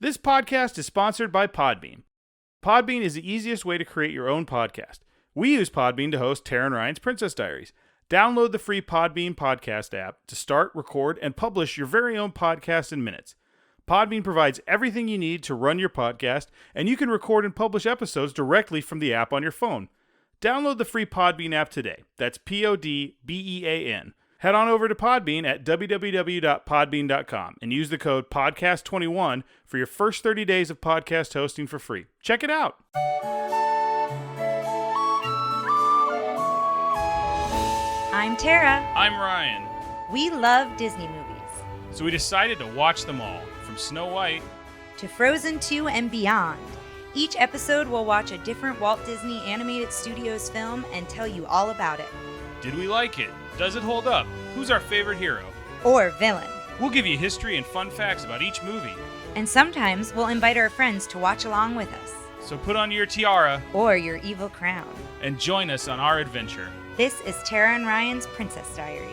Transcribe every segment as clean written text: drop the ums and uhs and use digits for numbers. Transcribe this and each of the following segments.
This podcast is sponsored by Podbean. Podbean is the easiest way to create your own podcast. We use Podbean to host Tara and Ryan's Princess Diaries. Download the free Podbean podcast app to start, record, and publish your very own podcast in minutes. Podbean provides everything you need to run your podcast, and you can record and publish episodes directly from the app on your phone. Download the free Podbean app today. That's Podbean. Head on over to Podbean at www.podbean.com and use the code podcast21 for your first 30 days of podcast hosting for free. Check it out. I'm Tara. I'm Ryan. We love Disney movies. So we decided to watch them all, from Snow White to Frozen 2 and beyond. Each episode will watch a different Walt Disney Animated Studios film and tell you all about it. Did we like it? Does it hold up? Who's our favorite hero? Or villain. We'll give you history and fun facts about each movie. And sometimes we'll invite our friends to watch along with us. So put on your tiara or your evil crown and join us on our adventure. This is Tara and Ryan's Princess Diaries.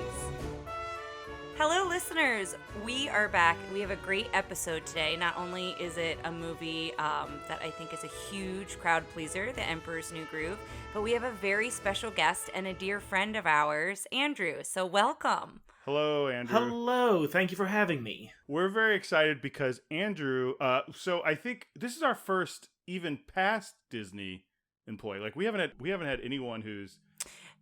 Hello, listeners. We are back. We have a great episode today. Not only is it a movie that I think is a huge crowd pleaser, The Emperor's New Groove, but we have a very special guest and a dear friend of ours, Andrew. So welcome. Hello, Andrew. Hello. Thank you for having me. We're very excited because Andrew, so I think this is our first even past Disney employee. Like we haven't had anyone who's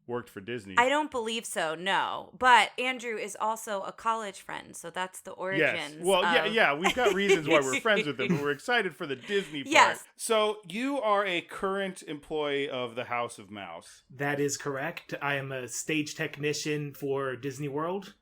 worked for Disney. I don't believe so, no. But Andrew is also a college friend, so that's the origins. Yes. Well, yeah, we've got reasons why we're friends with him, but we're excited for the Disney part. Yes. So you are a current employee of the House of Mouse. That is correct. I am a stage technician for Disney World.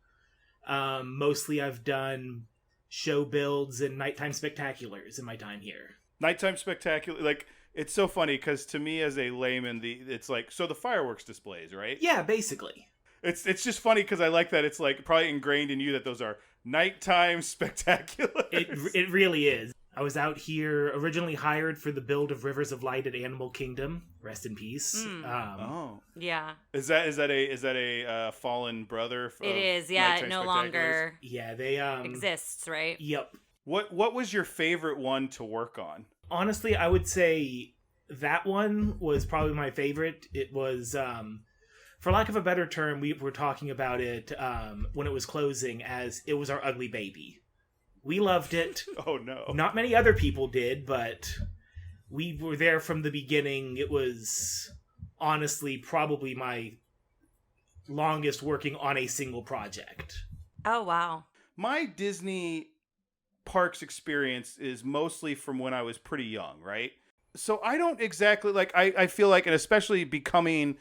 Mostly I've done show builds and nighttime spectaculars in my time here. Nighttime spectacular, like, it's so funny because to me as a layman, it's like, so the fireworks displays, right? Yeah, basically. It's just funny because I like that it's like probably ingrained in you that those are nighttime spectaculars. It really is. I was out here originally hired for the build of Rivers of Light at Animal Kingdom. Rest in peace. Yeah. Is that a fallen brother? It is. Yeah, it no longer. Yeah, they exists, right? Yep. What was your favorite one to work on? Honestly, I would say that one was probably my favorite. It was, for lack of a better term, we were talking about it when it was closing as it was our ugly baby. We loved it. Oh, no. Not many other people did, but we were there from the beginning. It was honestly probably my longest working on a single project. Oh, wow. My Disney parks experience is mostly from when I was pretty young, right? So I don't exactly, like, I feel like, and especially becoming,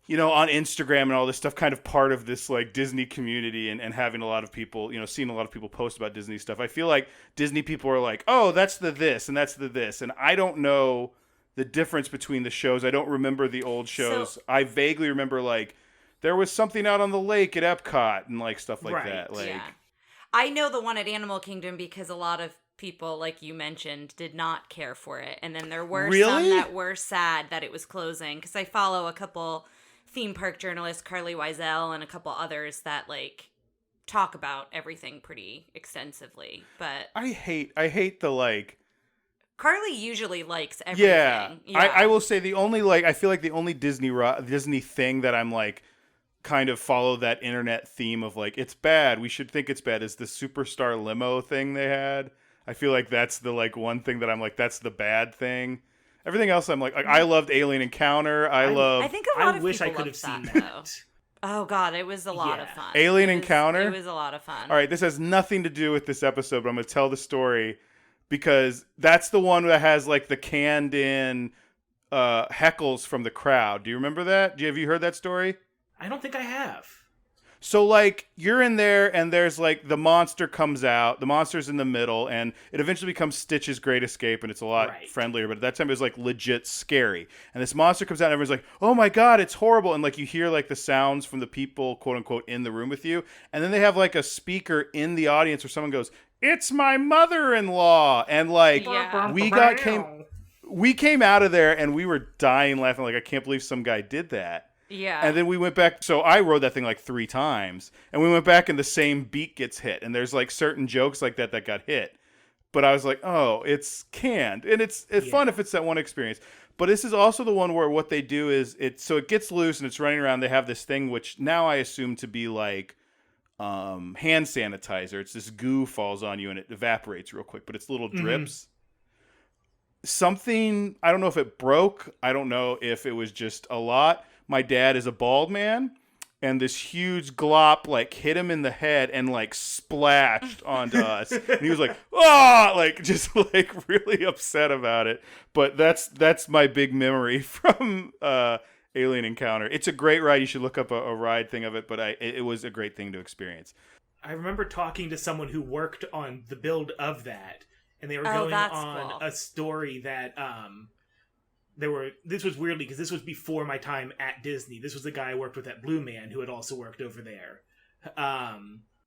you know, on Instagram and all this stuff, kind of part of this, like, Disney community and having a lot of people, you know, seeing a lot of people post about Disney stuff. I feel like Disney people are like, oh, that's the this and that's the this. And I don't know the difference between the shows. I don't remember the old shows. So, I vaguely remember, like, there was something out on the lake at Epcot and, like, stuff like that. Like, yeah. I know the one at Animal Kingdom because a lot of people, like you mentioned, did not care for it. And then there were some that were sad that it was closing. Because I follow a couple theme park journalists, Carly Wiesel, and a couple others that, like, talk about everything pretty extensively. But I hate the, like... Carly usually likes everything. Yeah. I will say the only, like, I feel like the only Disney thing that I'm, like, kind of follow that internet theme of, like, it's bad, we should think it's bad, is the Superstar limo thing they had. I feel like that's the, like, one thing that I'm like, that's the bad thing. Everything else I'm like I loved Alien Encounter. I think a lot of wish people I could have seen that. Oh god, it was a lot of fun. Alien Encounter? It was a lot of fun. All right, this has nothing to do with this episode, but I'm going to tell the story because that's the one that has, like, the canned in heckles from the crowd. Do you remember that? Have you heard that story? I don't think I have. So, like, you're in there, and there's, like, the monster comes out. The monster's in the middle, and it eventually becomes Stitch's Great Escape, and it's a lot friendlier. But at that time, it was, like, legit scary. And this monster comes out, and everyone's like, oh, my God, it's horrible. And, like, you hear, like, the sounds from the people, quote-unquote, in the room with you. And then they have, like, a speaker in the audience where someone goes, it's my mother-in-law. And, like, we came out of there, and we were dying laughing. Like, I can't believe some guy did that. Yeah. And then we went back. So I rode that thing like 3 times. And we went back and the same beat gets hit. And there's like certain jokes like that got hit. but I was like, oh, it's canned. And it's fun if it's that one experience. But this is also the one where what they do is it gets loose and it's running around. They have this thing, which now I assume to be like hand sanitizer. It's this goo falls on you and it evaporates real quick, but it's little drips. Something, I don't know if it broke. I don't know if it was just a lot. My dad is a bald man, and this huge glop like hit him in the head and like splashed onto us. And he was like, "Oh!" Like just like really upset about it. But that's my big memory from Alien Encounter. It's a great ride. You should look up a ride thing of it. But it was a great thing to experience. I remember talking to someone who worked on the build of that, and they were going on cool. a story that this was weirdly because this was before my time at Disney. This was the guy I worked with at Blue Man who had also worked over there.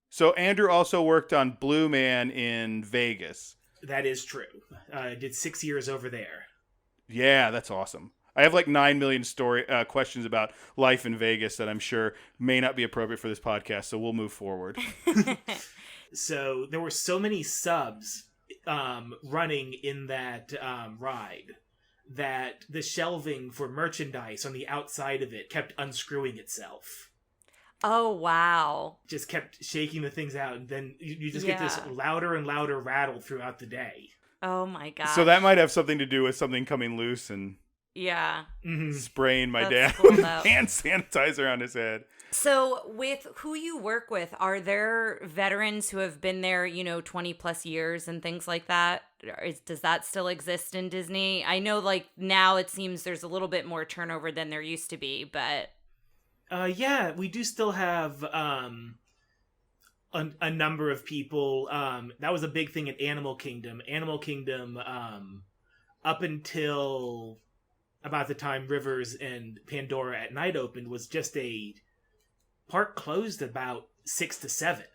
So Andrew also worked on Blue Man in Vegas. That is true. I did 6 years over there. Yeah, that's awesome. I have like 9 million questions about life in Vegas that I'm sure may not be appropriate for this podcast, so we'll move forward. So there were so many subs running in that ride that the shelving for merchandise on the outside of it kept unscrewing itself. Oh, wow. Just kept shaking the things out, and then you just get this louder and louder rattle throughout the day. Oh my god. So that might have something to do with something coming loose and spraying my dad with hand sanitizer on his head. So with who you work with, are there veterans who have been there, 20 plus years and things like that? Does that still exist in Disney? I know like now it seems there's a little bit more turnover than there used to be, but... yeah, we do still have a number of people. That was a big thing at Animal Kingdom. Animal Kingdom, up until about the time Rivers and Pandora at Night opened, was just a... Park closed about 6 to 7.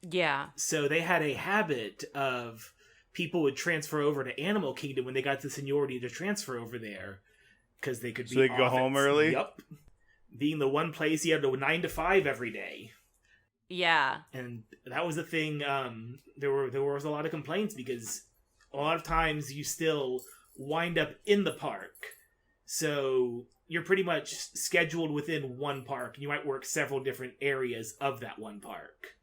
Yeah. So they had a habit of people would transfer over to Animal Kingdom when they got the seniority to transfer over there because they could be. So they could go home early. Yep. Being the one place you had to 9 to 5 every day. Yeah. And that was the thing. There was a lot of complaints because a lot of times you still wind up in the park. So you're pretty much scheduled within one park. You might work several different areas of that one park.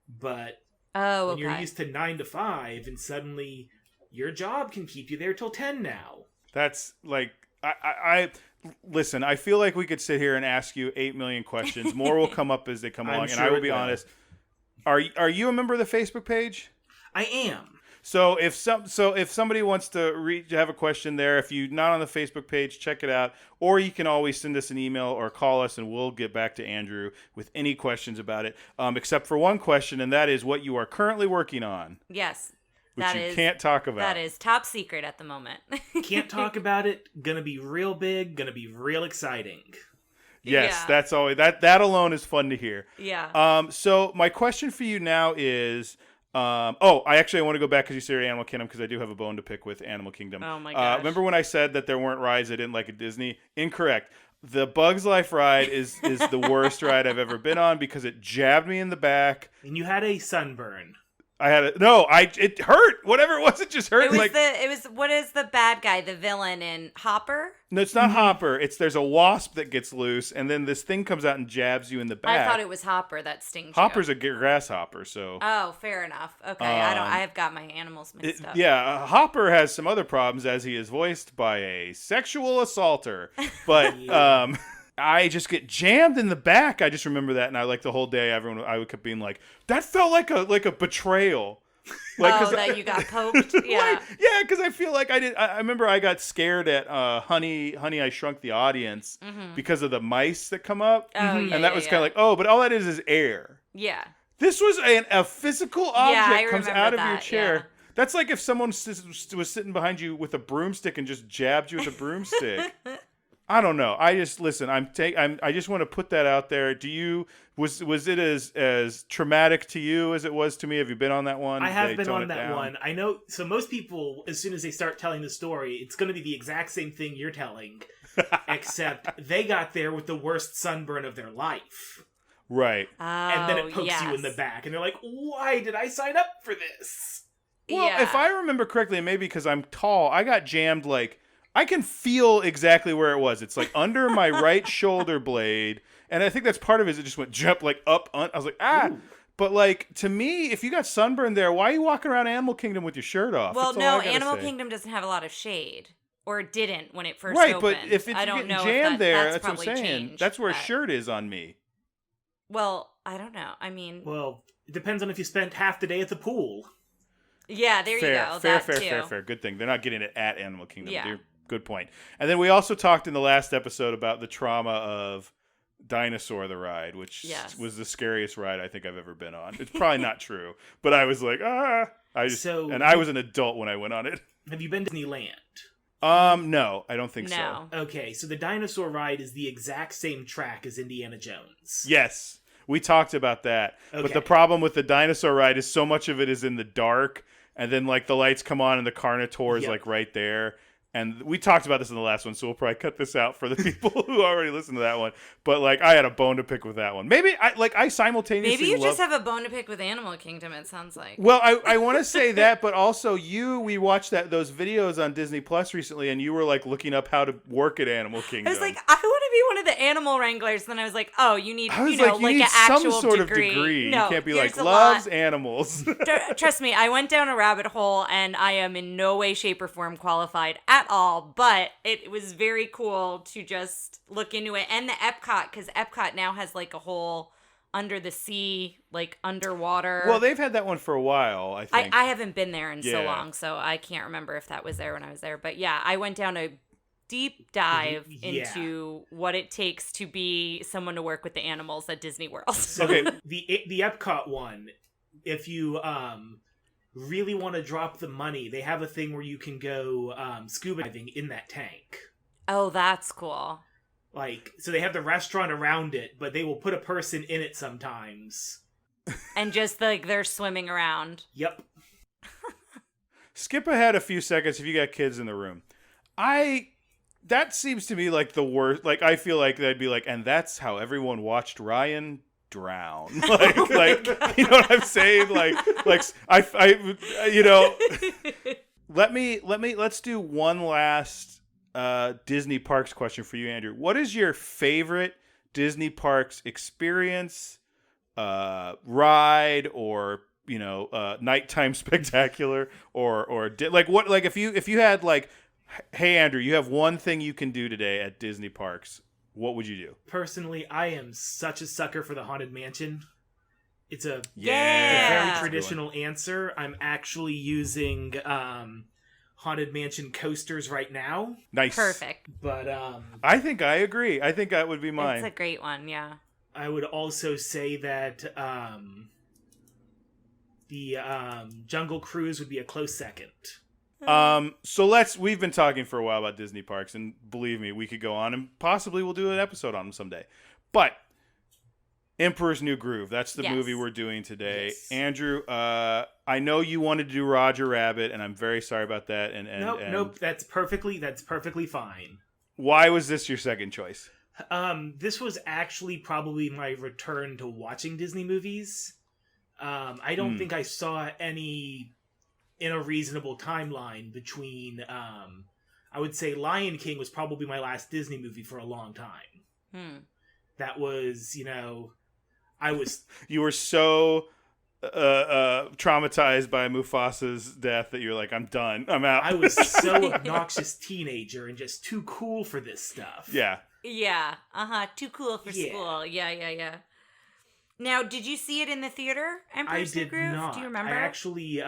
But when you're used to 9 to 5 and suddenly your job can keep you there till 10 now. That's like, I listen, I feel like we could sit here and ask you 8 million questions. More will come up as they come along. Sure, and I will be honest. Are you a member of the Facebook page? I am. So if somebody wants to have a question there, if you're not on the Facebook page, check it out. Or you can always send us an email or call us, and we'll get back to Andrew with any questions about it. Except for one question, and that is what you are currently working on. Yes. Which can't talk about. That is top secret at the moment. Can't talk about it. Gonna be real big. Gonna be real exciting. Yes, that's always that alone is fun to hear. Yeah. So my question for you now is. I want to go back because you said Animal Kingdom because I do have a bone to pick with Animal Kingdom. Oh my gosh. Remember when I said that there weren't rides I didn't like at Disney? Incorrect. The Bugs Life ride is the worst ride I've ever been on because it jabbed me in the back. And you had a sunburn. It hurt. Whatever it was, it just hurt. What is the bad guy, the villain in Hopper? No, it's not Hopper. There's a wasp that gets loose, and then this thing comes out and jabs you in the back. I thought it was Hopper that stings you. Hopper's a grasshopper, so. Oh, fair enough. Okay, I have got my animals mixed up. Yeah, Hopper has some other problems as he is voiced by a sexual assaulter, but I just get jammed in the back. I just remember that, and I the whole day I would keep being like, that felt like a betrayal. That you got poked. Yeah, because I feel like I remember I got scared at Honey, I Shrunk the Audience because of the mice that come up, and that was kind of like, but all that is air. Yeah, this was a physical object comes out of your chair. Yeah. That's like if someone was sitting behind you with a broomstick and just jabbed you with a broomstick. I don't know. I just listen. I just want to put that out there. Was it as traumatic to you as it was to me? Have you been on that one? I have been on that one. I know. So most people, as soon as they start telling the story, it's going to be the exact same thing you're telling, except they got there with the worst sunburn of their life. Right. And then it pokes you in the back, and they're like, "Why did I sign up for this?" Well, if I remember correctly, and maybe because I'm tall, I got jammed like I can feel exactly where it was. It's like under my right shoulder blade, and I think that's part of it. Is it just went jump like up. I was like, Ooh. But like to me, if you got sunburn there, why are you walking around Animal Kingdom with your shirt off? Well, no, Animal Kingdom doesn't have a lot of shade. Or it didn't when it first opened. Right, but if it's getting jammed there, that's what I'm saying. That's where a shirt is on me. Well, I don't know. I mean... Well, it depends on if you spent half the day at the pool. Yeah, there you go. Fair. Good thing. They're not getting it at Animal Kingdom. Yeah. Good point. And then we also talked in the last episode about the trauma of Dinosaur the Ride, which was the scariest ride I think I've ever been on. It's probably not true, but I was like, I was an adult when I went on it. Have you been to Disneyland? No, I don't think so. Okay, so the Dinosaur Ride is the exact same track as Indiana Jones. Yes, we talked about that. Okay. But the problem with the Dinosaur Ride is so much of it is in the dark, and then like the lights come on and the Carnotaur is like right there. And we talked about this in the last one, so we'll probably cut this out for the people who already listened to that one. But like, I had a bone to pick with that one. Maybe I simultaneously. Maybe you just have a bone to pick with Animal Kingdom. It sounds like. Well, I want to say that, but also we watched those videos on Disney Plus recently, and you were like looking up how to work at Animal Kingdom. I was like, I want to be one of the animal wranglers. Then I was like, oh, you need like an actual some sort of degree. No, you can't be like loves animals. Trust me, I went down a rabbit hole, and I am in no way, shape, or form qualified at all. But it was very cool to just look into it. And the Epcot, because Epcot now has like a whole under the sea, like underwater. Well, they've had that one for a while, I think. I haven't been there in so long, so I can't remember if that was there when I was there. But yeah, I went down a deep dive into what it takes to be someone to work with the animals at Disney World. So the Epcot one, if you really want to drop the money, they have a thing where you can go scuba diving in that tank. Oh, that's cool. Like, so they have the restaurant around it, but they will put a person in it sometimes. And just like they're swimming around. Yep. Skip ahead a few seconds if you got kids in the room. That seems to me like the worst. Like, I feel like they'd be like, and that's how everyone watched Ryan drown. Like you know what I'm saying? Like I you know. Let's do one last Disney Parks question for you, Andrew. What is your favorite Disney Parks experience, ride, or nighttime spectacular, or like what? Like if you had like, hey Andrew, you have one thing you can do today at Disney Parks. What would you do? Personally, I am such a sucker for the Haunted Mansion. It's a very traditional answer. I'm actually using Haunted Mansion coasters right now. Nice. Perfect. But I think I agree. I think that would be mine. It's a great one, yeah. I would also say that the Jungle Cruise would be a close second. So we've been talking for a while about Disney parks, and believe me, we could go on and possibly we'll do an episode on them someday. But Emperor's New Groove, that's the movie we're doing today. Yes. Andrew, I know you wanted to do Roger Rabbit, and I'm very sorry about that. Nope, that's perfectly fine. Why was this your second choice? This was actually probably my return to watching Disney movies. I don't think I saw any in a reasonable timeline between, I would say Lion King was probably my last Disney movie for a long time. That was, You were so traumatized by Mufasa's death that you're like, I'm done. I'm out. I was so obnoxious teenager and just too cool for this stuff. Yeah. Yeah. Too cool for school. Yeah. Now, did you see it in the theater, Emperor's New Groove? I did not. Do you remember? I actually...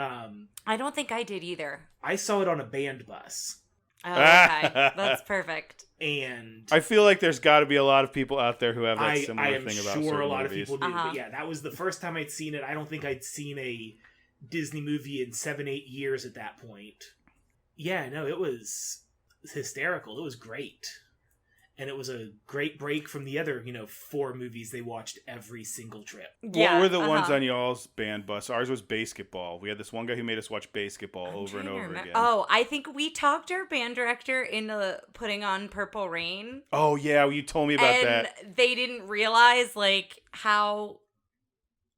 I don't think I did either. I saw it on a band bus. Oh, okay. That's perfect. And I feel like there's got to be a lot of people out there who have that similar thing about certain movies. I am sure a lot of people do. But yeah, that was the first time I'd seen it. I don't think I'd seen a Disney movie in 7-8 years at that point. Yeah, no, it was hysterical. It was great. And it was a great break from the other, 4 movies they watched every single trip. Yeah, what were the ones on y'all's band bus? Ours was basketball. We had this one guy who made us watch basketball over and over again. Oh, I think we talked our band director into putting on Purple Rain. Oh, yeah, you told me about that. And they didn't realize, how...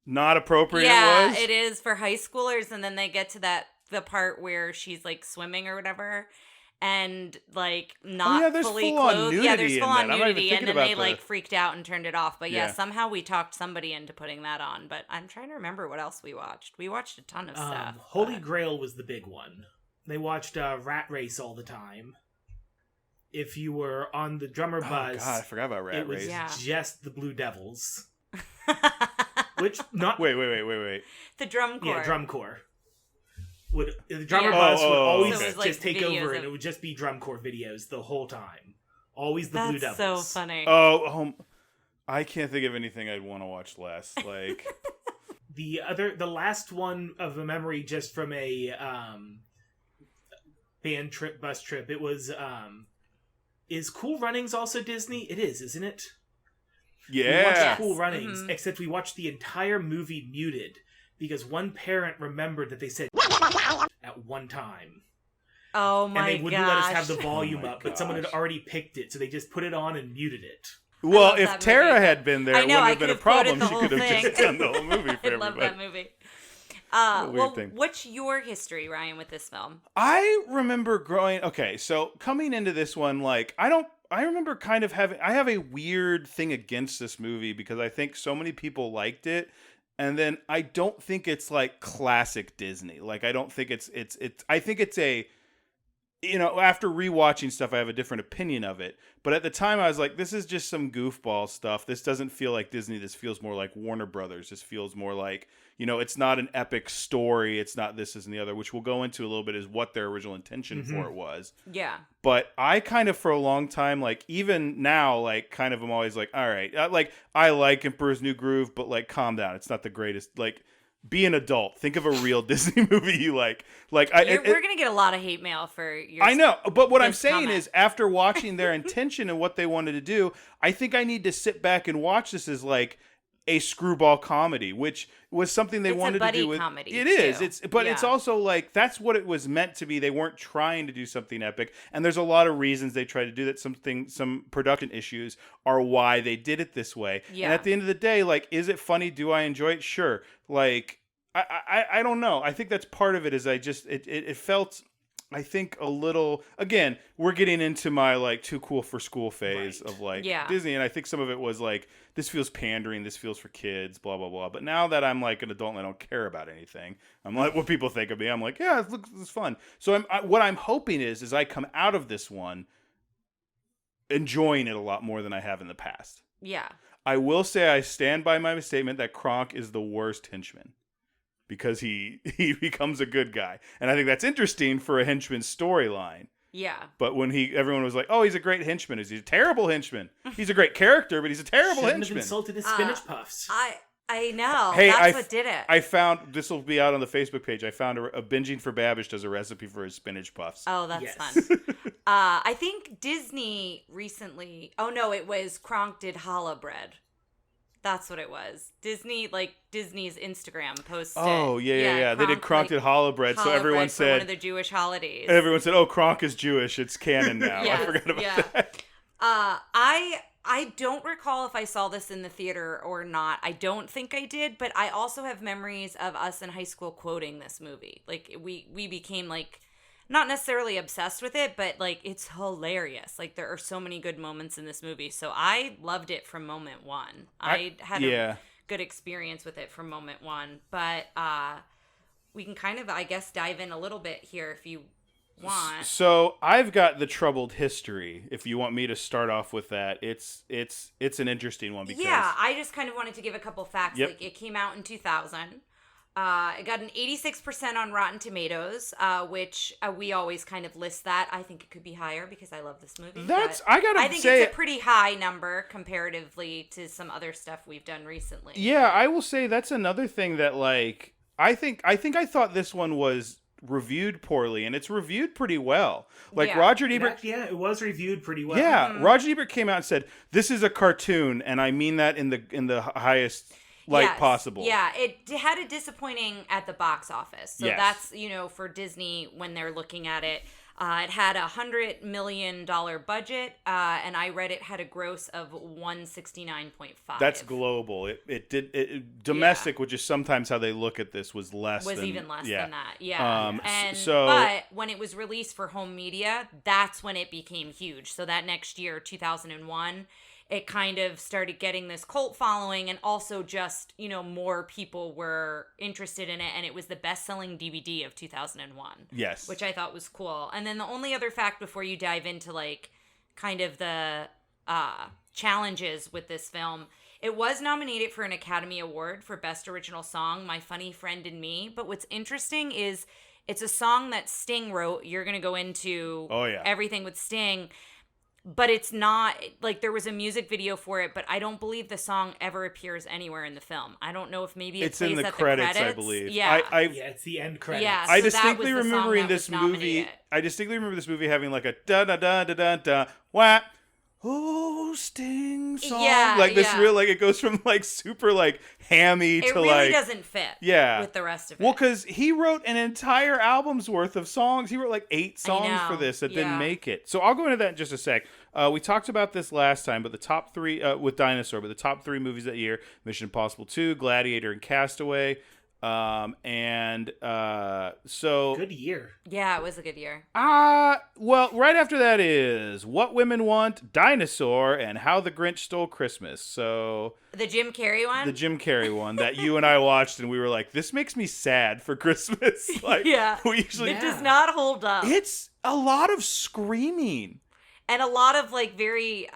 not appropriate it was? Yeah, it is for high schoolers, and then they get to that the part where she's like swimming or whatever. And like not there's fully full-on clothed. nudity Yeah, there's in full on that. I'm not even nudity, thinking and then about they the- like freaked out and turned it off. But Yeah. somehow we talked somebody into putting that on. But I'm trying to remember what else we watched. We watched a ton of stuff. Holy but- Grail was the big one. They watched Rat Race all the time. If you were on the drummer Oh bus, God, I forgot about Rat it was Race. Yeah. just the Blue Devils. Which not Wait. The drum corps. Yeah, drum corps. The drummer Yeah. bus would always So it was, like, just take videos over, of- and it would just be drum corps videos the whole time. Always the Blue That's Devils. so funny. I can't think of anything I'd want to watch less. Like The last one of a memory, just from a band trip, bus trip. It was is Cool Runnings also Disney? It is, isn't it? We yeah. watched Yes. Cool Runnings, Mhm. except we watched the entire movie muted because one parent remembered that they said at one time. Oh my And they wouldn't let us have the gosh. volume Oh my up, but someone had gosh. already picked it, so they just put it on and muted it. Well, love if that Tara movie. had been there, I it know, wouldn't I have been a could have quoted problem. the She whole could have thing. just done the whole movie for I love everybody. that movie. Weird thing. What's your history, Ryan, with this film? I remember growing. Okay, so coming into this one, like I remember kind of I have a weird thing against this movie because I think so many people liked it, and then I don't think it's like classic Disney. Like I don't think it's. I think it's a. After rewatching stuff, I have a different opinion of it. But at the time, I was like, this is just some goofball stuff. This doesn't feel like Disney. This feels more like Warner Brothers. This feels more like, it's not an epic story. It's not this, and the other, which we'll go into a little bit is what their original intention for it was. Yeah. But I kind of, for a long time, like, even now, like, kind of, I'm always like, all right. I like Emperor's New Groove, but, like, calm down. It's not the greatest. Like, be an adult. Think of a real Disney movie you like. Like, We're going to get a lot of hate mail for your... I know, but what I'm this saying comment. is, after watching their intention and what they wanted to do, I think I need to sit back and watch this as, like, a screwball comedy, which was something they It's a wanted to buddy do with comedy, it is. too. It's Yeah. also like that's what it was meant to be. They weren't trying to do something epic, and there's a lot of reasons they tried to do that. Some production issues are why they did it this way. Yeah. And at the end of the day, like, is it funny? Do I enjoy it? Sure. Like, I don't know. I think that's part of it. Is it felt, I think, a little. Again, we're getting into my like too cool for school phase Right. of like Yeah. Disney, and I think some of it was like, this feels pandering, this feels for kids, blah blah blah. But now that I'm like an adult and I don't care about anything, I'm like what people think of me. I'm like, yeah, this is fun. So what I'm hoping is I come out of this one enjoying it a lot more than I have in the past. Yeah. I will say I stand by my statement that Kronk is the worst henchman. Because he becomes a good guy. And I think that's interesting for a henchman storyline. Yeah. But when everyone was like, oh, he's a great henchman. Is he a terrible henchman? He's a great character, but he's a terrible Shouldn't have henchman. insulted his spinach puffs. I know. Hey, That's what did it. I found, this will be out on the Facebook page, I found a Binging for Babish does a recipe for his spinach puffs. Oh, that's Yes. fun. I think Disney recently... Oh, no, it was Kronk did challah bread. That's what it was. Disney's Instagram posted. Oh, yeah. They did Kronk did challah bread, so challah everyone bread for one of said, the Jewish holidays. everyone said, oh, Kronk is Jewish. It's canon now. Yes, I forgot about yeah. that. I don't recall if I saw this in the theater or not. I don't think I did, but I also have memories of us in high school quoting this movie. Like we became like not necessarily obsessed with it, but like it's hilarious. Like there are so many good moments in this movie. So I loved it from moment one. I had a good experience with it from moment one. But we can kind of, I guess, dive in a little bit here if you want. So I've got the troubled history. If you want me to start off with that, it's an interesting one because I just kind of wanted to give a couple facts. Yep. Like it came out in 2000. It got an 86% on Rotten Tomatoes, which we always kind of list that. I think it could be higher because I love this movie. I think say it's a pretty high number comparatively to some other stuff we've done recently. Yeah, I will say that's another thing that like I thought this one was reviewed poorly, and it's reviewed pretty well. Like Yeah. Roger Ebert. It was reviewed pretty well. Yeah, Roger Ebert came out and said, "This is a cartoon," and I mean that in the highest light Yes. possible. Yeah, it had a disappointing at the box office. So Yes. that's, for Disney when they're looking at it. It had $100 million budget, and I read it had a gross of 169.5. That's global. Domestic, which is sometimes how they look at this, was even less than that. Yeah. But when it was released for home media, that's when it became huge. So that next year, 2001, it kind of started getting this cult following, and also just, more people were interested in it, and it was the best-selling DVD of 2001. Yes. Which I thought was cool. And then the only other fact before you dive into, kind of the challenges with this film, it was nominated for an Academy Award for Best Original Song, My Funny Friend and Me. But what's interesting is it's a song that Sting wrote. You're going to go into everything with Sting. But it's not, there was a music video for it, but I don't believe the song ever appears anywhere in the film. I don't know if maybe it's in the credits, I believe. Yeah. It's the end credits. Yeah, so I distinctly remember this movie having a da-da-da-da-da-da, wah, oh, Sting song. Yeah, real, it goes from, super, hammy to, it really doesn't fit with the rest of it. Well, because he wrote an entire album's worth of songs. He wrote, 8 songs for this that didn't make it. So I'll go into that in just a sec. We talked about this last time, but the top 3, with Dinosaur, but the top 3 movies that year, Mission Impossible 2, Gladiator, and Castaway. So good year. Yeah, it was a good year. Well, right after that is What Women Want, Dinosaur, and How the Grinch Stole Christmas. So the Jim Carrey one? The Jim Carrey one that you and I watched, and we were like, this makes me sad for Christmas. It does not hold up. It's a lot of screaming. And a lot of very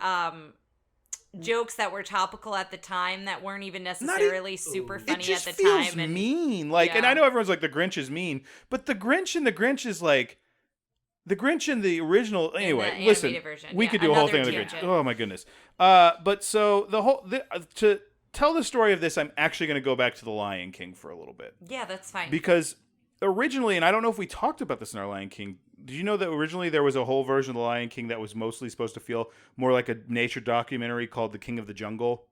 jokes that were topical at the time that weren't even necessarily super funny at the time. It just feels mean. And I know everyone's like, the Grinch is mean, but the Grinch in the Grinch is the Grinch in the original. Anyway, listen, we could do a whole thing on the Grinch. Oh my goodness. But so to tell the story of this, I'm actually going to go back to The Lion King for a little bit. Yeah, that's fine. Because originally, and I don't know if we talked about this in our Lion King, did you know that originally there was a whole version of The Lion King that was mostly supposed to feel more like a nature documentary called The King of the Jungle?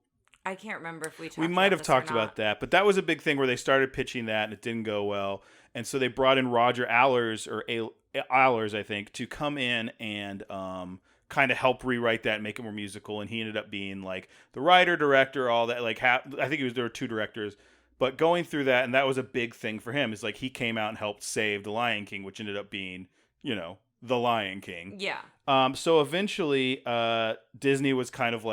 I can't remember if we talked about that. We might have talked about that, but that was a big thing where they started pitching that and it didn't go well. And so they brought in Roger Allers, I think, to come in and kind of help rewrite that and make it more musical. And he ended up being the writer, director, all that. I think there were 2 directors. But going through that, and that was a big thing for him, is he came out and helped save The Lion King, which ended up being, The Lion King. Yeah. So eventually, Disney was kind of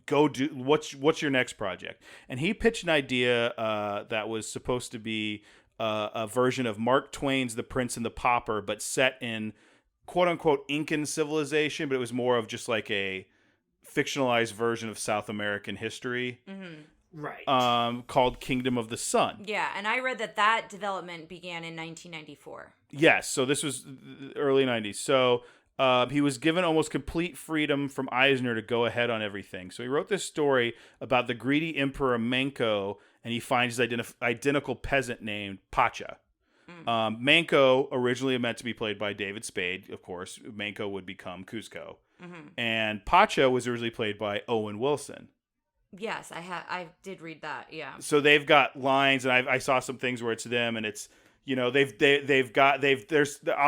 go do, what's your next project? And he pitched an idea that was supposed to be a version of Mark Twain's The Prince and the Pauper, but set in quote-unquote Incan civilization, but it was more of just a fictionalized version of South American history. Mm-hmm. Right. Called Kingdom of the Sun. Yeah, and I read that development began in 1994. Yes, so this was early 90s. So he was given almost complete freedom from Eisner to go ahead on everything. So he wrote this story about the greedy Emperor Manco, and he finds his identical peasant named Pacha. Manco originally meant to be played by David Spade, of course. Manco would become Cusco. Mm-hmm. And Pacha was originally played by Owen Wilson. Yes, I did read that. Yeah. So they've got lines, and I saw some things where it's them, and it's I'll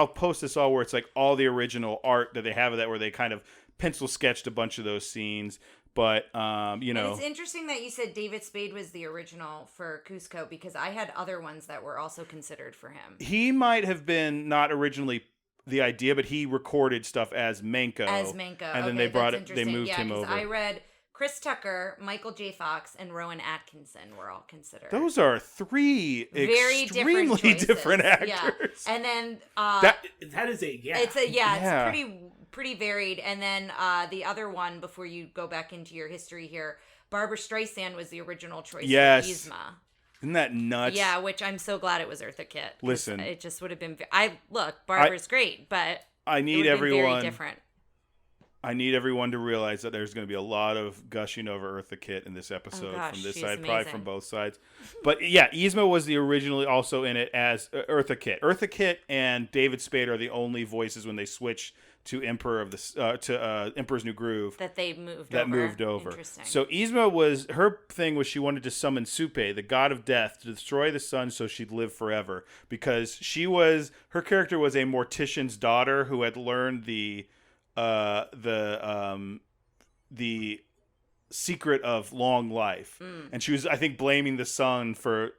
post this all where it's all the original art that they have of that, where they kind of pencil sketched a bunch of those scenes. But And it's interesting that you said David Spade was the original for Cusco, because I had other ones that were also considered for him. He might have been not originally the idea, but he recorded stuff as Manco. And then they moved him over. I read Chris Tucker, Michael J. Fox, and Rowan Atkinson were all considered. Those are 3 very extremely different actors. Yeah. And then that is it's pretty varied. And then the other one, before you go back into your history here, Barbra Streisand was the original choice for Yzma. Isn't that nuts? Yeah, which I'm so glad it was Eartha Kitt. Listen, it just would have been. Barbara's great, but I need everyone. very different. I need everyone to realize that there's going to be a lot of gushing over Eartha Kitt in this episode from this side, probably from both sides. But yeah, Yzma was the originally also in it as Eartha Kitt. Eartha Kitt and David Spade are the only voices when they switch to Emperor's New Groove that moved over. Interesting. So Yzma her thing was she wanted to summon Supe, the god of death, to destroy the sun so she'd live forever, because her character was a mortician's daughter who had learned the secret of long life, and she was, I think, blaming the sun for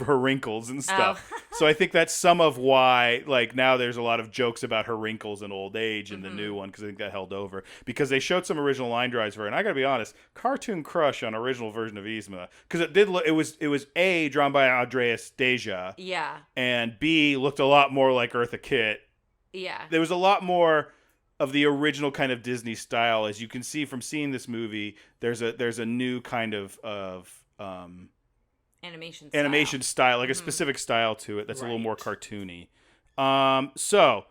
her wrinkles and stuff. So I think that's some of why, like, now there's a lot of jokes about her wrinkles and old age in the new one, because I think that held over, because they showed some original line drives for her, and I gotta be honest, cartoon crush on original version of Yzma, because it was A, drawn by Andreas Deja, and B, looked a lot more like Eartha Kitt. There was a lot more of the original kind of Disney style. As you can see from seeing this movie, there's a new kind of animation style, like a specific style to it that's a little more cartoony. So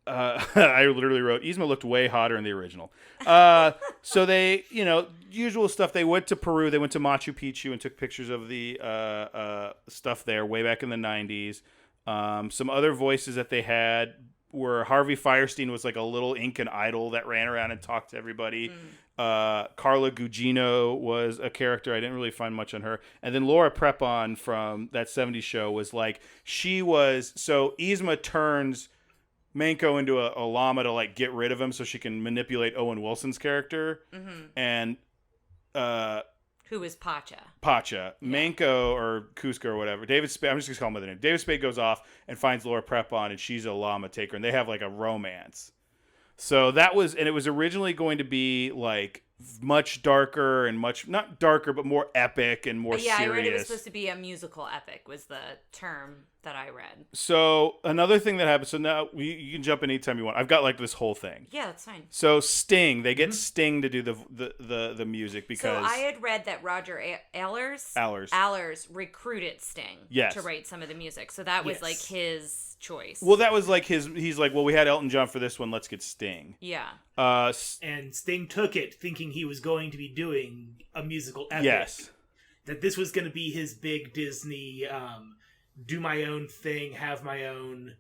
I literally wrote, Yzma looked way hotter in the original. So they, usual stuff. They went to Peru, they went to Machu Picchu and took pictures of the stuff there way back in the 90s. Some other voices that they had where Harvey Fierstein was like a little Incan idol that ran around and talked to everybody. Carla Gugino was a character. I didn't really find much on her. And then Laura Prepon from that 70s show was like, so Yzma turns Manco into a llama to like get rid of him so she can manipulate Owen Wilson's character. And who is Pacha? Yeah. Manco or Cusco or whatever. David Spade, I'm just going to call him by the name. David Spade goes off and finds Laura Prepon, and she's a llama taker, and they have like a romance. So it was originally going to be like much darker and not darker, but more epic and more serious. I read it was supposed to be a musical epic was the term that I read. So another thing that happened, so now you can jump in anytime you want. I've got like this whole thing. Yeah, that's fine. So Sting, they get Sting to do the music because... So I had read that Roger Allers recruited Sting to write some of the music. So that was like his choice. Well, that was like he's like, well, we had Elton John for this one, let's get Sting. Yeah. And Sting took it thinking he was going to be doing a musical epic. Yes. That this was going to be his big Disney, do my own thing, have my own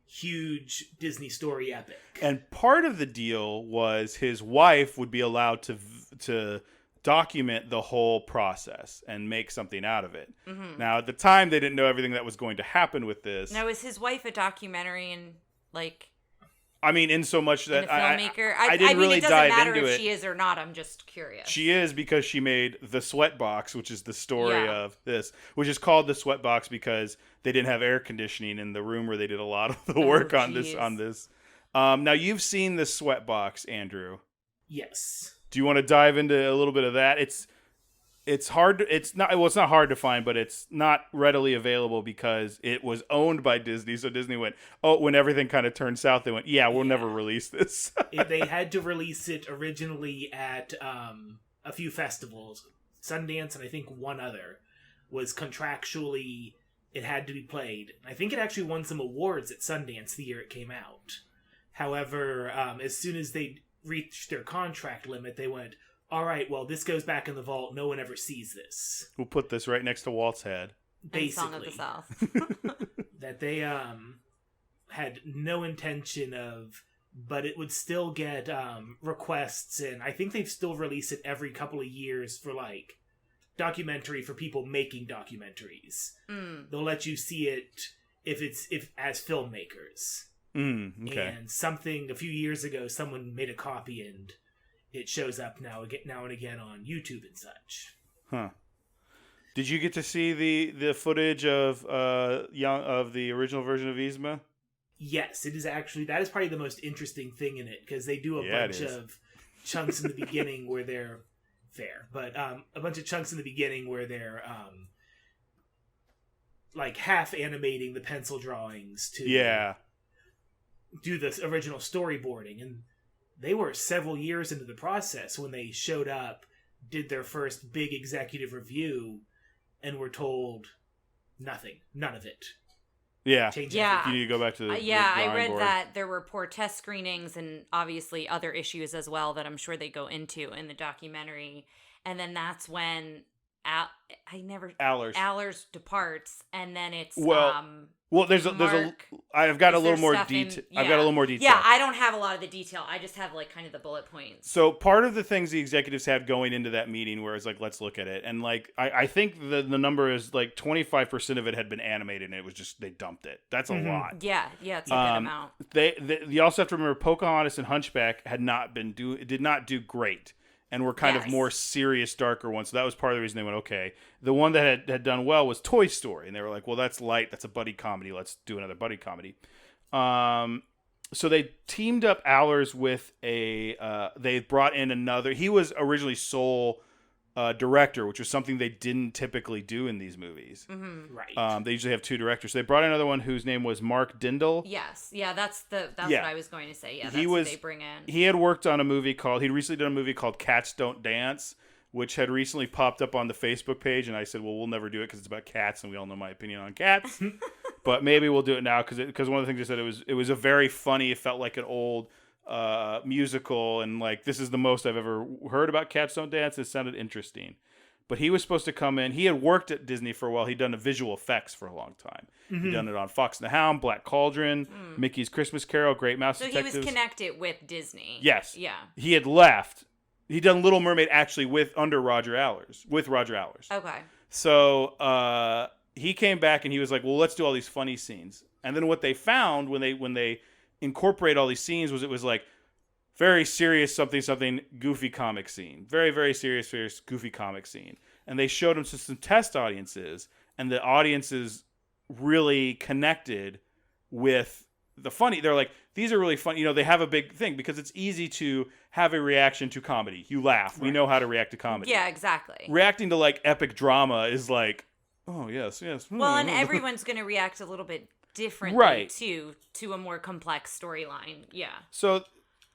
huge Disney story epic. And part of the deal was his wife would be allowed to document the whole process and make something out of it. Now, at the time, they didn't know everything that was going to happen with this. Now, is his wife a documentarian, like... I mean, in so much that a filmmaker. I didn't really dive into it. It doesn't matter if she is or not. I'm just curious. She is, because she made The Sweatbox, which is the story of this, which is called The Sweatbox because they didn't have air conditioning in the room where they did a lot of the work on this. Now, you've seen The Sweatbox, Andrew. Yes. Do you want to dive into a little bit of that? It's hard. It's not hard to find, but it's not readily available because it was owned by Disney. So Disney went, when everything kind of turned south, they went, we'll never release this. They had to release it originally at a few festivals. Sundance and I think one other was contractually, it had to be played. I think it actually won some awards at Sundance the year it came out. However, as soon as they reached their contract limit, they went, all right, well, this goes back in the vault. No one ever sees this. We'll put this right next to Walt's head. Basically. And Song of the South. That they had no intention of, but it would still get requests, and I think they've still released it every couple of years for, like, documentary for people making documentaries. They'll let you see it if as filmmakers. Okay. And something, a few years ago, someone made a copy, and it shows up now and again on YouTube and such. Huh. Did you get to see the footage of the original version of Yzma? Yes, it is actually, that is probably the most interesting thing in it, because they do a bunch of chunks in the beginning where they're a bunch of chunks in the beginning where they're like half animating the pencil drawings to do this original storyboarding, and they were several years into the process when they showed up, did their first big executive review, and were told none of it. Yeah. Yeah. You need to go back to the I drawing read board. that there were poor test screenings and obviously other issues as well that I'm sure they go into in the documentary. And then that's when Allers departs, and then it's there's I've got a little more detail. I've got a little more detail. Yeah, I don't have a lot of the detail. I just have like kind of the bullet points. So part of the things the executives had going into that meeting where it's like, let's look at it, and like I think the number is like 25% of it had been animated, and it was just they dumped it. That's a lot. Yeah, it's a good amount. You also have to remember Pocahontas and Hunchback did not do great. And were kind of more serious, darker ones. So that was part of the reason they went, okay. The one that had done well was Toy Story. And they were like, well, that's light. That's a buddy comedy. Let's do another buddy comedy. So they teamed up Allers with they brought in another. He was originally sole director, which was something they didn't typically do in these movies. Mm-hmm. Right. They usually have two directors. So they brought in another one whose name was Mark Dindal. Yes. Yeah, that's what I was going to say. Yeah, that's what they bring in. He had worked on he'd recently done a movie called Cats Don't Dance, which had recently popped up on the Facebook page. And I said, well, we'll never do it because it's about cats. And we all know my opinion on cats. But maybe we'll do it now because one of the things they said, it was a very funny, it felt like an old musical, and like this is the most I've ever heard about Cats Don't Dance. It sounded interesting, but he was supposed to come in. He had worked at Disney for a while. He'd done visual effects for a long time. Mm-hmm. He'd done it on Fox and the Hound, Black Cauldron, Mickey's Christmas Carol, Great Mouse Detectives. So he was connected with Disney. Yes. Yeah. He had left. He'd done Little Mermaid actually with Roger Allers. Okay. So he came back and he was like, well, let's do all these funny scenes. And then what they found when they incorporate all these scenes it was like very serious something goofy comic scene, very very serious goofy comic scene, and they showed them to some test audiences, and the audiences really connected with the funny. They're like, these are really funny. They have a big thing because it's easy to have a reaction to comedy. You laugh. Right. We know how to react to comedy. Yeah, exactly. Reacting to like epic drama is like, oh yes. Well, and everyone's going to react a little bit differently to a more complex storyline. Yeah. So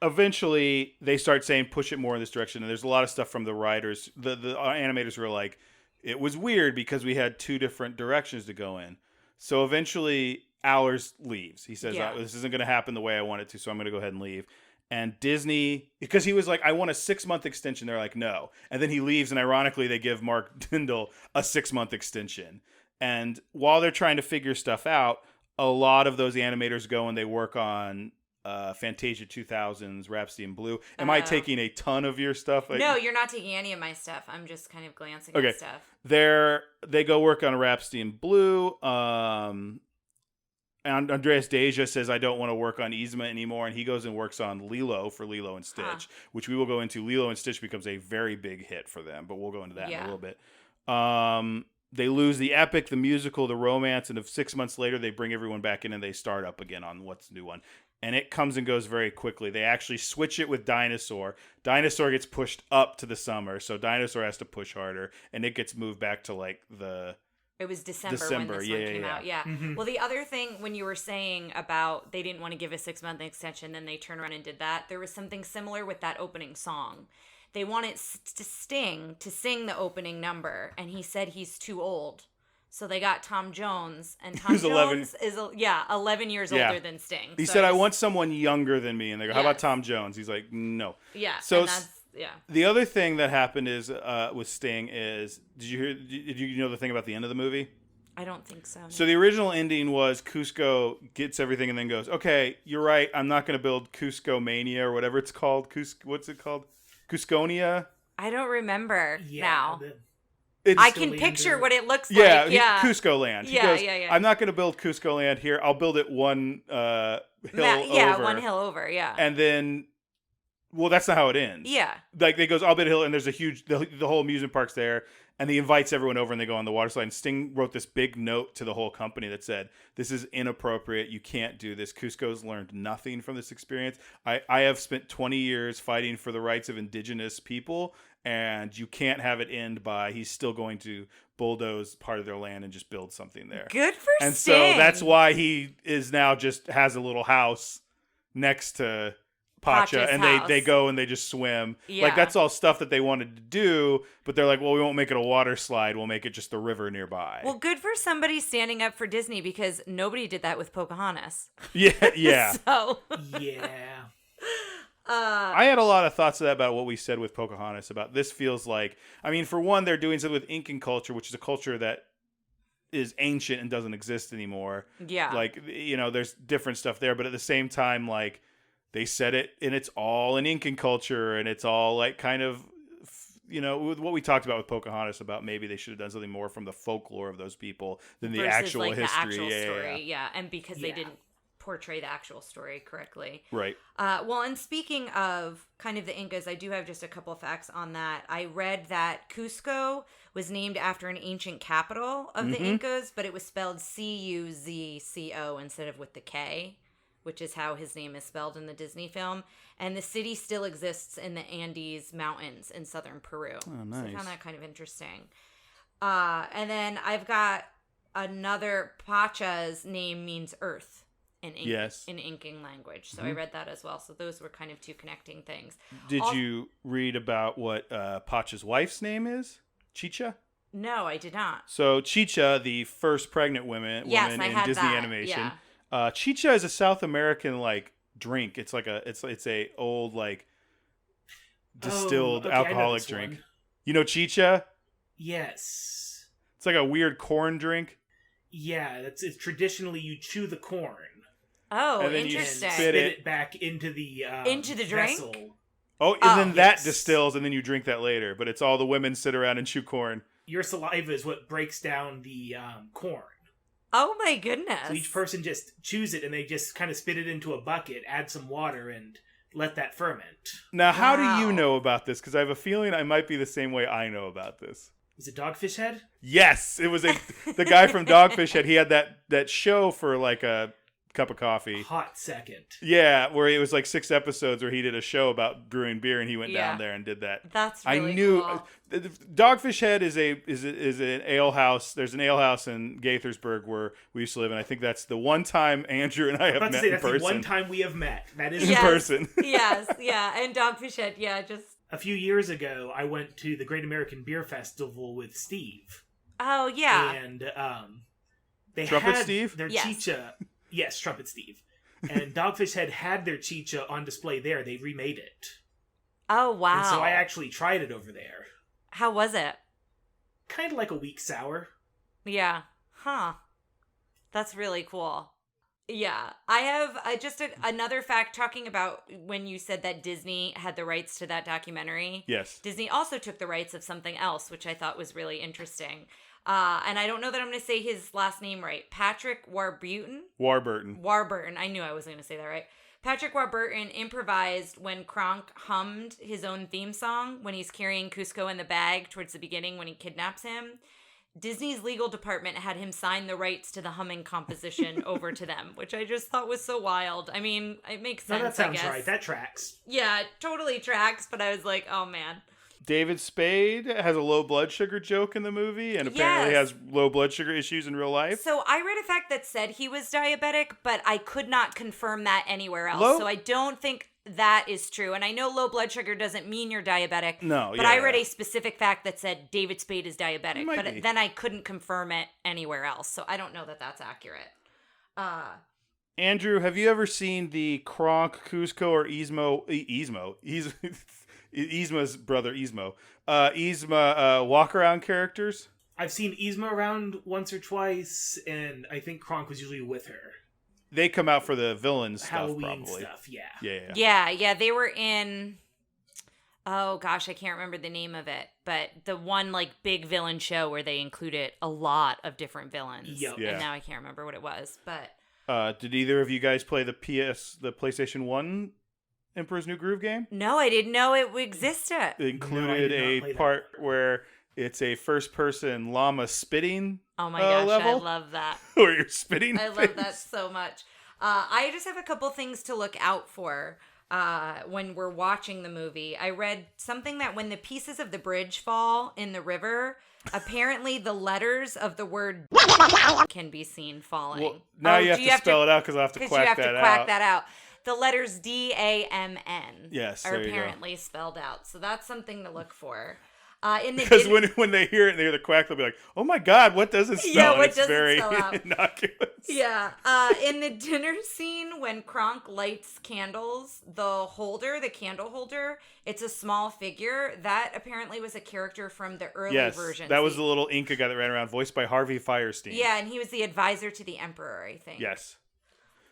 eventually they start saying push it more in this direction, and there's a lot of stuff from the writers. The animators were like, it was weird because we had two different directions to go in. So eventually Allers leaves. He says, this isn't going to happen the way I want it to, so I'm going to go ahead and leave. And Disney, because he was like, I want a 6-month extension. They're like, no. And then he leaves, and ironically, they give Mark Dindal a 6-month extension. And while they're trying to figure stuff out, a lot of those animators go and they work on Fantasia 2000's Rhapsody in Blue. Am I taking a ton of your stuff? No, you're not taking any of my stuff. I'm just kind of glancing at stuff. They go work on Rhapsody in Blue. And Andreas Deja says, I don't want to work on Yzma anymore. And he goes and works on Lilo for Lilo and Stitch, which we will go into. Lilo and Stitch becomes a very big hit for them, but we'll go into that in a little bit. They lose the epic, the musical, the romance, and 6 months later, they bring everyone back in and they start up again on what's the new one. And it comes and goes very quickly. They actually switch it with Dinosaur. Dinosaur gets pushed up to the summer, so Dinosaur has to push harder, and it gets moved back to like It was December when this one came out. Yeah. Mm-hmm. Well, the other thing when you were saying about they didn't want to give a 6-month extension, then they turned around and did that. There was something similar with that opening song. They wanted Sting to sing the opening number, and he said he's too old. So they got Tom Jones, and Tom Jones is 11 years older than Sting. He said, I want someone younger than me. And they go, how about Tom Jones? He's like, no. Yeah. So the other thing that happened is with Sting is, did you know the thing about the end of the movie? I don't think so. No. So the original ending was Cusco gets everything and then goes, okay, you're right. I'm not going to build Cusco Mania or whatever it's called. What's it called? Cusconia? I don't remember now. It's I can picture what it looks like. Yeah, Cusco Land. He goes, I'm not going to build Cusco Land here. I'll build it one hill over. Yeah, one hill over, yeah. And then, well, that's not how it ends. Yeah. Like, they goes, I'll build a hill, and there's a huge, the whole amusement park's there, and he invites everyone over, and they go on the water slide. And Sting wrote this big note to the whole company that said, this is inappropriate. You can't do this. Cusco's learned nothing from this experience. I have spent 20 years fighting for the rights of indigenous people, and you can't have it end by he's still going to bulldoze part of their land and just build something there. Good for and Sting. So that's why he is now just has a little house next to Pacha, Pacha's and house. they go and they just swim. Yeah. Like, that's all stuff that they wanted to do, but they're like, well, we won't make it a water slide. We'll make it just the river nearby. Well, good for somebody standing up for Disney, because nobody did that with Pocahontas. Yeah. So. Yeah. I had a lot of thoughts about what we said with Pocahontas. About this feels like, I mean, for one, they're doing something with Incan culture, which is a culture that is ancient and doesn't exist anymore. Yeah. Like, there's different stuff there, but at the same time, like, they said it, and it's all in Incan culture, and it's all like kind of, with what we talked about with Pocahontas, about maybe they should have done something more from the folklore of those people than the versus, actual like, history. The actual story, yeah. And because they didn't portray the actual story correctly. Right. Well, and speaking of kind of the Incas, I do have just a couple of facts on that. I read that Cusco was named after an ancient capital of the Incas, but it was spelled Cuzco instead of with the K, which is how his name is spelled in the Disney film. And the city still exists in the Andes Mountains in southern Peru. Oh, nice. So I found that kind of interesting. And then I've got another, Pacha's name means earth in Incan language. So I read that as well. So those were kind of two connecting things. Did you read about what Pacha's wife's name is? Chicha? No, I did not. So Chicha, the first pregnant woman in Disney animation. Yeah. Chicha is a South American like drink. It's like it's a old like distilled alcoholic drink. One. You know Chicha? Yes. It's like a weird corn drink. Yeah, it's traditionally you chew the corn. Oh, and then interesting. You spit it back into the drink. vessel. Oh, and then that distills, and then you drink that later. But it's all the women sit around and chew corn. Your saliva is what breaks down the corn. Oh my goodness. So each person just chews it, and they just kind of spit it into a bucket, add some water, and let that ferment. Now, how do you know about this? Because I have a feeling I might be the same way I know about this. Is it Dogfish Head? Yes, it was the guy from Dogfish Head. He had that show for like a cup of coffee. Hot second. Yeah, where it was like 6 episodes where he did a show about brewing beer, and he went down there and did that. That's really I knew cool. Dogfish Head is an ale house. There's an ale house in Gaithersburg where we used to live, and I think that's the one time Andrew and I have met in person. That's the one time we have met. That is in person. Yes, yeah, and Dogfish Head, just. A few years ago, I went to the Great American Beer Festival with Steve. Oh yeah. And they Trumpet had Steve? their chicha. Yes, Trumpet Steve. And Dogfish Head had their chicha on display there. They remade it. Oh, wow. And so I actually tried it over there. How was it? Kind of like a weak sour. Yeah. Huh. That's really cool. Yeah. I have just another fact talking about when you said that Disney had the rights to that documentary. Yes. Disney also took the rights of something else, which I thought was really interesting. And I don't know that I'm going to say his last name right. Patrick Warburton. I knew I wasn't going to say that right. Patrick Warburton improvised when Kronk hummed his own theme song when he's carrying Cusco in the bag towards the beginning when he kidnaps him. Disney's legal department had him sign the rights to the humming composition over to them, which I just thought was so wild. I mean, it makes sense, that sounds I guess. right. That tracks. Yeah, it totally tracks, but I was like, oh man. David Spade has a low blood sugar joke in the movie, and apparently has low blood sugar issues in real life. So I read a fact that said he was diabetic, but I could not confirm that anywhere else. So I don't think that is true. And I know low blood sugar doesn't mean you're diabetic. No, but I read a specific fact that said David Spade is diabetic, but then I couldn't confirm it anywhere else. So I don't know that that's accurate. Andrew, have you ever seen the Kronk, Cusco, or Yzma's brother, Yzma walk-around characters? I've seen Yzma around once or twice, and I think Kronk was usually with her. They come out for the villain stuff, Halloween probably. stuff, Yeah, they were in... Oh, gosh, I can't remember the name of it. But the one, like, big villain show where they included a lot of different villains. Yep. And now I can't remember what it was, but... Did either of you guys play the PlayStation 1 Emperor's New Groove game? No, I didn't know it existed. It included a part where it's a first-person llama spitting Oh my gosh, level. I love that. Where you're spitting I love that so much. I just have a couple things to look out for when we're watching the movie. I read something that when the pieces of the bridge fall in the river, apparently the letters of the word can be seen falling. Well, now you have to spell it out because I have to quack that out. the letters D-A-M-N yes, are apparently spelled out. So that's something to look for. Because when they hear it and they hear the quack, they'll be like, "Oh my God, what does it spell?" Yeah, what it's does very it spell out? innocuous. Yeah. In the dinner scene, when Kronk lights candles, the candle holder, it's a small figure. That apparently was a character from the early version. That was the little Inca guy that ran around, voiced by Harvey Fierstein. Yeah, and he was the advisor to the Emperor, I think. Yes.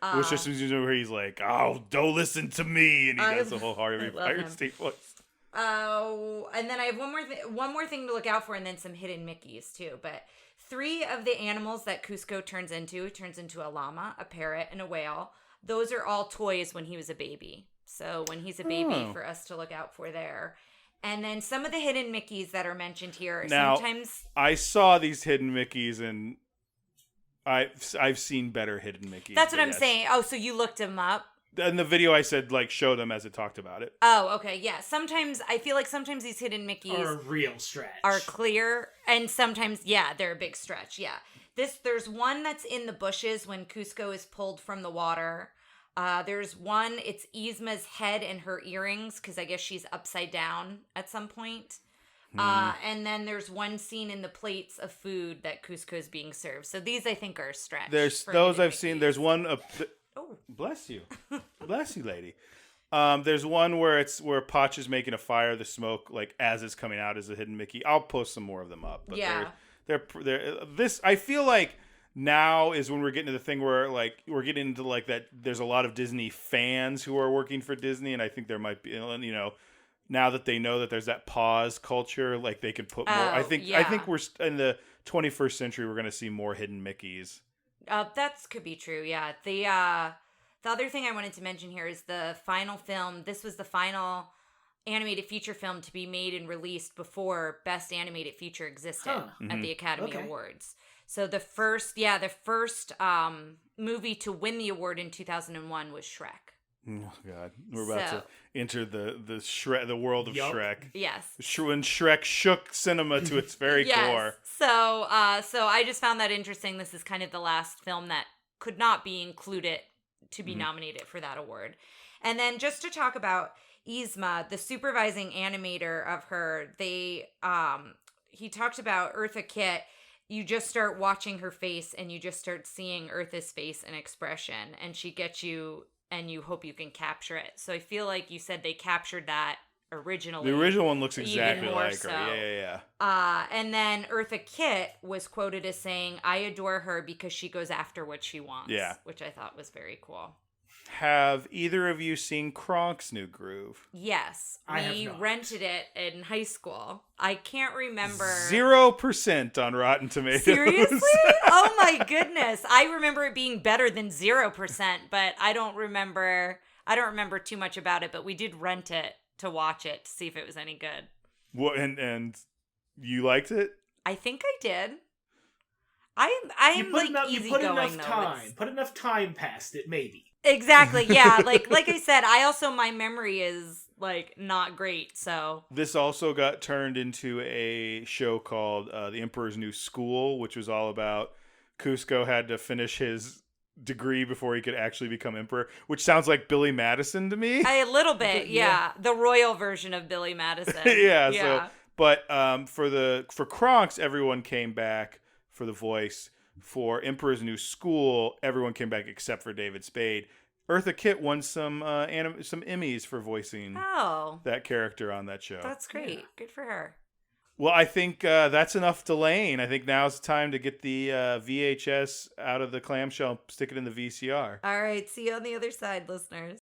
It was just where he's like, "Oh, don't listen to me," and he does the whole Harvey Fierstein voice. And then I have one more thing to look out for, and then some hidden Mickeys too. But 3 of the animals that Cusco turns into a llama, a parrot, and a whale. Those are all toys when he was a baby. So when he's a baby, for us to look out for there. And then some of the hidden Mickeys that are mentioned here. Now, sometimes I saw these hidden Mickeys, and I've seen better hidden Mickeys. That's what I'm saying. Oh, so you looked them up? In the video, I said, like, show them as it talked about it. Oh, okay, yeah. I feel like sometimes these hidden Mickeys are a real stretch. Are clear, and sometimes, they're a big stretch, yeah. There's one that's in the bushes when Cusco is pulled from the water. There's one, it's Yzma's head and her earrings, because I guess she's upside down at some point. And then there's one scene in the plates of food that Cusco is being served. So these, I think, are a stretch. There's those I've seen. There's one... Oh, bless you. Bless you, lady. There's one where Potch is making a fire. The smoke, like, as it's coming out, is a hidden Mickey. I'll post some more of them up. But they're this. I feel like now is when we're getting to the thing where, like, we're getting into, like, that there's a lot of Disney fans who are working for Disney, and I think there might be, you know, now that they know that there's that pause culture, like, they could put more. I think we're in the 21st century. We're going to see more hidden Mickeys. That could be true, yeah. The other thing I wanted to mention here is the final film. This was the final animated feature film to be made and released before Best Animated Feature existed at the Academy Awards. So the first movie to win the award in 2001 was Shrek. Oh God, we're about to enter the world of Shrek. Yes, when Shrek shook cinema to its very core. So I just found that interesting. This is kind of the last film that could not be included to be nominated for that award. And then just to talk about Yzma, the supervising animator of her, he talked about Eartha Kitt. You just start watching her face, and you just start seeing Eartha's face and expression, and she gets you. And you hope you can capture it. So I feel like you said they captured that originally. The original one looks exactly like her. Yeah. And then Eartha Kitt was quoted as saying, "I adore her because she goes after what she wants." Yeah. Which I thought was very cool. Have either of you seen Kronk's new groove? Yes. We rented it in high school. I can't remember. 0% on Rotten Tomatoes. Seriously? Oh my goodness. I remember it being better than 0%, but I don't remember too much about it, but we did rent it to watch it to see if it was any good. What and you liked it? I think I did. I'm like easygoing though. Put enough time past it, maybe. Exactly, yeah. like I said, my memory is like not great, so. This also got turned into a show called The Emperor's New School, which was all about Cusco had to finish his degree before he could actually become emperor, which sounds like Billy Madison to me. A little bit, yeah. The royal version of Billy Madison. yeah. So, but for Kronk's, everyone came back for the voice. For Emperor's New School, everyone came back except for David Spade. Eartha Kitt won some Emmys for voicing that character on that show. That's great. Yeah. Good for her. Well, I think that's enough delaying. I think now's the time to get the VHS out of the clamshell, stick it in the VCR. All right. See you on the other side, listeners.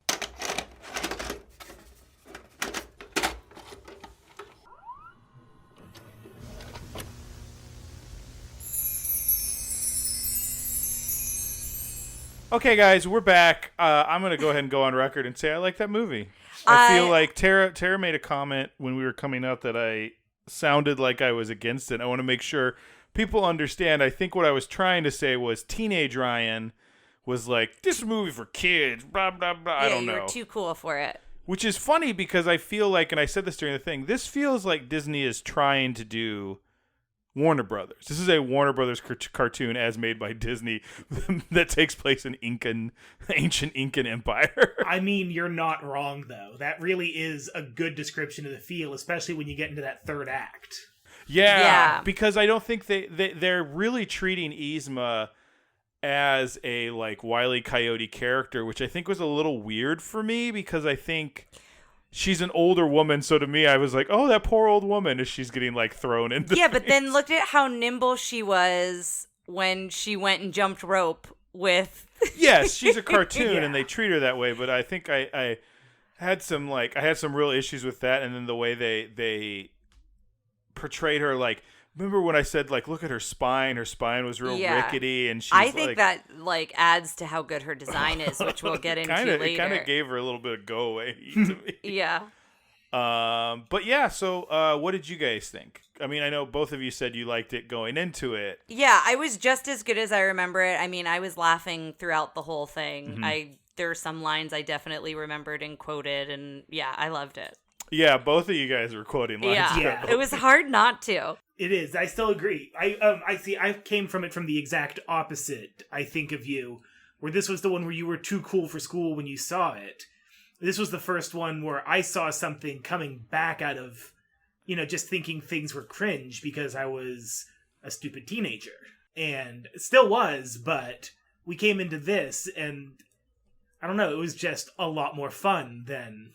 Okay, guys, we're back. I'm going to go ahead and go on record and say I like that movie. I feel like Tara made a comment when we were coming out that I sounded like I was against it. I want to make sure people understand. I think what I was trying to say was teenage Ryan was like, this movie for kids, blah, blah, blah. I don't know. You're too cool for it. Which is funny because I feel like, and I said this during the thing, this feels like Disney is trying to do Warner Brothers. This is a Warner Brothers cartoon as made by Disney that takes place in ancient Incan Empire. I mean, you're not wrong, though. That really is a good description of the feel, especially when you get into that third act. Yeah. Because I don't think they're really treating Yzma as a like Wile E. Coyote character, which I think was a little weird for me because I think she's an older woman, so to me, I was like, "Oh, that poor old woman," as she's getting like thrown into. Yeah, but then look at how nimble she was when she went and jumped rope with. Yes, she's a cartoon, and they treat her that way. But I think I had some real issues with that, and then the way they portrayed her, like. Remember when I said, like, look at her spine? Her spine was real rickety, and she's I think that, like, adds to how good her design is, which we'll get into later. It kind of gave her a little bit of go-away to me. Yeah. But, yeah, so what did you guys think? I mean, I know both of you said you liked it going into it. Yeah, I was just as good as I remember it. I mean, I was laughing throughout the whole thing. Mm-hmm. There are some lines I definitely remembered and quoted, and, yeah, I loved it. Yeah, both of you guys were quoting lines. Yeah. It was hard not to. It is. I still agree. I see. I came from the exact opposite. I think of you, where this was the one where you were too cool for school when you saw it. This was the first one where I saw something coming back out of, just thinking things were cringe because I was a stupid teenager, and it still was. But we came into this, and I don't know. It was just a lot more fun than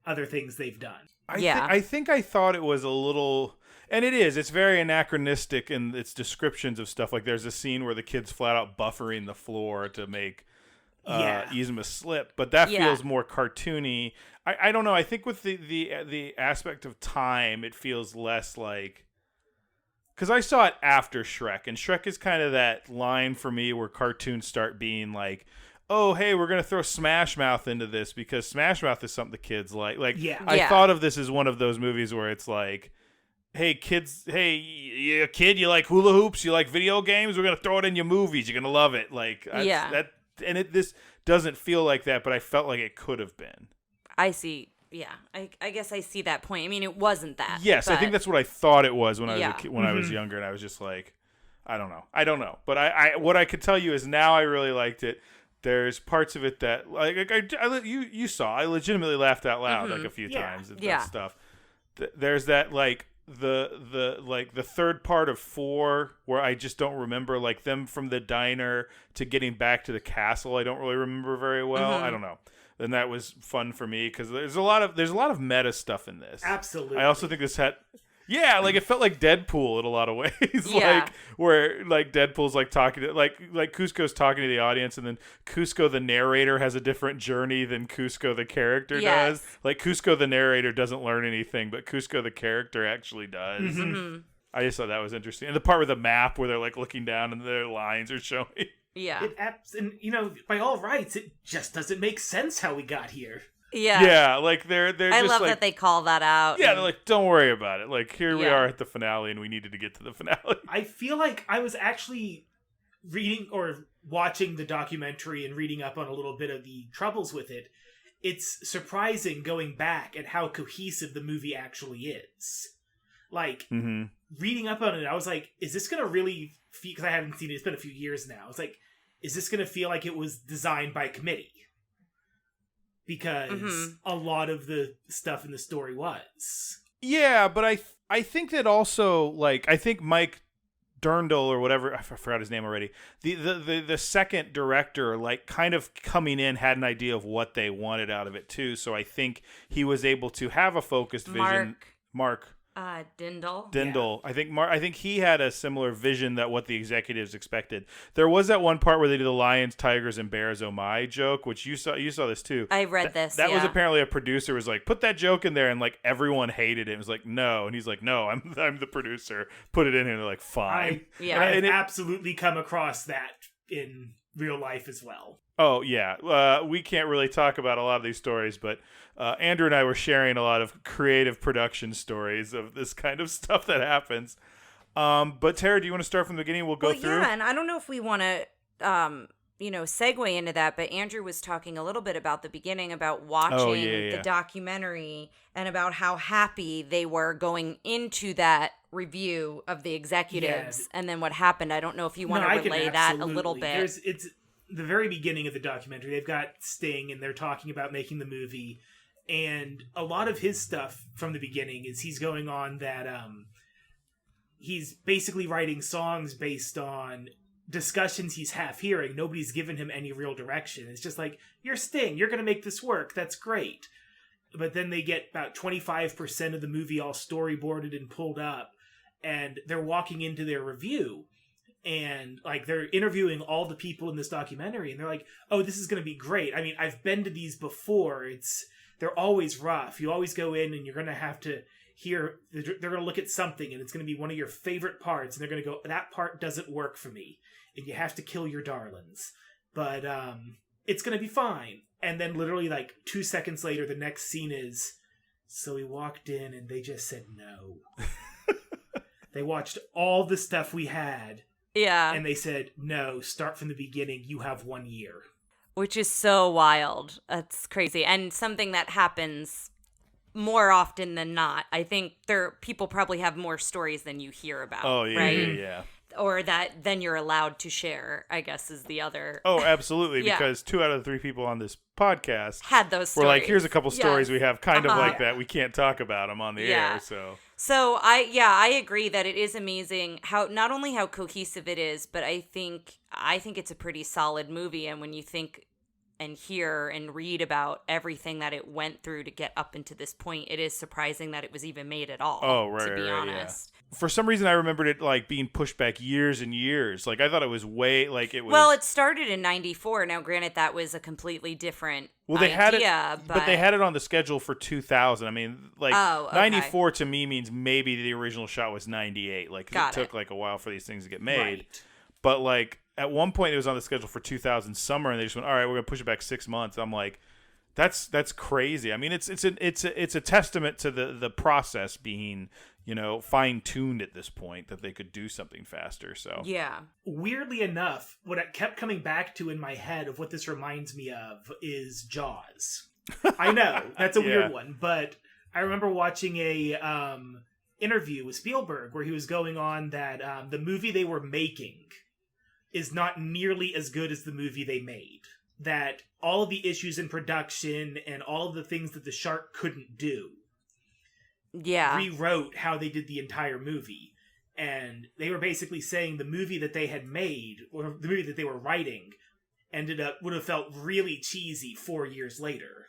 other things they've done. I think I thought it was a little. And it is. It's very anachronistic in its descriptions of stuff. Like there's a scene where the kid's flat out buffering the floor to make Yzma slip. But that feels more cartoony. I don't know. I think with the aspect of time, it feels less like... Because I saw it after Shrek. And Shrek is kind of that line for me where cartoons start being like... Oh, hey, we're going to throw Smash Mouth into this because Smash Mouth is something the kids like. I thought of this as one of those movies where it's like... Hey kids! Hey, you kid! You like hula hoops? You like video games? We're gonna throw it in your movies. You're gonna love it. This doesn't feel like that, but I felt like it could have been. I see. Yeah, I guess I see that point. I mean, it wasn't that. Yes, I think that's what I thought it was when I was a kid, when I was Mm-hmm. younger, and I was just like, I don't know. But I what I could tell you is now I really liked it. There's parts of it that you saw. I legitimately laughed out loud like a few times at that stuff. There's that like. The third part of 4 where I just don't remember like them from the diner to getting back to the castle. I don't really remember very well. I don't know. And that was fun for me because there's a lot of meta stuff in this. Absolutely. I also think this had like it felt like Deadpool in a lot of ways. Yeah. Like where like Deadpool's like talking to like Cusco's talking to the audience, and then Cusco the narrator has a different journey than Cusco the character does. Like Cusco the narrator doesn't learn anything, but Cusco the character actually does. Mm-hmm. I just thought that was interesting. And the part with the map where they're like looking down and their lines are showing. Yeah. And by all rights, it just doesn't make sense how we got here. Yeah. Yeah, like they're I just love like, that they call that out. Yeah, they're like, don't worry about it. Like here we are at the finale and we needed to get to the finale. I feel like I was actually reading or watching the documentary and reading up on a little bit of the troubles with it. It's surprising going back at how cohesive the movie actually is. Like, reading up on it, I was like, is this going to really feel... Because I haven't seen it. It's been a few years now. It's like, is this going to feel like it was designed by committee? Because a lot of the stuff in the story was. Yeah, but I think that also, like, I think Mike Durndal or whatever, I forgot his name already, the second director, like, kind of coming in had an idea of what they wanted out of it, too. So I think he was able to have a focused vision. Mark. Dindal. Yeah. I think he had a similar vision that what the executives expected. There was that one part where they did the lions, tigers, and bears oh my joke, which you saw this too. I read this. That was apparently a producer was like, put that joke in there, and like everyone hated it. It was like, no, and he's like, no, I'm the producer. Put it in here. And they're like, fine. I've absolutely come across that in real life as well. Oh yeah, we can't really talk about a lot of these stories, but Andrew and I were sharing a lot of creative production stories of this kind of stuff that happens. But Tara, do you want to start from the beginning? We'll go through. Yeah, and I don't know if we want to segue into that, but Andrew was talking a little bit about the beginning, about watching the documentary and about how happy they were going into that review of the executives and then what happened. I don't know if you want to relay that a little bit. It's the very beginning of the documentary. They've got Sting and they're talking about making the movie, and a lot of his stuff from the beginning is he's going on that he's basically writing songs based on discussions he's half hearing. Nobody's given him any real direction. It's just like, you're Sting, you're going to make this work, that's great. But then they get about 25% of the movie all storyboarded and pulled up, and they're walking into their review, and like they're interviewing all the people in this documentary, and they're like, oh, this is going to be great. I mean, I've been to these before. They're always rough. You always go in and you're going to have to hear, they're going to look at something and it's going to be one of your favorite parts, and they're going to go, that part doesn't work for me, and you have to kill your darlings. But it's going to be fine. And then literally like 2 seconds later, the next scene is, so we walked in and they just said no. They watched all the stuff we had. Yeah. And they said, no, start from the beginning. You have 1 year. Which is so wild. That's crazy. And something that happens more often than not. I think people probably have more stories than you hear about. Oh, yeah, right? yeah. Or that then you're allowed to share, I guess, is the other. Oh, absolutely. Because 2 out of the 3 people on this podcast had those stories. We're like, here's a couple stories we have kind of like that. We can't talk about them on the air. So I agree that it is amazing how not only how cohesive it is, but I think it's a pretty solid movie. And when you think and hear and read about everything that it went through to get up into this point, it is surprising that it was even made at all. Oh, right, to be honest. For some reason, I remembered it like being pushed back years and years. Like I thought it was way like it was. Well, it started in '94. Now, granted, that was a completely different. They idea, had it, but they had it on the schedule for 2000. I mean, like 94 to me means maybe the original shot was 98. Like it took like a while for these things to get made. Right. But like at one point, it was on the schedule for 2000 summer, and they just went, "All right, we're gonna push it back 6 months." I'm like, that's crazy. I mean, it's a testament to the process being, fine-tuned at this point, that they could do something faster. So yeah. Weirdly enough, what I kept coming back to in my head of what this reminds me of is Jaws. I know that's a weird one, but I remember watching a interview with Spielberg where he was going on that the movie they were making is not nearly as good as the movie they made. That all of the issues in production and all of the things that the shark couldn't do rewrote how they did the entire movie. And they were basically saying the movie that they had made, or the movie that they were writing, would have felt really cheesy 4 years later.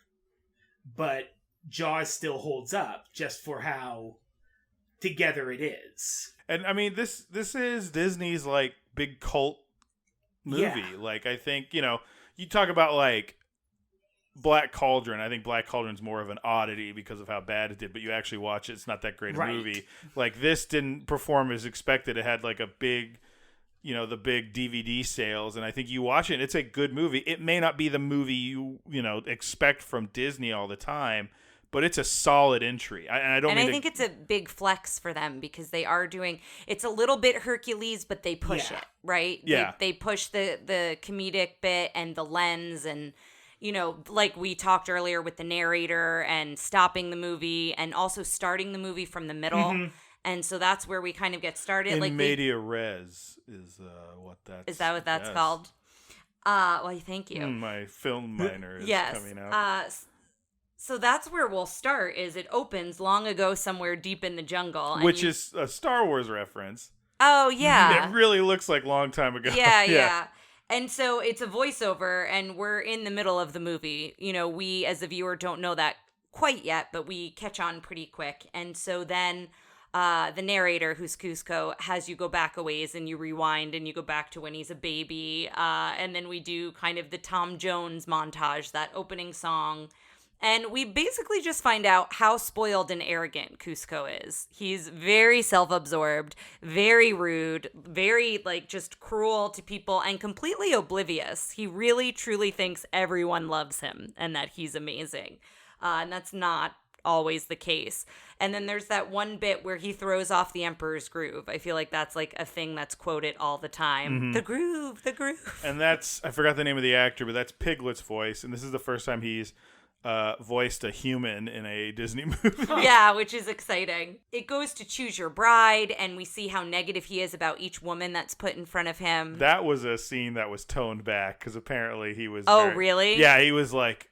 But Jaws still holds up just for how together it is. And I mean, this is Disney's like big cult movie. Yeah. Like I think, you talk about like Black Cauldron. I think Black Cauldron's more of an oddity because of how bad it did, but you actually watch it, it's not that great a movie. Like this didn't perform as expected. It had like a big, the big DVD sales, and I think you watch it and it's a good movie. It may not be the movie you expect from Disney all the time, but it's a solid entry. I think it's a big flex for them because they are doing. It's a little bit Hercules, but they push it, right? Yeah, they push the comedic bit and the lens, and like we talked earlier with the narrator and stopping the movie and also starting the movie from the middle. Mm-hmm. And so that's where we kind of get started. In like media res is what that's. Is that what that's called? Well, thank you. My film minor is coming out. So that's where we'll start, is it opens long ago somewhere deep in the jungle. Which is a Star Wars reference. Oh, yeah. It really looks like long time ago. Yeah. And so it's a voiceover, and we're in the middle of the movie. We as a viewer don't know that quite yet, but we catch on pretty quick. And so then the narrator, who's Cusco, has you go back a ways and you rewind and you go back to when he's a baby. And then we do kind of the Tom Jones montage, that opening song. And we basically just find out how spoiled and arrogant Cusco is. He's very self-absorbed, very rude, very, just cruel to people, and completely oblivious. He really, truly thinks everyone loves him and that he's amazing. And that's not always the case. And then there's that one bit where he throws off the Emperor's groove. I feel like that's like a thing that's quoted all the time. Mm-hmm. The groove, the groove. And that's, I forgot the name of the actor, but that's Piglet's voice. And this is the first time he's voiced a human in a Disney movie. Yeah, which is exciting. It goes to Choose Your Bride, and we see how negative he is about each woman that's put in front of him. That was a scene that was toned back because apparently he was. Oh, really? Yeah, he was like.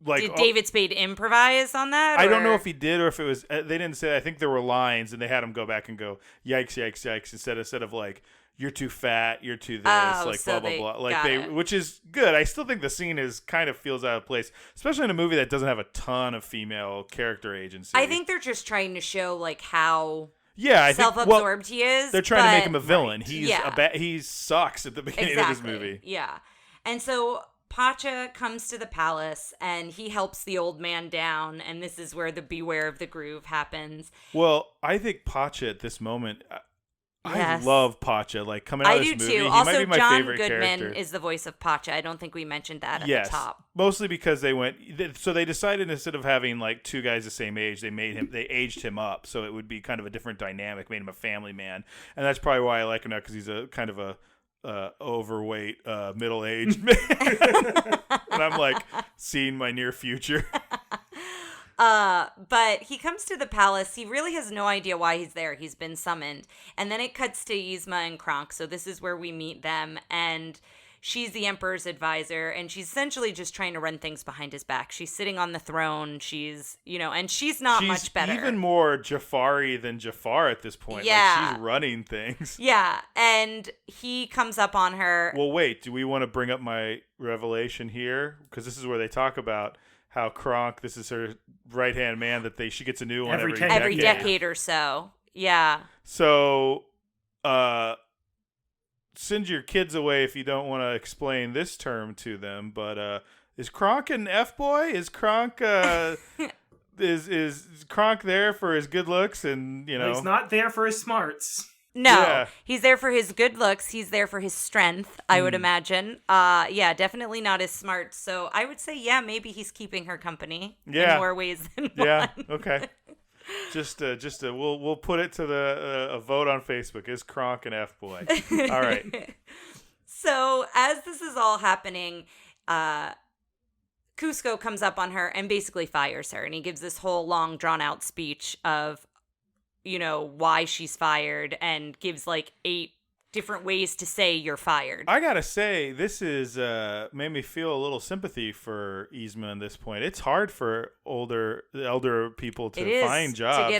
Did David Spade improvise on that? I don't know if he did or if it was. They didn't say. I think there were lines, and they had him go back and go, "Yikes, yikes, yikes!" instead of like, "You're too fat, you're too this," like so blah blah blah. Like which is good. I still think the scene is kind of feels out of place, especially in a movie that doesn't have a ton of female character agency. I think they're just trying to show like how. Yeah, self-absorbed he is. They're trying to make him a villain. Right. He sucks at the beginning of this movie. Yeah, and so Pacha comes to the palace and he helps the old man down, and this is where the beware of the groove happens. Well, I think Pacha at this moment, Yes. I love Pacha. Like coming out of this movie, too. He Also, might be my John favorite Goodman character. is the voice of Pacha. I don't think we mentioned that at the top. Mostly because they decided instead of having like two guys the same age, they aged him up, so it would be kind of a different dynamic, made him a family man, and that's probably why I like him now because he's a kind of a overweight, middle-aged man, and I'm like seeing my near future. But he comes to the palace. He really has no idea why he's there. He's been summoned. And then it cuts to Yzma and Kronk. So this is where we meet them. And she's the Emperor's advisor. And she's essentially just trying to run things behind his back. She's sitting on the throne. She's, and she's not much better. She's even more Jafari than Jafar at this point. Yeah. Like, she's running things. Yeah. And he comes up on her. Well, wait. Do we want to bring up my revelation here? Because this is where they talk about how Kronk, this is her right-hand man, that she gets a new one every decade or so. Yeah. So, send your kids away if you don't want to explain this term to them. But is Kronk an F-boy? Is Kronk is Kronk there for his good looks and Well, he's not there for his smarts. No, He's there for his good looks. He's there for his strength, I would imagine. Yeah, definitely not as smart. So I would say, maybe he's keeping her company in more ways than one. Yeah, okay. We'll put it to a vote on Facebook. Is Kronk an F-boy? All right. So as this is all happening, Cusco comes up on her and basically fires her. And he gives this whole long, drawn-out speech of, why she's fired and gives like 8 different ways to say you're fired. I gotta say, this is made me feel a little sympathy for Yzma at this point. It's hard for elder people to find jobs, to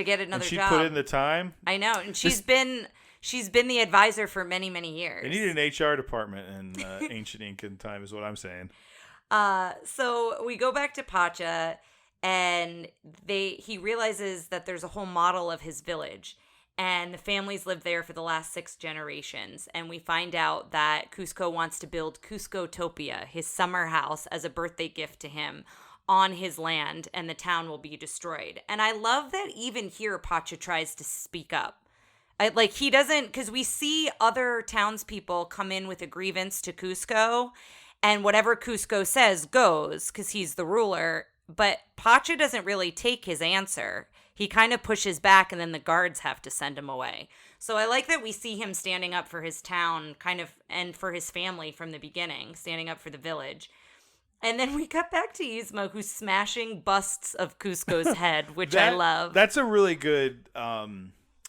get another and she job. Put in the time. I know, and she's been the advisor for many, many years. They needed an HR department in ancient Incan time, is what I'm saying. So we go back to Pacha. And he realizes that there's a whole model of his village, and the families lived there for the last 6 generations. And we find out that Cusco wants to build Cuscotopia, his summer house, as a birthday gift to him on his land, and the town will be destroyed. And I love that even here Pacha tries to speak up. He doesn't, because we see other townspeople come in with a grievance to Cusco, and whatever Cusco says goes, because he's the ruler. But Pacha doesn't really take his answer. He kind of pushes back, and then the guards have to send him away. So I like that we see him standing up for his town and for his family from the beginning, standing up for the village. And then we cut back to Yzma, who's smashing busts of Cusco's head, which I love. That's a really good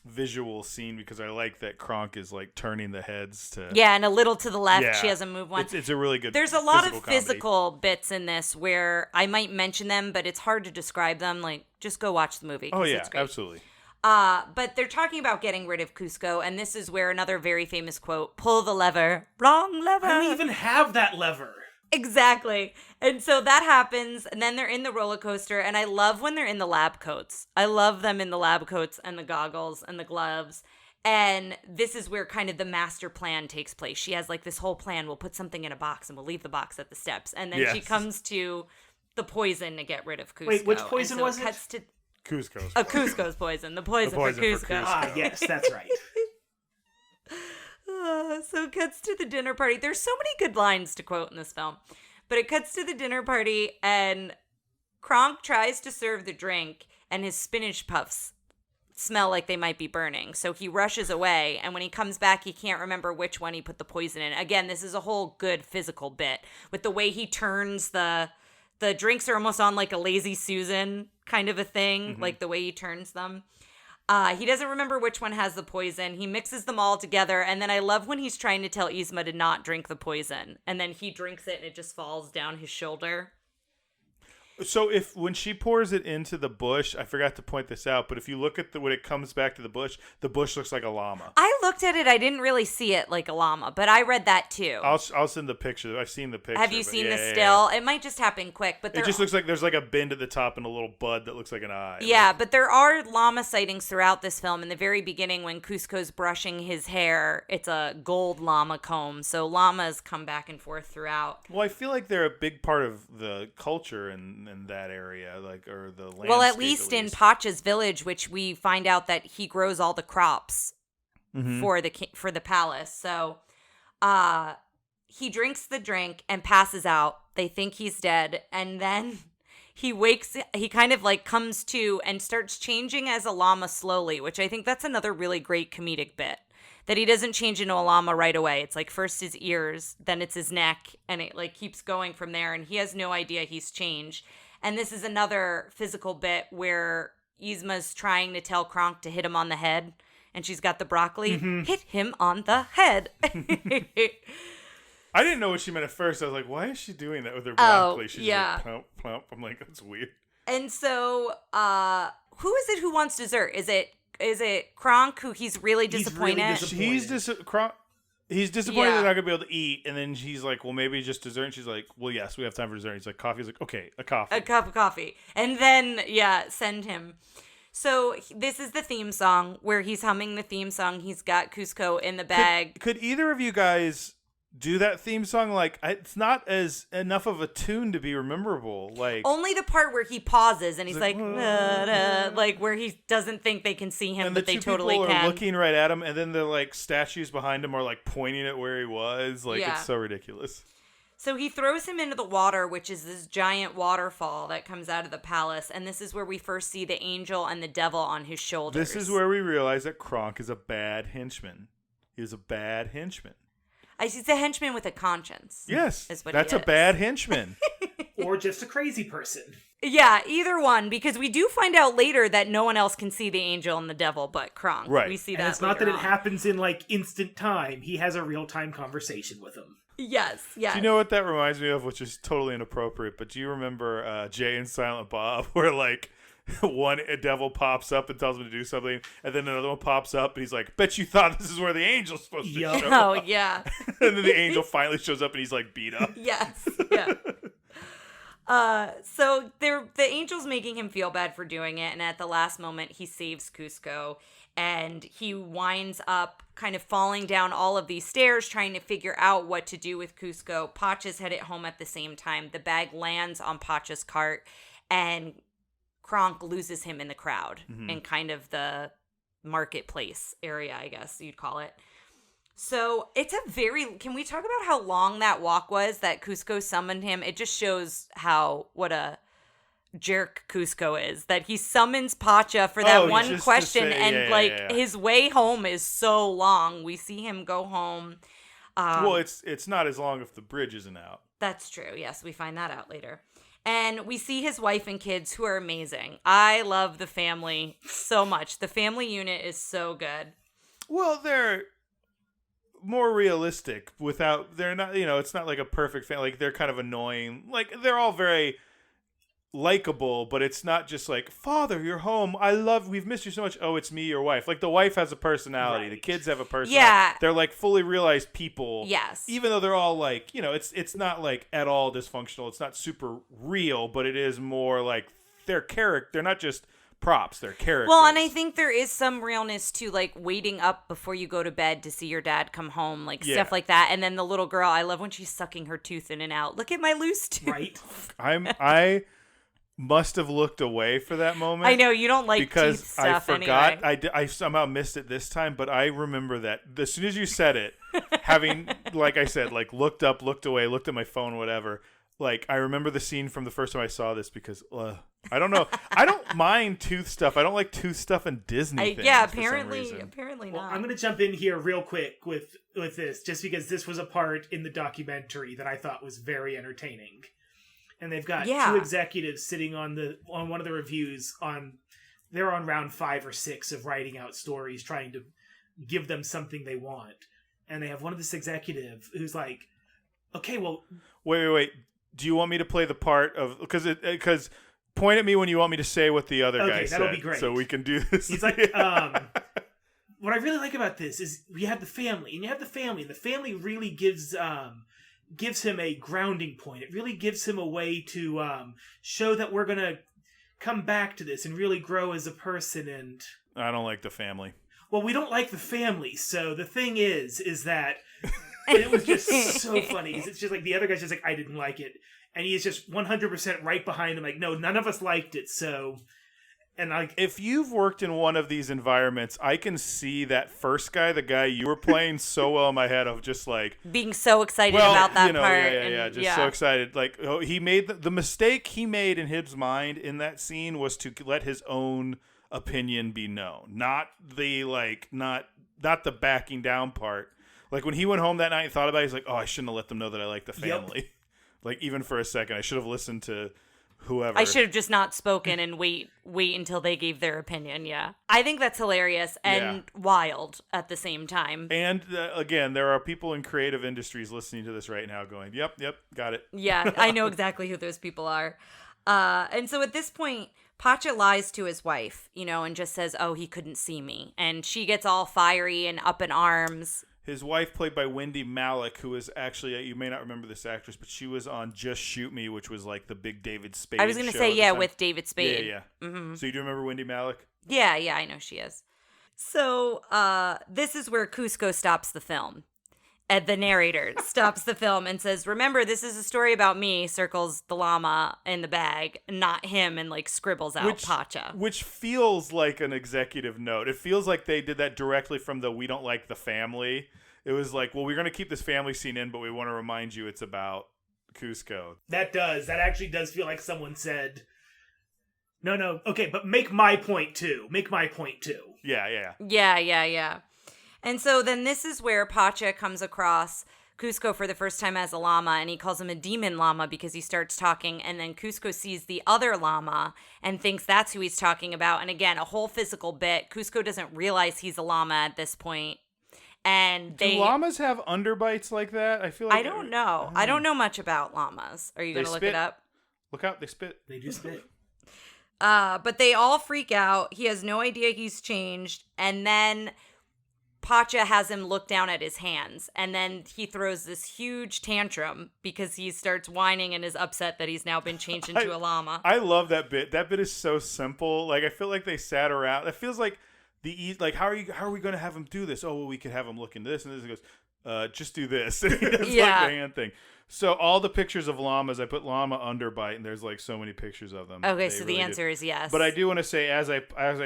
visual scene because I like that Kronk is like turning the heads to and a little to the left. She hasn't moved one. It's a really good. There's a lot of physical bits in this where I might mention them, but it's hard to describe them. Like, just go watch the movie. Oh yeah, absolutely. But they're talking about getting rid of Cusco, and this is where another very famous quote: "Pull the lever, wrong lever." I don't even have that lever. Exactly. And so that happens, and then they're in the roller coaster, and I love when they're in the lab coats. I love them in the lab coats and the goggles and the gloves. And this is where kind of the master plan takes place. She has like this whole plan. We'll put something in a box, and we'll leave the box at the steps. And then she comes to the poison to get rid of Cusco. Wait, which poison was it? Cuts to Cusco's. Cusco's poison. The poison for Cusco. Ah, yes, that's right. So it cuts to the dinner party. There's so many good lines to quote in this film. But it cuts to the dinner party, and Kronk tries to serve the drink, and his spinach puffs smell like they might be burning. So he rushes away, and when he comes back, he can't remember which one he put the poison in. Again, this is a whole good physical bit with the way he turns the drinks are almost on like a Lazy Susan kind of a thing, like the way he turns them. He doesn't remember which one has the poison. He mixes them all together, and then I love when he's trying to tell Yzma to not drink the poison, and then he drinks it and it just falls down his shoulder. So when she pours it into the bush, I forgot to point this out, but if you look at when it comes back to the bush looks like a llama. I looked at it. I didn't really see it like a llama, but I read that too. I'll send the picture. I've seen the picture. Have you seen the still? It might just happen quick, but it just looks like there's like a bend at the top and a little bud that looks like an eye. Yeah, but there are llama sightings throughout this film. In the very beginning, when Cusco's brushing his hair, it's a gold llama comb. So llamas come back and forth throughout. Well, I feel like they're a big part of the culture in that area, like, or the landscape. Well, at least in Pacha's village, which we find out that he grows all the crops for the palace. So, he drinks the drink and passes out. They think he's dead, and then he wakes. He kind of like comes to and starts changing as a llama slowly, which I think that's another really great comedic bit. That he doesn't change into a llama right away. It's like first his ears, then it's his neck, and it like keeps going from there, and he has no idea he's changed. And this is another physical bit where Yzma's trying to tell Kronk to hit him on the head, and she's got the broccoli. Hit him on the head. I didn't know what she meant at first. I was like, why is she doing that with her broccoli? She's like, plump, plump. I'm like, that's weird. And so, who is it who wants dessert? Is it Kronk, who he's really disappointed? He's disappointed they're not going to be able to eat, and then she's like, well, maybe just dessert, and she's like, well, yes, we have time for dessert. He's like, coffee? He's like, okay, a coffee. A cup of coffee. And then, send him. So this is the theme song, where he's humming the theme song. He's got Cusco in the bag. Could either of you guys do that theme song? Like, it's not as enough of a tune to be memorable. Like, only the part where he pauses and he's like da, da, like where he doesn't think they can see him, but they totally can. Are looking right at him, and then the like statues behind him are like pointing at where he was. Like, it's so ridiculous. So he throws him into the water, which is this giant waterfall that comes out of the palace, and this is where we first see the angel and the devil on his shoulders. This is where we realize that Kronk is a bad henchman. He is a bad henchman. He's a henchman with a conscience. Yes, that's a bad henchman. Or just a crazy person. Yeah, either one, because we do find out later that no one else can see the angel and the devil but Kronk. Right. We see and that it's not that on. it happens in, like, instant time. He has a real-time conversation with him. Yes. Do you know what that reminds me of, which is totally inappropriate, but do you remember Jay and Silent Bob, where, like, a devil pops up and tells him to do something, and then another one pops up, and he's like, bet you thought this is where the angel's supposed to show up. Oh, yeah. And then the angel finally shows up, and he's, like, beat up. Yes, yeah. So the angel's making him feel bad for doing it, and at the last moment, he saves Cusco, and he winds up kind of falling down all of these stairs, trying to figure out what to do with Cusco. Pacha's headed home at the same time. The bag lands on Pacha's cart, and Kronk loses him in the crowd, in kind of the marketplace area, I guess you'd call it. So it's can we talk about how long that walk was that Cusco summoned him? It just shows what a jerk Cusco is, that he summons Pacha for that one question, his way home is so long. We see him go home. Well, it's not as long if the bridge isn't out. That's true. Yes, we find that out later. And we see his wife and kids, who are amazing. I love the family so much. The family unit is so good. Well, they're more realistic they're not, it's not like a perfect family. Like, they're kind of annoying. Like, they're all very likable, but it's not just like, Father, you're home. We've missed you so much. Oh, it's me, your wife. Like, the wife has a personality. Right. The kids have a personality. Yeah. They're like fully realized people. Yes. Even though they're all like, it's not like at all dysfunctional. It's not super real, but it is more like they're not just props, they're characters. Well, and I think there is some realness to like waiting up before you go to bed to see your dad come home, like stuff like that. And then the little girl, I love when she's sucking her tooth in and out. Look at my loose tooth. Right. I must have looked away for that moment. I know you don't like because teeth stuff I forgot. Anyway. I somehow missed it this time, but I remember that as soon as you said it, having, like I said, like looked up, looked away, looked at my phone, whatever. like, I remember the scene from the first time I saw this because, I don't know. I don't mind tooth stuff. I don't like tooth stuff in Disney things. Yeah, apparently not. Well, I'm going to jump in here real quick with this, just because this was a part in the documentary that I thought was very entertaining. And they've got two executives sitting on one of the reviews they're on round 5 or 6 of writing out stories, trying to give them something they want. And they have one of this executive who's like, okay, well, wait. Do you want me to play the part of, because point at me when you want me to say what the other guy said. That'll be great. So we can do this. He's like, what I really like about this is we have the family, and the family really gives him a grounding point. It really gives him a way to show that we're gonna come back to this and really grow as a person. And I don't like the family. Well, we don't like the family. So the thing is that it was just so funny. It's just like the other guy's just like, I didn't like it. And he's just 100% right behind him. Like, no, none of us liked it. So, and like, if you've worked in one of these environments, I can see that first guy, the guy you were playing so well in my head of just like being so excited about that part. Just so excited. Like, he made the mistake he made in his mind in that scene was to let his own opinion be known, not the not the backing down part. Like when he went home that night and thought about it, he's like, oh, I shouldn't have let them know that I like the family. Yep. Like, even for a second, I should have listened to whoever. I should have just not spoken and wait until they gave their opinion, yeah. I think that's hilarious and wild at the same time. And, again, there are people in creative industries listening to this right now going, yep, got it. Yeah, I know exactly who those people are. And so at this point, Pacha lies to his wife, and just says, oh, he couldn't see me. And she gets all fiery and up in arms. His wife, played by Wendy Malick, who is actually, you may not remember this actress, but she was on Just Shoot Me, which was like the big David Spade show. I was going to say, with David Spade. Yeah. Mm-hmm. So you do remember Wendy Malick? Yeah, I know she is. So this is where Cusco stops the film. The narrator stops the film and says, remember, this is a story about me, circles the llama in the bag, not him, and like scribbles out Pacha. Which feels like an executive note. It feels like they did that directly from the we don't like the family. It was like, well, we're going to keep this family scene in, but we want to remind you it's about Cusco. That actually does feel like someone said, no, okay, but make my point too. Yeah. And so then this is where Pacha comes across Cusco for the first time as a llama, and he calls him a demon llama because he starts talking, and then Cusco sees the other llama and thinks that's who he's talking about. And again, a whole physical bit. Cusco doesn't realize he's a llama at this point. And do llamas have underbites like that? I feel like I don't know. I don't know much about llamas. Are you going to look it up? Look out, they spit. They do spit. But they all freak out. He has no idea he's changed. And then Pacha has him look down at his hands, and then he throws this huge tantrum because he starts whining and is upset that he's now been changed into a llama. I love that bit. That bit is so simple. Like, I feel like they sat around. It feels like how are we going to have him do this? Oh, well, we could have him look into this and this. He goes, just do this. And he does like the hand thing. So all the pictures of llamas, I put llama underbite, and there's like so many pictures of them. Okay, so the answer is yes. But I do want to say, as I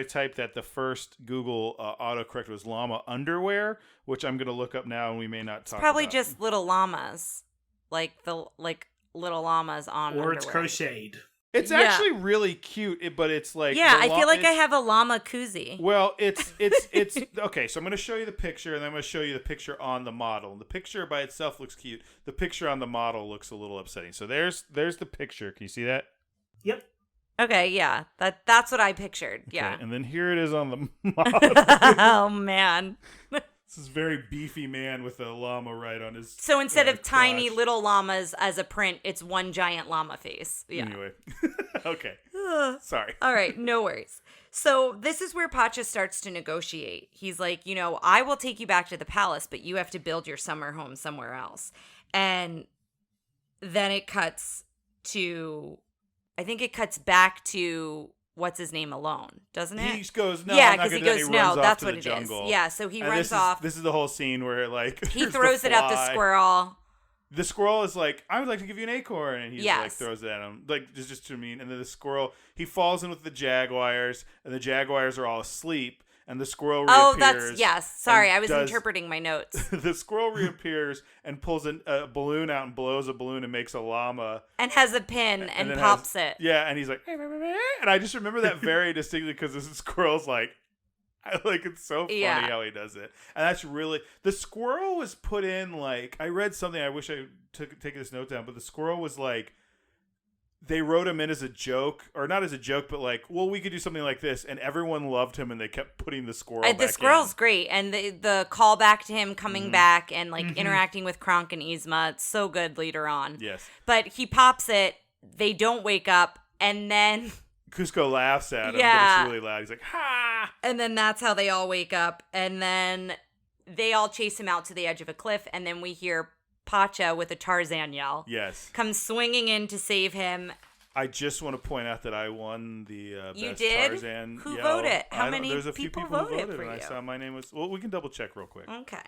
typed that, the first Google autocorrect was llama underwear, which I'm going to look up now, and we may not talk about. Probably just little llamas, like little llamas on underwear. Or it's crocheted. It's actually really cute, but it's like... Yeah, I feel like I have a llama koozie. Well, it's okay, so I'm going to show you the picture, and then I'm going to show you the picture on the model. The picture by itself looks cute. The picture on the model looks a little upsetting. So there's the picture. Can you see that? Yep. Okay, yeah. That's what I pictured. Yeah. Okay, and then here it is on the model. Oh, man. This is very beefy man with a llama right on his... So instead of tiny little llamas as a print, it's one giant llama face. Yeah. Anyway. Okay. Sorry. All right, no worries. So this is where Pacha starts to negotiate. He's like, I will take you back to the palace, but you have to build your summer home somewhere else. And then it cuts to... I think it cuts back to... What's his name alone, doesn't it? He goes, no, yeah, because he goes, no, that's what it jungle. is. Yeah, so he runs off. This is the whole scene where, like, he throws it at the squirrel. The squirrel is like, I would like to give you an acorn, and he like throws it at him, like just too mean. And then the squirrel, he falls in with the jaguars, and the jaguars are all asleep, and the squirrel reappears. yes. Sorry, I was interpreting my notes. The squirrel reappears and pulls a balloon out and blows a balloon and makes a llama. And has a pin and pops it. Yeah, and he's like, and I just remember that very distinctly because this squirrel's like, it's so funny how he does it. And that's really, the squirrel was put in like, I read something, I wish I taken this note down, but the squirrel was like, they wrote him in as a joke, or not as a joke, but like, well, we could do something like this, and everyone loved him, and they kept putting the squirrel back in. The squirrel's great, and the call back to him coming back and like interacting with Kronk and Yzma, it's so good later on. Yes. But he pops it, they don't wake up, and then Cusco laughs at him, but it's really loud. He's like, ha! And then that's how they all wake up, and then they all chase him out to the edge of a cliff, and then we hear Pacha with a Tarzan yell. Yes. Comes swinging in to save him. I just want to point out that I won the you best did? Tarzan Who yell. voted? How many There's a few people who voted voted, for and you? I saw my name was... Well, we can double check real quick. Okay.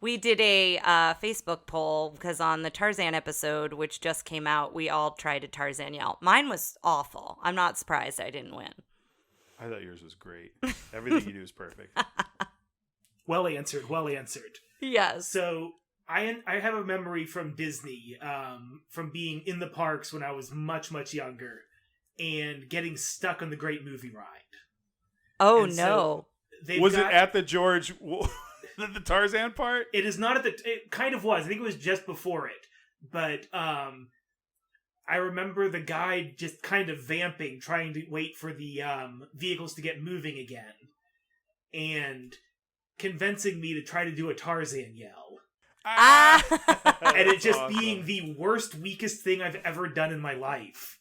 We did a Facebook poll because on the Tarzan episode, which just came out, we all tried a Tarzan yell. Mine was awful. I'm not surprised I didn't win. I thought yours was great. Everything you do is perfect. Well answered. Yes. So I have a memory from Disney, from being in the parks when I was much, much younger, and getting stuck on the Great Movie Ride. Oh, and no. So was it at the George... the Tarzan part? It is not at the... It kind of was. I think it was just before it. But I remember the guy just kind of vamping, trying to wait for the vehicles to get moving again. And convincing me to try to do a Tarzan yell. And it just being the worst, weakest thing I've ever done in my life.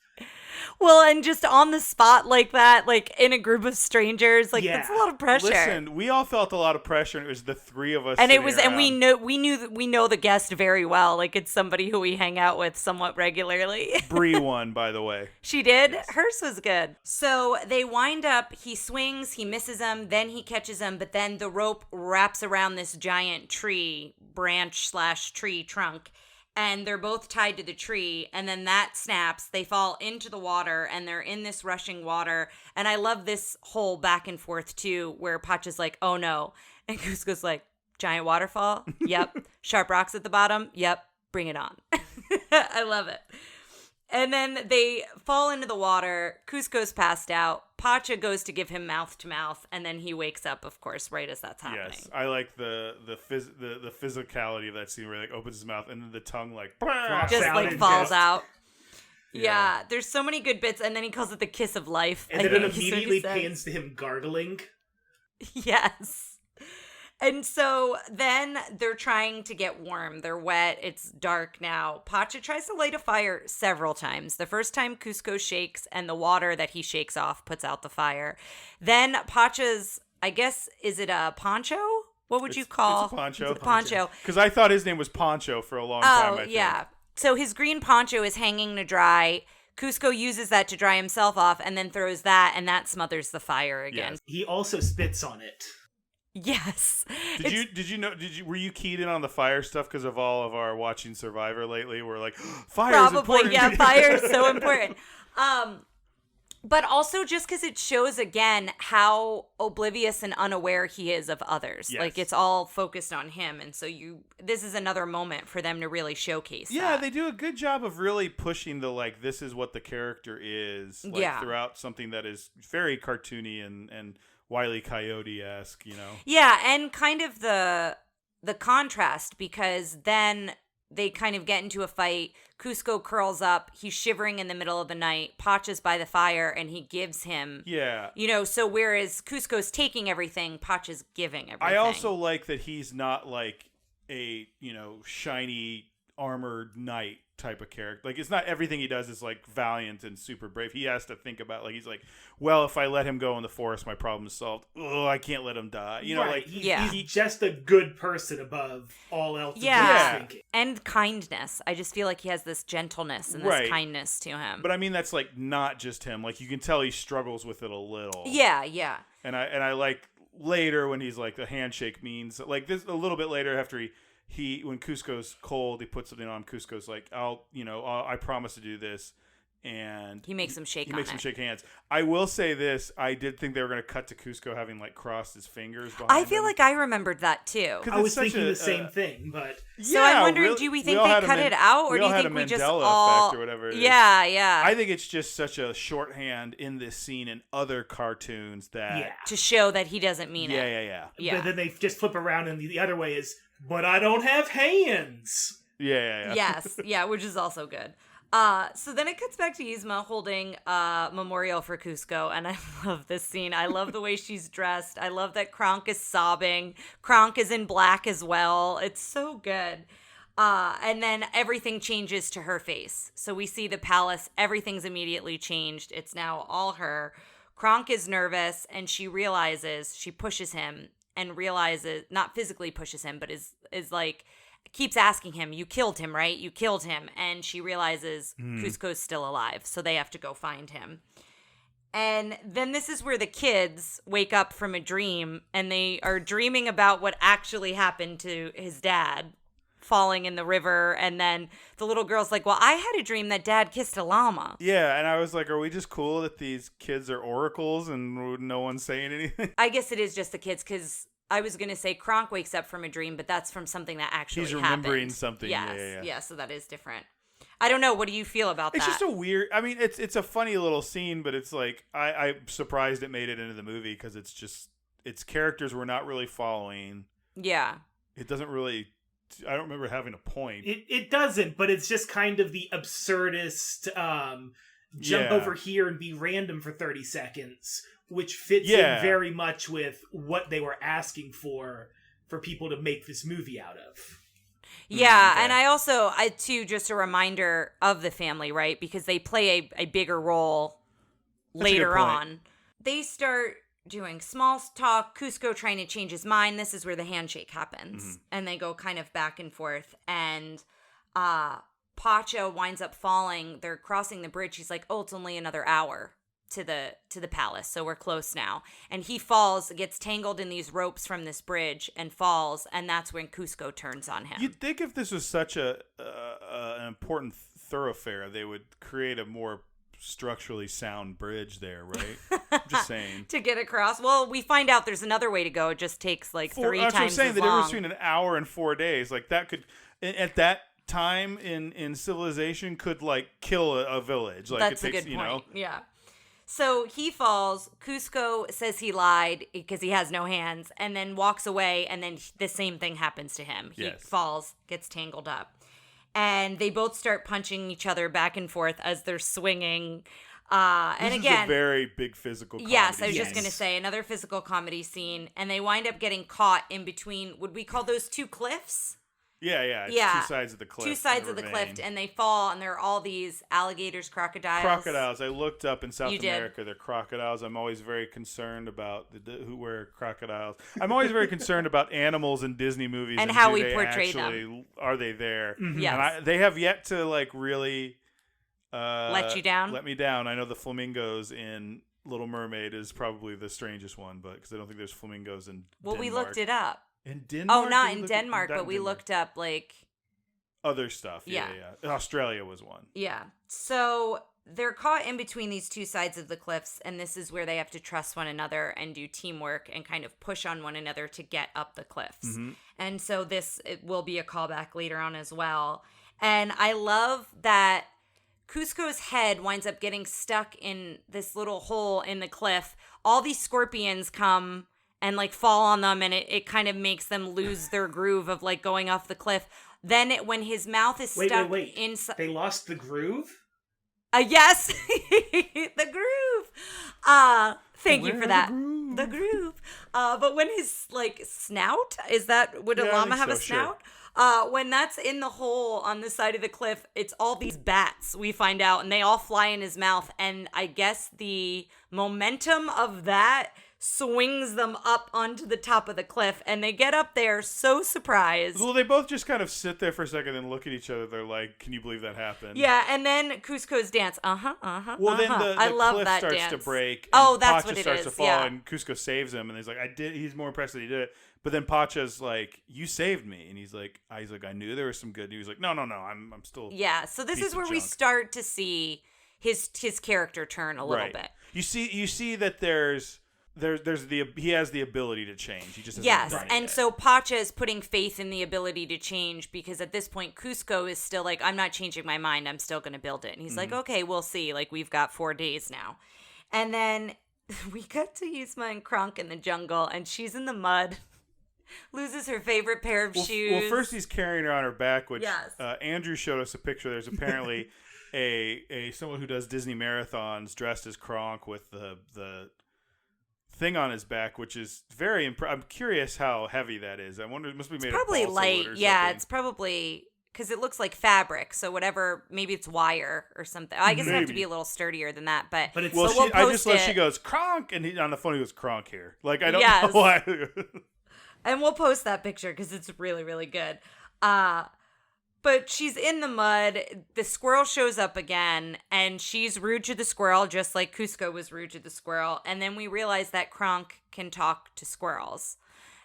Well, and just on the spot like that, like in a group of strangers, like that's a lot of pressure. Listen, we all felt a lot of pressure, and it was the three of us. And it was, around. And we know the guest very well. Like it's somebody who we hang out with somewhat regularly. Bree won, by the way. She did. Yes. Hers was good. So they wind up. He swings. He misses him. Then he catches him. But then the rope wraps around this giant tree branch/tree trunk. And they're both tied to the tree, and then that snaps. They fall into the water, and they're in this rushing water. And I love this whole back and forth, too, where Pacha's like, oh, no. And Cusco's like, giant waterfall? Yep. Sharp rocks at the bottom? Yep. Bring it on. I love it. And then they fall into the water. Cusco's passed out. Pacha goes to give him mouth to mouth, and then he wakes up, of course, right as that's happening. Yes, I like the physicality of that scene where he like opens his mouth and then the tongue like just like falls out. Yeah, there's so many good bits, and then he calls it the kiss of life. And then it immediately pans to him gargling. Yes. And so then they're trying to get warm. They're wet. It's dark now. Pacha tries to light a fire several times. The first time Cusco shakes, and the water that he shakes off puts out the fire. Then Pacha's, I guess, is it a poncho? What would you call? It's a poncho. It's a poncho. Because I thought his name was Poncho for a long time, I think. Yeah. So his green poncho is hanging to dry. Cusco uses that to dry himself off and then throws that, and that smothers the fire again. Yes. He also spits on it. Yes. Were you keyed in on the fire stuff because of all of our watching Survivor lately? We're like, fire is important. Yeah, fire is so important. But also just because it shows again how oblivious and unaware he is of others. Yes. Like it's all focused on him, and so this is another moment for them to really showcase. Yeah, that. they do a good job of really pushing the like this is what the character is. Like, throughout something that is very cartoony and Wile E. Coyote-esque, you know? Yeah, and kind of the contrast, because then they kind of get into a fight. Cusco curls up. He's shivering in the middle of the night. Pacha's by the fire, and he gives him... Yeah. You know, so whereas Cusco's taking everything, Pacha's giving everything. I also like that he's not like a, shiny armored knight type of character. Like, it's not everything he does is like valiant and super brave. He has to think about, like, he's like, well, if I let him go in the forest, my problem is solved. Oh, I can't let him die. You know, right. like he's just a good person above all else. Thinking. And kindness. I just feel like he has this gentleness and this kindness to him. But I mean, that's like not just him. Like, you can tell he struggles with it a little. Yeah. And I like later when he's like the handshake means like this a little bit later after he when Cusco's cold, he puts something on. Cusco's like, I promise to do this and he makes him shake hands. I will say this: I did think they were going to cut to Cusco having like crossed his fingers behind I feel him. like I remembered that too. I was thinking the same thing, but so I'm wondering, do we think they cut it out, or do you think we just all effect or whatever it is? Yeah. I think it's just such a shorthand in this scene and other cartoons that to show that he doesn't mean it. Yeah. But then they just flip around, and the other way is, but I don't have hands. Yeah. Yes, which is also good. So then it cuts back to Yzma holding a memorial for Cusco, and I love this scene. I love the way she's dressed. I love that Kronk is sobbing. Kronk is in black as well. It's so good. And then everything changes to her face. So we see the palace. Everything's immediately changed. It's now all her. Kronk is nervous, and she pushes him and realizes, not physically pushes him, but is like, keeps asking him, you killed him, right? You killed him. And she realizes Cusco's still alive, so they have to go find him. And then this is where the kids wake up from a dream, and they are dreaming about what actually happened to his dad falling in the river. And then the little girl's like, well, I had a dream that Dad kissed a llama. Yeah, and I was like, are we just cool that these kids are oracles and no one's saying anything? I guess it is just the kids, because I was going to say Kronk wakes up from a dream, but that's from something that actually happened. He's remembering something. Yes. Yeah, so that is different. I don't know. What do you feel about that? It's just a weird... I mean, it's a funny little scene, but it's like... I'm surprised it made it into the movie, because it's just... It's characters we're not really following. Yeah. It doesn't really... I don't remember having a point. It doesn't, but it's just kind of the absurdist jump over here and be random for 30 seconds, which fits in very much with what they were asking for people to make this movie out of. Yeah, and I too, just a reminder of the family, right? Because they play a bigger role later on. They start doing small talk, Cusco trying to change his mind. This is where the handshake happens. And they go kind of back and forth. And Pacha winds up falling. They're crossing the bridge. He's like, oh, it's only another hour to the palace, so we're close now. And he falls, gets tangled in these ropes from this bridge and falls, and that's when Cusco turns on him. You'd think if this was such an important thoroughfare, they would create a more structurally sound bridge there, right? I'm just saying. To get across. Well, we find out there's another way to go. It just takes like 3 times as long. I'm saying, the difference between an hour and 4 days, like that could, at that time in civilization, could like kill a village. Like that's it takes, a good point. You know? Yeah. So he falls. Cusco says he lied because he has no hands, and then walks away, and then the same thing happens to him. He falls, gets tangled up. And they both start punching each other back and forth as they're swinging. This is a very big physical comedy. Yes, I was just going to say, another physical comedy scene. And they wind up getting caught in between, would we call those two cliffs? Yeah. It's 2 sides of the cliff. 2 sides of the cliff, and they fall, and there are all these alligators, crocodiles. I looked up in South America, they're crocodiles. I'm always very concerned about who wear crocodiles. I'm always very concerned about animals in Disney movies and how we portray them. Are they there? Mm-hmm. Yes. And they have yet to like really let you down. Let me down. I know the flamingos in Little Mermaid is probably the strangest one, but because I don't think there's flamingos in Denmark. We looked it up. In Denmark? Oh, not in Denmark, but we looked up like other stuff. Yeah. Australia was one. Yeah. So they're caught in between these 2 sides of the cliffs, and this is where they have to trust one another and do teamwork and kind of push on one another to get up the cliffs. Mm-hmm. And so it will be a callback later on as well. And I love that Cusco's head winds up getting stuck in this little hole in the cliff. All these scorpions come and like fall on them, and it kind of makes them lose their groove of like going off the cliff. Then when his mouth is stuck inside... They lost the groove? Yes, the groove. Thank you for that. The groove. But when his like snout, would a llama have a snout? Sure. When that's in the hole on the side of the cliff, it's all these bats, we find out, and they all fly in his mouth. And I guess the momentum of that swings them up onto the top of the cliff, and they get up there so surprised. Well, they both just kind of sit there for a second and look at each other. They're like, can you believe that happened? Yeah, and then Cusco's dance. Well, then the cliff starts to break. Oh, that's Pacha what it starts is. to fall, and Cusco saves him, and he's like, he's more impressed that he did it. But then Pacha's like, you saved me. And he's like, I knew there was some good news. Like, no, I'm still... Yeah, so this is where we start to see his character turn a little bit. You see that he has the ability to change. He just hasn't done it and yet. so Pacha is putting faith in the ability to change because at this point Cusco is still like, I'm not changing my mind. I'm still going to build it. And he's like, okay, we'll see. Like, we've got 4 days now. And then we cut to Yzma and Kronk in the jungle, and she's in the mud, loses her favorite pair of shoes. Well, first he's carrying her on her back, which Andrew showed us a picture. There's apparently a someone who does Disney marathons dressed as Kronk with the thing on his back, which is very I'm curious how heavy that is. I wonder, it must be made probably of balsa light. wood or Yeah, something. it's probably because it looks like fabric. So whatever, maybe it's wire or something. I guess it'd have to be a little sturdier than that. But it's we'll I post just love it. she goes Kronk, and on the phone he goes Kronk here. Like, I don't know why. And we'll post that picture because it's really, really good. But she's in the mud. The squirrel shows up again, and she's rude to the squirrel, just like Cusco was rude to the squirrel. And then we realize that Kronk can talk to squirrels.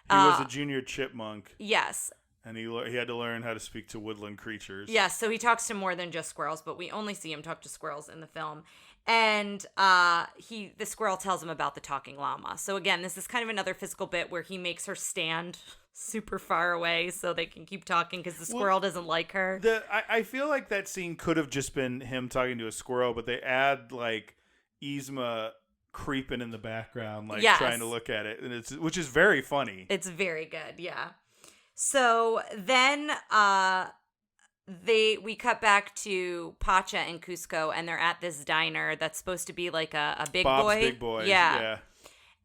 He was a junior chipmunk. Yes. And he had to learn how to speak to woodland creatures. Yes, so he talks to more than just squirrels, but we only see him talk to squirrels in the film. And the squirrel tells him about the talking llama. So again, this is kind of another physical bit where he makes her stand super far away so they can keep talking because the squirrel doesn't like her. I feel like that scene could have just been him talking to a squirrel, but they add like Yzma creeping in the background, like trying to look at it, and which is very funny. It's very good, yeah. So then we cut back to Pacha and Cusco, and they're at this diner that's supposed to be like a big Bob's boy. Big Boy. Yeah.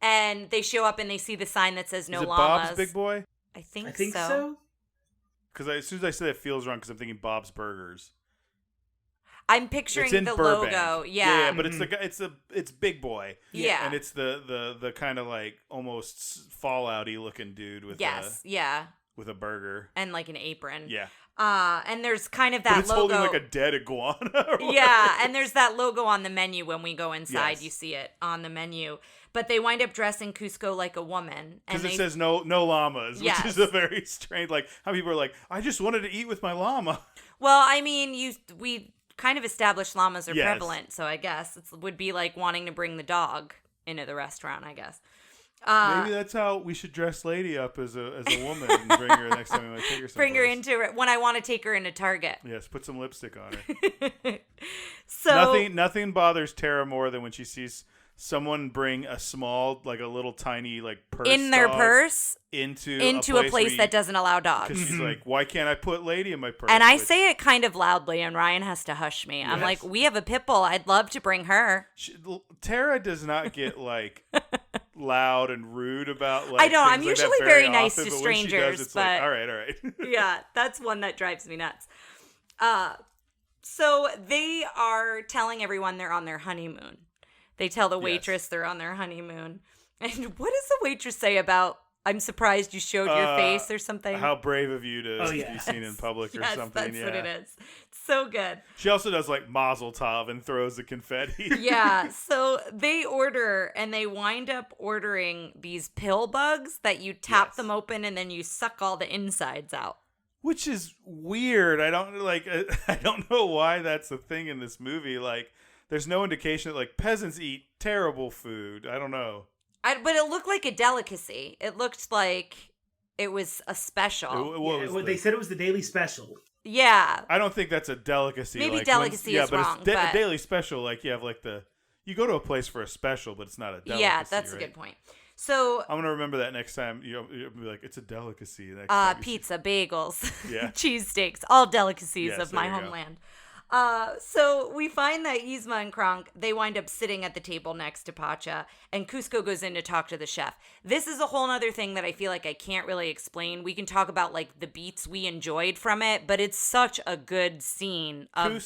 And they show up and they see the sign that says no Is it llamas. Bob's Big Boy? I think so. so. Because as soon as I say it feels wrong, because I'm thinking Bob's Burgers. I'm picturing It's in the Burbank. logo. Yeah. But it's Big Boy. Yeah. And it's the kind of like almost Fallout-y looking dude with with a burger and like an apron. Yeah. And there's kind of that but it's logo. holding like a dead iguana. Yeah, and there's that logo on the menu when we go inside. Yes. You see it on the menu. But they wind up dressing Cusco like a woman. Because it says no llamas, Yes. which is a very strange, like, how people are like, I just wanted to eat with my llama. Well, I mean, we kind of established llamas are Yes. prevalent, so I guess it would be like wanting to bring the dog into the restaurant, I guess. Maybe that's how we should dress Lady up as a woman and bring her next time we want to take her someplace. Bring her into it when I want to take her into Target. Yes, put some lipstick on her. So nothing bothers Tara more than when she sees someone bring a small, like a little tiny, like purse in their dog purse into a place that doesn't allow dogs. Because she's like, why can't I put Lady in my purse? And I say it kind of loudly, and Ryan has to hush me. I'm like, we have a pit bull. I'd love to bring her. Tara does not get like loud and rude about like. I don't. I'm things like usually that very nice often, to but when she strangers, does, it's but like, all right. Yeah, that's one that drives me nuts. So they are telling everyone they're on their honeymoon. They tell the waitress they're on their honeymoon. And what does the waitress say about, I'm surprised you showed your face or something? How brave of you to be seen in public or something. That's what it is. It's so good. She also does like Mazel Tov and throws the confetti. Yeah, so they order, and they wind up ordering these pill bugs that you tap them open and then you suck all the insides out. Which is weird. I don't know why that's a thing in this movie. Like, there's no indication that like peasants eat terrible food. I don't know. But it looked like a delicacy. It looked like it was a special. They said it was the daily special. Yeah. I don't think that's a delicacy. Maybe like, delicacy is wrong. It's a daily special. Like, you have like you go to a place for a special, but it's not a delicacy. Yeah, that's a good point. So I'm gonna remember that next time. You'll be like, it's a delicacy. Pizza, bagels, yeah, cheesesteaks, all delicacies of my homeland. So we find that Yzma and Kronk, they wind up sitting at the table next to Pacha, and Cusco goes in to talk to the chef. This is a whole other thing that I feel like I can't really explain. We can talk about like the beats we enjoyed from it, but it's such a good scene. The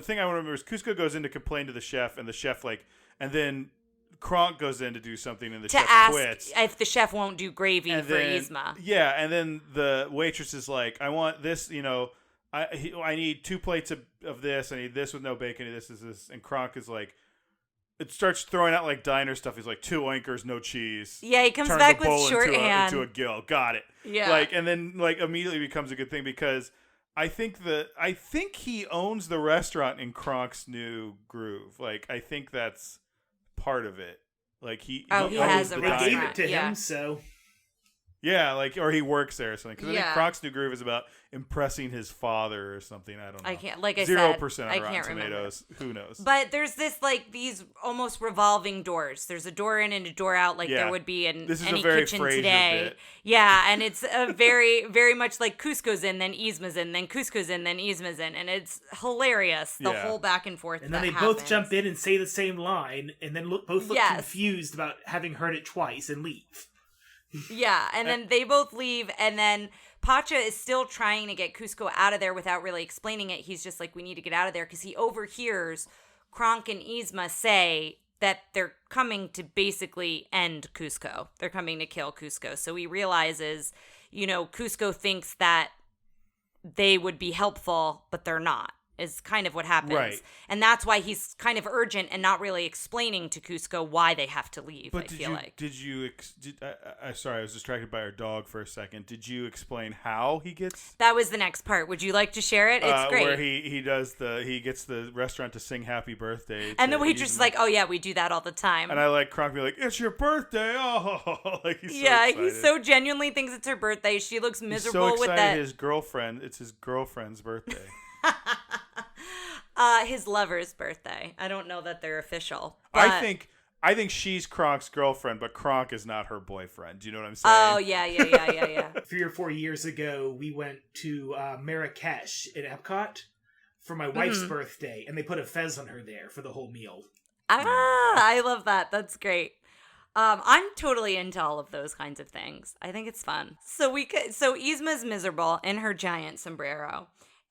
thing I want to remember is Cusco goes in to complain to the chef, and the chef and then Kronk goes in to do something, and the chef quits. If the chef won't do gravy for Yzma. Yeah, and then the waitress is like, I want this, I need 2 plates of this. I need this with no bacon. This is this. And Kronk is like, it starts throwing out like diner stuff. He's like, 2 oinkers, no cheese. Yeah, he comes Turns back the with bowl shorthand. into a gill. Got it. Yeah. Like, and then like immediately becomes a good thing because I think he owns the restaurant in Kronk's new groove. Like, I think that's part of it. Like he has a restaurant. They gave it to him, so. Yeah, like, or he works there or something. Because I think Kronk's new groove is about impressing his father or something. I don't know. I can't, like I 0% said, on I Rotten can't Tomatoes. remember. Who knows? But there's this, like, these almost revolving doors. There's a door in and a door out, like there would be in any kitchen today. Bit. Yeah, and it's a very, very much like Cusco's in, then Yzma's in, then Cusco's in, then Yzma's in. And it's hilarious, the whole back and forth. And then they both jump in and say the same line, and then both look confused about having heard it twice and leave. Yeah, and then they both leave, and then Pacha is still trying to get Cusco out of there without really explaining it. He's just like, we need to get out of there, because he overhears Kronk and Yzma say that they're coming to basically end Cusco. They're coming to kill Cusco. So he realizes, Cusco thinks that they would be helpful, but they're not. Is kind of what happens. Right. And that's why he's kind of urgent and not really explaining to Cusco why they have to leave, but sorry, I was distracted by our dog for a second. Did you explain how he gets... That was the next part. Would you like to share it? It's great. Where he gets the restaurant to sing happy birthday. And the waitress is like, oh yeah, we do that all the time. And I like Kronk be like, it's your birthday. Oh, like he's so excited. He so genuinely thinks it's her birthday. She looks miserable he's so with that. It's his girlfriend's birthday. His lover's birthday. I don't know that they're official. But... I think she's Kronk's girlfriend, but Kronk is not her boyfriend. Do you know what I'm saying? Oh, yeah. 3 or 4 years ago, we went to Marrakesh at Epcot for my wife's birthday, and they put a fez on her there for the whole meal. I love that. That's great. I'm totally into all of those kinds of things. I think it's fun. So Yzma's miserable in her giant sombrero.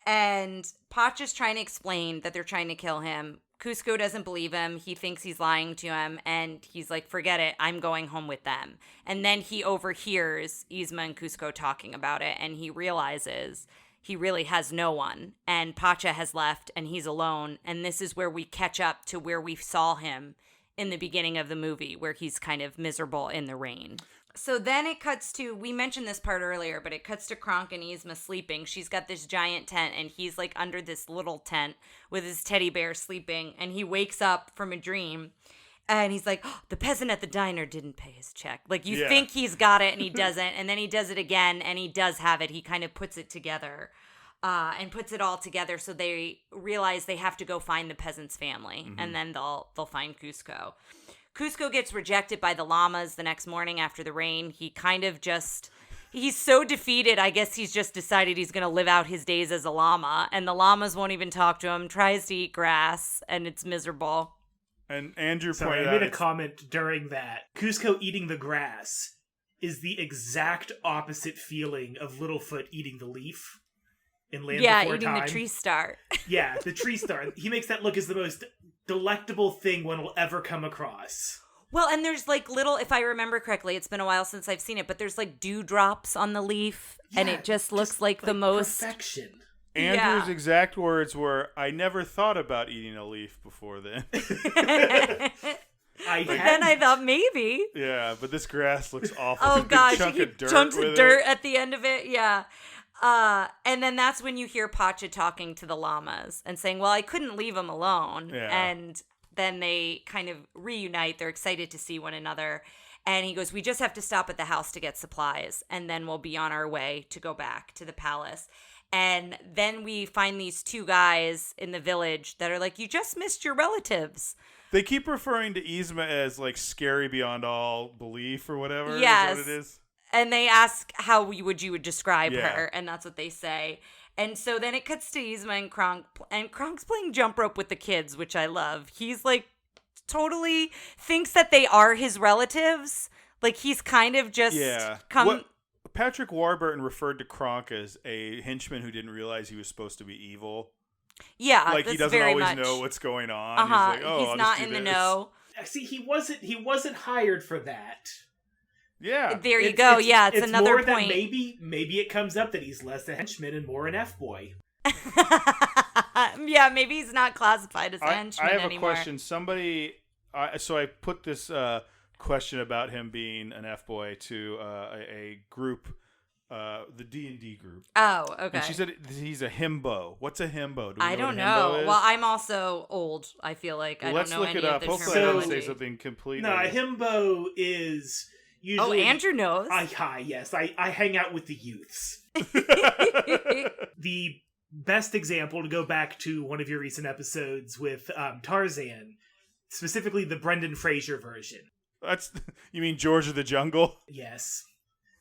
And Pacha's trying to explain that they're trying to kill him. Cusco doesn't believe him. He thinks he's lying to him. And he's like, forget it. I'm going home with them. And then he overhears Yzma and Cusco talking about it. And he realizes he really has no one. And Pacha has left and he's alone. And this is where we catch up to where we saw him in the beginning of the movie, where he's kind of miserable in the rain. So then it cuts to, we mentioned this part earlier, but it cuts to Kronk and Yzma sleeping. She's got this giant tent, and he's like under this little tent with his teddy bear sleeping, and he wakes up from a dream, and he's like, oh, the peasant at the diner didn't pay his check. Like, you think he's got it, and he doesn't, and then he does it again, and he does have it. He kind of puts it together, and puts it all together, so they realize they have to go find the peasant's family, and then they'll find Cusco. Cusco gets rejected by the llamas the next morning after the rain. He kind of he's so defeated, I guess he's just decided he's going to live out his days as a llama. And the llamas won't even talk to him, tries to eat grass, and it's miserable. And Andrew pointed out... I made a comment during that. Cusco eating the grass is the exact opposite feeling of Littlefoot eating the leaf in Land Before Time. Yeah, eating the tree star. Yeah, the tree star. He makes that look as the most... delectable thing one will ever come across. Well, and there's like little, if I remember correctly, it's been a while since I've seen it, but there's like dewdrops on the leaf, and it just looks like the most... perfection. Andrew's exact words were, I never thought about eating a leaf before then. Then I thought maybe. Yeah, but this grass looks awful. Oh gosh, chunk of dirt chunks with of dirt at the end of it, yeah. And then that's when you hear Pacha talking to the llamas and saying, well, I couldn't leave them alone. Yeah. And then they kind of reunite. They're excited to see one another. And he goes, we just have to stop at the house to get supplies. And then we'll be on our way to go back to the palace. And then we find these two guys in the village that are like, you just missed your relatives. They keep referring to Yzma as like scary beyond all belief or whatever. Yes. Is what it is. And they ask how you would describe her, and that's what they say. And so then it cuts to Yzma and Kronk, and Kronk's playing jump rope with the kids, which I love. He's like totally thinks that they are his relatives. Like he's kind of just Patrick Warburton referred to Kronk as a henchman who didn't realize he was supposed to be evil. Yeah, like he doesn't always know what's going on. He's like, he's not in the know. See, he wasn't hired for that. Yeah. There you go. It's another more point. That maybe it comes up that he's less a henchman and more an F-boy. Yeah, maybe he's not classified as a henchman anymore. I have a question. Somebody, so I put this question about him being an F-boy to a group the D&D group. Oh, okay. And she said he's a himbo. What's a himbo? Do we I know don't what a himbo know. is? Well, I'm also old. I feel like I don't know Let's any look it up. of the Hopefully, I don't terminology. say something completely. No, a himbo is Oh, usually. Andrew knows. Yes. I hang out with the youths. The best example, to go back to one of your recent episodes with Tarzan, specifically the Brendan Fraser version. You mean George of the Jungle? Yes.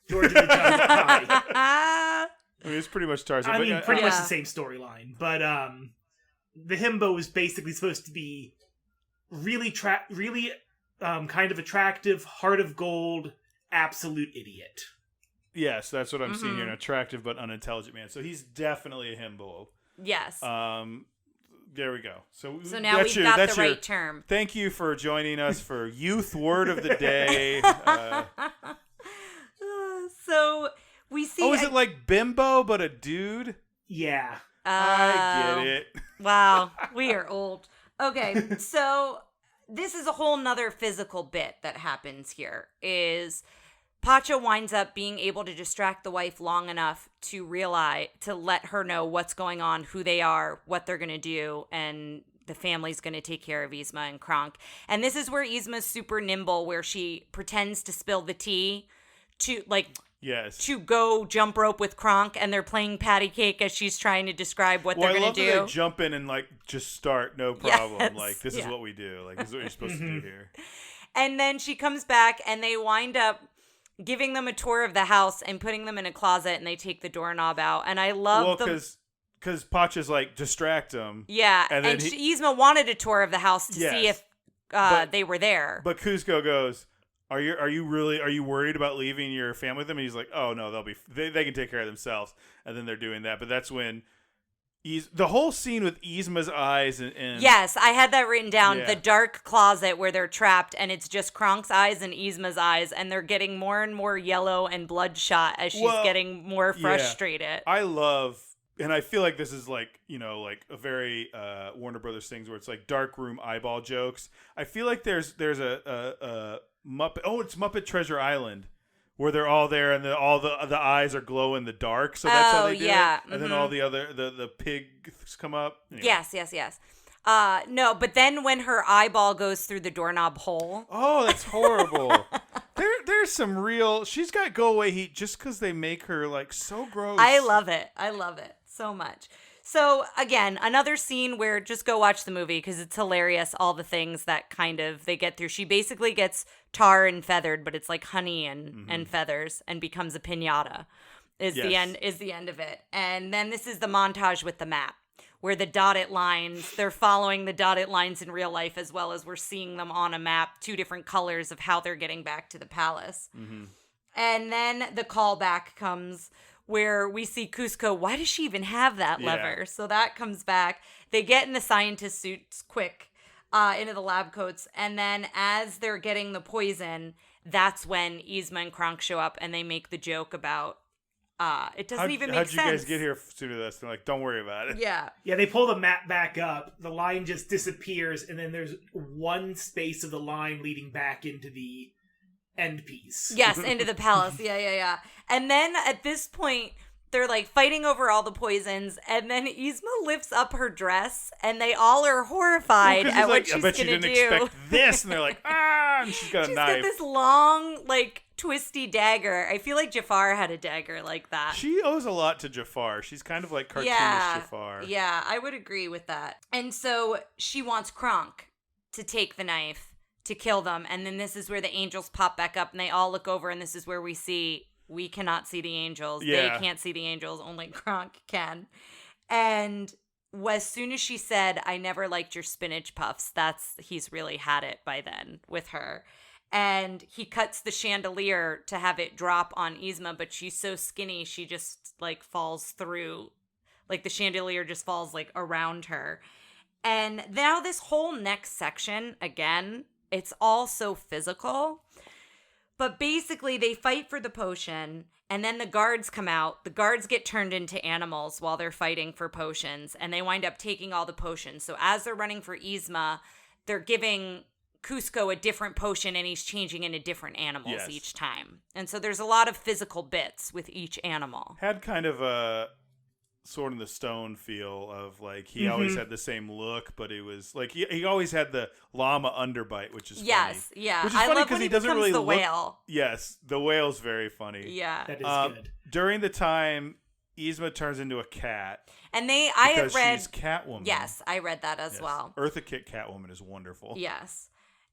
George of the Jungle. Hi. I mean, it's pretty much Tarzan. I but, mean, pretty much the same storyline. But the himbo is basically supposed to be really kind of attractive, heart of gold, absolute idiot. Yes, that's what I'm seeing here. An attractive but unintelligent man. So he's definitely a himbo. Yes. There we go. So now we've got the right term. Thank you for joining us for Youth Word of the Day. So we see. Oh, is it like bimbo but a dude? Yeah. I get it. Wow, we are old. Okay, so this is a whole nother physical bit that happens here. Is Pacha winds up being able to distract the wife long enough to let her know what's going on, who they are, what they're going to do, and the family's going to take care of Yzma and Kronk. And this is where Yzma's super nimble, where she pretends to spill the tea to go jump rope with Kronk, and they're playing patty cake as she's trying to describe what they're going to do. I love that they jump in and just start, no problem. Yes. This is what we do. This is what you're supposed to do here. And then she comes back, and they wind up giving them a tour of the house and putting them in a closet, and they take the doorknob out. And I love because Pacha's distract them. Yeah, and Yzma wanted a tour of the house to see if they were there. But Cusco goes, Are you worried about leaving your family with them? And he's like, oh no, they can take care of themselves. And then they're doing that. But that's when the whole scene with Yzma's eyes and yes, I had that written down. Yeah. The dark closet where they're trapped, and it's just Kronk's eyes and Yzma's eyes, and they're getting more and more yellow and bloodshot as she's getting more frustrated. Yeah. I love, and I feel like this is a very Warner Brothers things where it's dark room eyeball jokes. I feel like there's a Muppet. Oh, it's Muppet Treasure Island, where they're all there and all the eyes are glow in the dark. So that's how they do it. And then all the other the pigs come up. Anyway. Yes. No, but then when her eyeball goes through the doorknob hole. Oh, that's horrible. There's some real. She's got go away heat just because they make her so gross. I love it so much. So, again, another scene where just go watch the movie because it's hilarious, all the things that they get through. She basically gets tar and feathered, but it's like honey and feathers, and becomes a piñata is the end of it. And then this is the montage with the map where the dotted lines, they're following the dotted lines in real life as well as we're seeing them on a map, 2 different colors of how they're getting back to the palace. Mm-hmm. And then the callback comes where we see Cusco. Why does she even have that lever? So that comes back. They get in the scientist suits quick into the lab coats. And then as they're getting the poison, that's when Yzma and Kronk show up and they make the joke about it doesn't even make sense. How'd you guys get here sooner than this? They're like, don't worry about it. Yeah. Yeah, they pull the map back up. The line just disappears. And then there's one space of the line leading back into the end piece. Yes, into the palace. Yeah. And then at this point, they're fighting over all the poisons, and then Yzma lifts up her dress, and they all are horrified at what she's going to do. I bet you didn't expect this, and they're like, and she's got a knife. She's got this long, twisty dagger. I feel like Jafar had a dagger like that. She owes a lot to Jafar. She's kind of like cartoonish Jafar. Yeah, I would agree with that. And so she wants Kronk to take the knife to kill them, and then this is where the angels pop back up, and they all look over, and this is where we cannot see the angels. Yeah. They can't see the angels. Only Kronk can. And as soon as she said, I never liked your spinach puffs, he's really had it by then with her. And he cuts the chandelier to have it drop on Yzma, but she's so skinny, she just falls through. The chandelier just falls around her. And now this whole next section, again, it's all so physical. But basically, they fight for the potion, and then the guards come out. The guards get turned into animals while they're fighting for potions, and they wind up taking all the potions. So as they're running for Yzma, they're giving Cusco a different potion and he's changing into different animals Yes. each time. And so there's a lot of physical bits with each animal. Had kind of a Sword in the Stone feel of like he always had the same look, but it was like he always had the llama underbite, which is Yes, funny. yeah. Which is I funny love when he doesn't becomes really the look. whale. Yes, the whale's very funny. Yeah. That is good. During the time Yzma turns into a cat, And I had because read she's Catwoman. Yes, I read that as well. Eartha Kitt Catwoman is wonderful. Yes.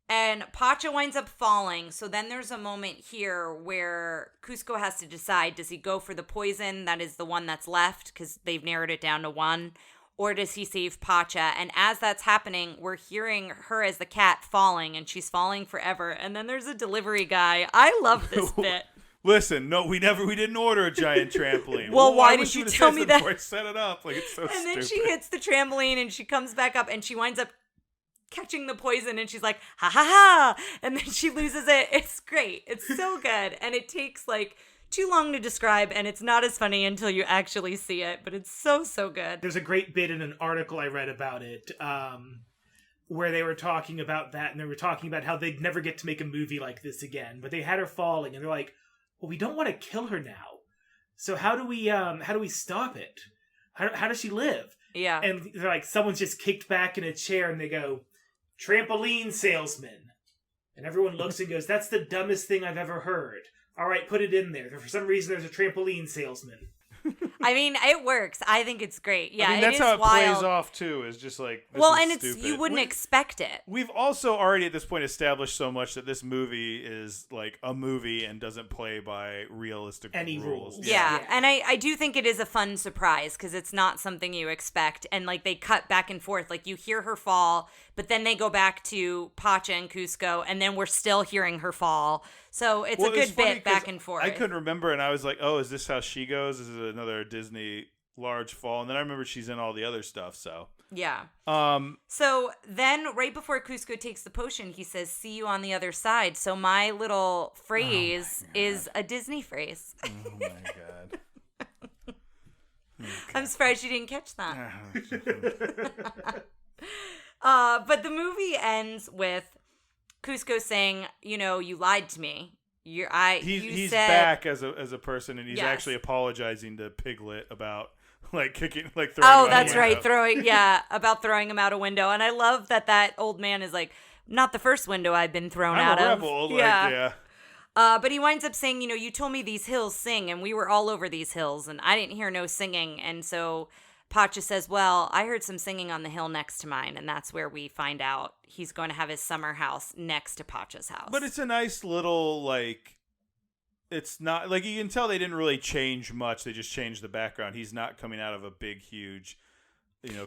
And Pacha winds up falling. So then there's a moment here where Cusco has to decide, does he go for the poison that is the one that's left because they've narrowed it down to one, or does he save Pacha? And as that's happening, we're hearing her as the cat falling, and she's falling forever. And then there's a delivery guy. I love this bit. Listen, no, we didn't order a giant trampoline. Well, why would did you have tell said me so that? before I set it up? Like, it's so And stupid. then she hits the trampoline and she comes back up and she winds up catching the poison and she's like, ha ha ha. And then she loses it. It's great. It's so good. And it takes like too long to describe and it's not as funny until you actually see it, but it's so, so good. There's a great bit in an article I read about it where they were talking about that, and they were talking about how they'd never get to make a movie like this again, but they had her falling and they're like, well, we don't want to kill her now. So how do we stop it? How does she live? Yeah. And they're like, someone's just kicked back in a chair and they go, trampoline salesman. And everyone looks and goes, that's the dumbest thing I've ever heard. All right, put it in there. For some reason, there's a trampoline salesman. I mean, it works. I think it's great. Yeah, I mean, that's how it wild. plays off too. Is just like It's you wouldn't We- expect it. We've also already at this point established so much that this movie is like a movie and doesn't play by realistic Any rules. rules. Yeah. Yeah. And I do think it is a fun surprise because it's not something you expect. And like they cut back and forth. Like you hear her fall, but then they go back to Pacha and Cusco, and then we're still hearing her fall. So it's a good funny bit back 'cause and forth. I couldn't remember, and I was like, "Oh, is this how she goes? Is it another Disney large fall?" And then I remember she's in all the other stuff. So, Yeah. um, So then, right before Cusco takes the potion, he says, "See you on the other side." So my little phrase is a Disney phrase. oh my god. I'm surprised you didn't catch that. But the movie ends with Cusco saying, you lied to me. He's said, back as a person, and he's Yes. actually apologizing to Piglet about throwing. Oh, him out that's the right. window. About throwing him out a window. And I love that old man is like, not the first window I've been thrown I'm out a of. rebel. Yeah. But he winds up saying, you told me these hills sing, and we were all over these hills, and I didn't hear no singing. And so Pacha says, well, I heard some singing on the hill next to mine, and that's where we find out he's going to have his summer house next to Pacha's house. But it's a nice little, like, it's not, like, you can tell they didn't really change much. They just changed the background. He's not coming out of a big, huge,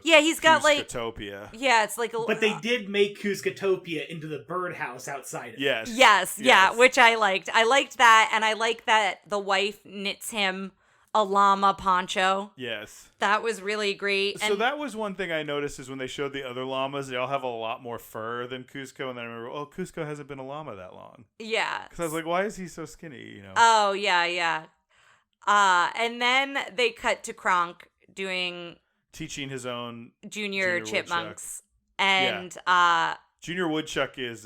yeah, he's got, like, Cuscotopia. yeah, it's like a... But they did make Cuscotopia into the birdhouse outside of it. Yes. Yeah, which I liked. I liked that, and I like that the wife knits him a llama poncho. Yes. That was really great. So that was one thing I noticed is when they showed the other llamas, they all have a lot more fur than Cusco. And then I remember, Cusco hasn't been a llama that long. Yeah. Because I was like, why is he so skinny? Oh, yeah. And then they cut to Kronk doing Teaching his own Junior Chipmunks. Woodchuck. And Junior Woodchuck is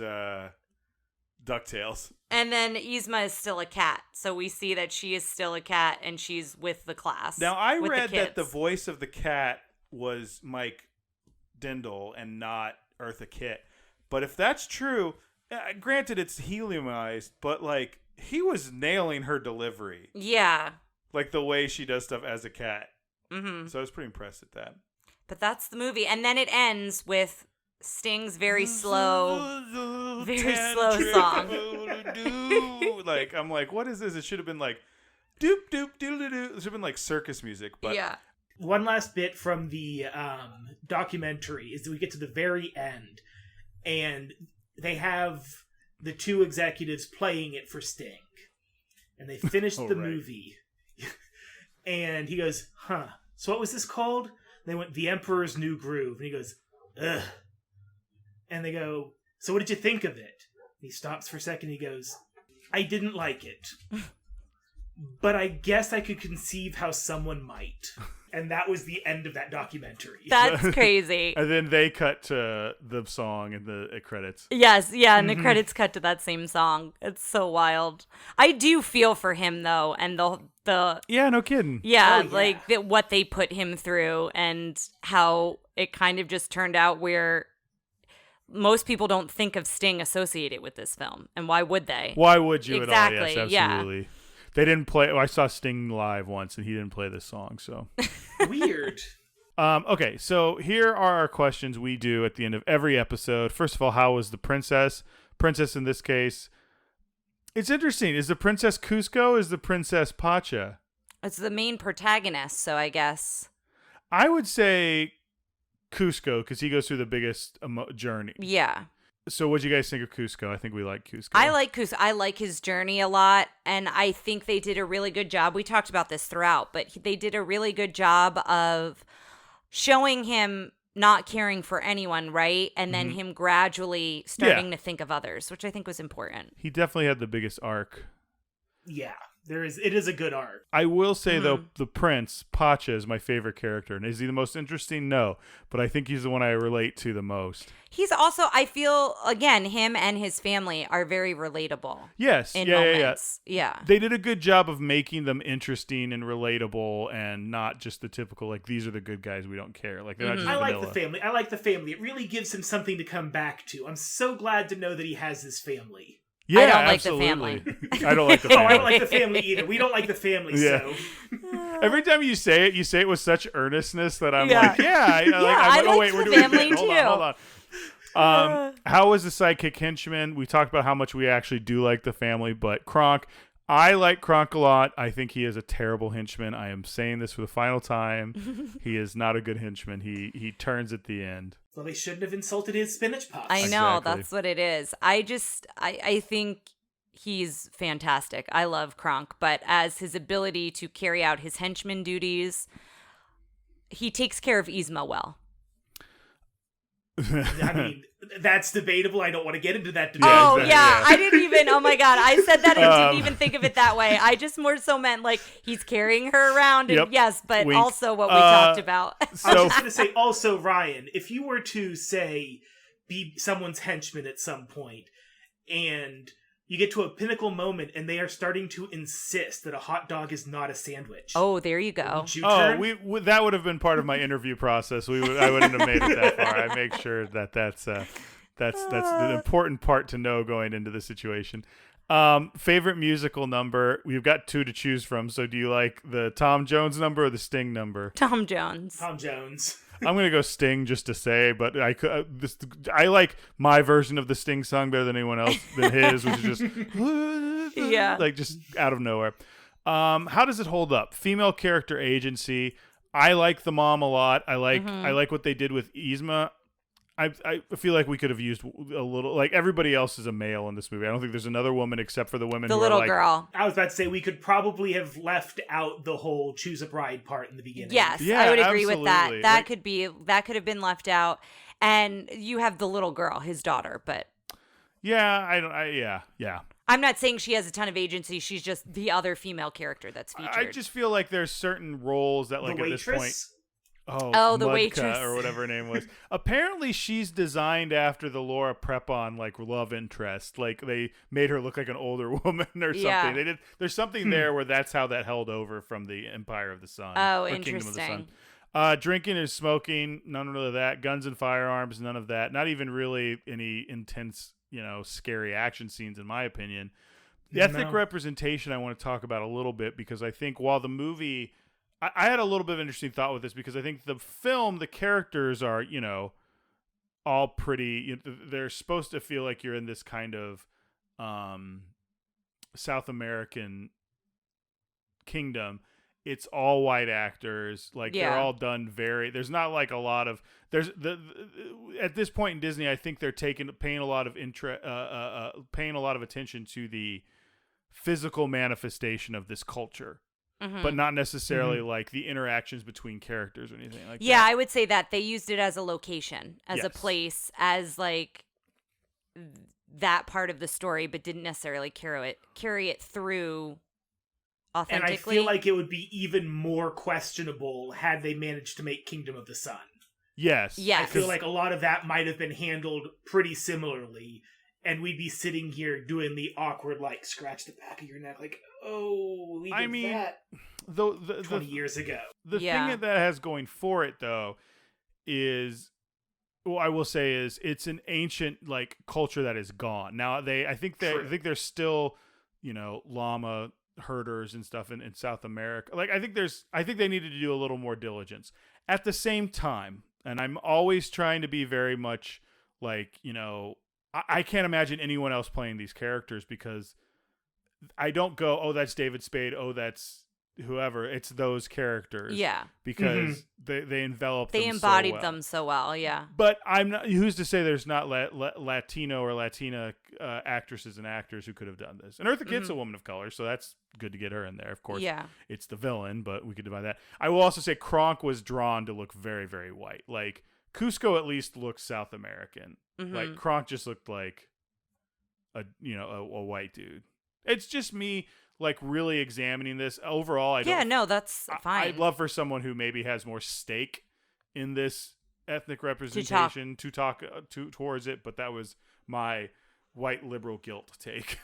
DuckTales. and then Yzma is still a cat. So we see that she is still a cat and she's with the class. Now, I with the read that the kids. voice of the cat was Mike Dindal and not Eartha Kitt. But if that's true, granted it's heliumized, but like he was nailing her delivery. Yeah. Like the way she does stuff as a cat. Mm-hmm. So I was pretty impressed at that. But that's the movie. And then it ends with Sting's very slow song. Like, I'm like, what is this? It should have been like, doop, doop, doodle doo. It should have been like circus music. But Yeah. One last bit from the documentary is that we get to the very end, and they have the two executives playing it for Sting. And they finished the right. movie. And he goes, so what was this called? And they went, The Emperor's New Groove. And he goes, ugh. And they go, so what did you think of it? And he stops for a second. He goes, I didn't like it. but I guess I could conceive how someone might. And that was the end of that documentary. That's crazy. And then they cut to the song and the credits. Yes, yeah, and the credits cut to that same song. It's so wild. I do feel for him though, and the Yeah, no kidding. yeah, Oh, yeah. like what they put him through and how it kind of just turned out where most people don't think of Sting associated with this film, and why would they? Why would you Exactly, at all? Yes, yeah. absolutely. They didn't play. I saw Sting live once, and he didn't play this song. So Weird. okay, so here are our questions we do at the end of every episode. First of all, how was the princess? Princess in this case. It's interesting. Is the princess Cusco? Is the princess Pacha? It's the main protagonist, so I guess. I would say Cusco because he goes through the biggest journey. Yeah. So what do you guys think of Cusco? I think we like Cusco. I like Cusco. I like his journey a lot, and I think they did a really good job. We talked about this throughout, but they did a really good job of showing him not caring for anyone, right? And then him gradually starting to think of others, which I think was important. He definitely had the biggest arc. Yeah, it is a good art. I will say, though, the prince, Pacha, is my favorite character. And is he the most interesting? No. But I think he's the one I relate to the most. He's also, I feel, again, him and his family are very relatable. Yes. In yeah. moments. Yeah. They did a good job of making them interesting and relatable and not just the typical, like, these are the good guys, we don't care. Like, they're not just I vanilla. like the family. It really gives him something to come back to. I'm so glad to know that he has this family. Yeah, I don't like the absolutely. family. I don't like the Oh, family. I don't like the family either. We don't like the family, Yeah. so. Every time you say it with such earnestness that I'm Yeah. like, I like wait, the we're doing family it. Hold too. on. How was the Psychic Henchmen? We talked about how much we actually do like the family, but Kronk, I like Kronk a lot. I think he is a terrible henchman. I am saying this for the final time. He is not a good henchman. He turns at the end. Well, they shouldn't have insulted his spinach puffs. I know, Exactly. that's what it is. I think he's fantastic. I love Kronk, but as his ability to carry out his henchman duties, he takes care of Yzma well. I mean, that's debatable. I don't want to get into that debate. Oh, exactly, yeah. yeah. I didn't even, oh my God. I said that and didn't even think of it that way. I just more so meant like he's carrying her around. And Yep. yes, but Wink. also what we talked about. I was So just going to say, also, Ryan, if you were to, say, be someone's henchman at some point, and you get to a pinnacle moment, and they are starting to insist that a hot dog is not a sandwich. Oh, there you go. Would you turn? That would have been part of my interview process. I wouldn't have made it that far. I make sure that's the important part to know going into the situation. Favorite musical number? We've got two to choose from. So do you like the Tom Jones number or the Sting number? Tom Jones. Tom Jones. I'm gonna go Sting just to say, but I like my version of the Sting song better than anyone else than his, which is just Yeah. like just out of nowhere. How does it hold up? Female character agency. I like the mom a lot. I like what they did with Yzma. I feel like we could have used a little, like everybody else is a male in this movie. I don't think there's another woman except for the women The who little are like, girl. I was about to say, we could probably have left out the whole choose a bride part in the beginning. Yes, Yeah, I would agree with that. absolutely. That could have been left out. And you have the little girl, his daughter, but yeah. I'm not saying she has a ton of agency. She's just the other female character that's featured. I just feel like there's certain roles that like The at this point. waitress? Oh, the Mudka, waitress. or whatever her name was. Apparently, she's designed after the Laura Prepon like love interest. Like they made her look like an older woman or something. Yeah. They did. There's something there where that's how that held over from the Empire of the Sun. Oh, or Kingdom of the Sun. interesting. Drinking and smoking, none of that. Guns and firearms, none of that. Not even really any intense, scary action scenes, in my opinion. The ethnic representation I want to talk about a little bit because I think while the movie. I had a little bit of interesting thought with this because I think the film, the characters are, all pretty. They're supposed to feel like you're in this kind of South American kingdom. It's all white actors. Like they're all done there's not like a lot of at this point in Disney, I think they're paying a lot of attention to the physical manifestation of this culture. Mm-hmm. But not necessarily like the interactions between characters or anything like that. Yeah, I would say that they used it as a location, as a Yes. place, as like that part of the story, but didn't necessarily carry it through authentically. And I feel like it would be even more questionable had they managed to make Kingdom of the Sun. Yes. Yes. I feel like a lot of that might have been handled pretty similarly, and we'd be sitting here doing the awkward, like, scratch the back of your neck, like, oh, we did that 20 years ago. The thing that has going for it, though, is, well, I will say is it's an ancient, like, culture that is gone. Now, I think there's still, llama herders and stuff in South America. Like, I think they needed to do a little more diligence. At the same time, and I'm always trying to be very much like, I can't imagine anyone else playing these characters because I don't go, oh, that's David Spade, oh, that's whoever. It's those characters. Yeah. Because they enveloped them embodied so well. them so well, yeah. But I'm not, who's to say there's not Latino or Latina actresses and actors who could have done this? And Eartha Kitt's a woman of color, so that's good to get her in there. Of course, it's the villain, but we could divide that. I will also say Kronk was drawn to look very, very white. Like, Cusco at least looks South American. Like, Kronk just looked like a white dude. It's just me, like, really examining this. Overall, that's fine. I'd love for someone who maybe has more stake in this ethnic representation to talk towards it, but that was my white liberal guilt take.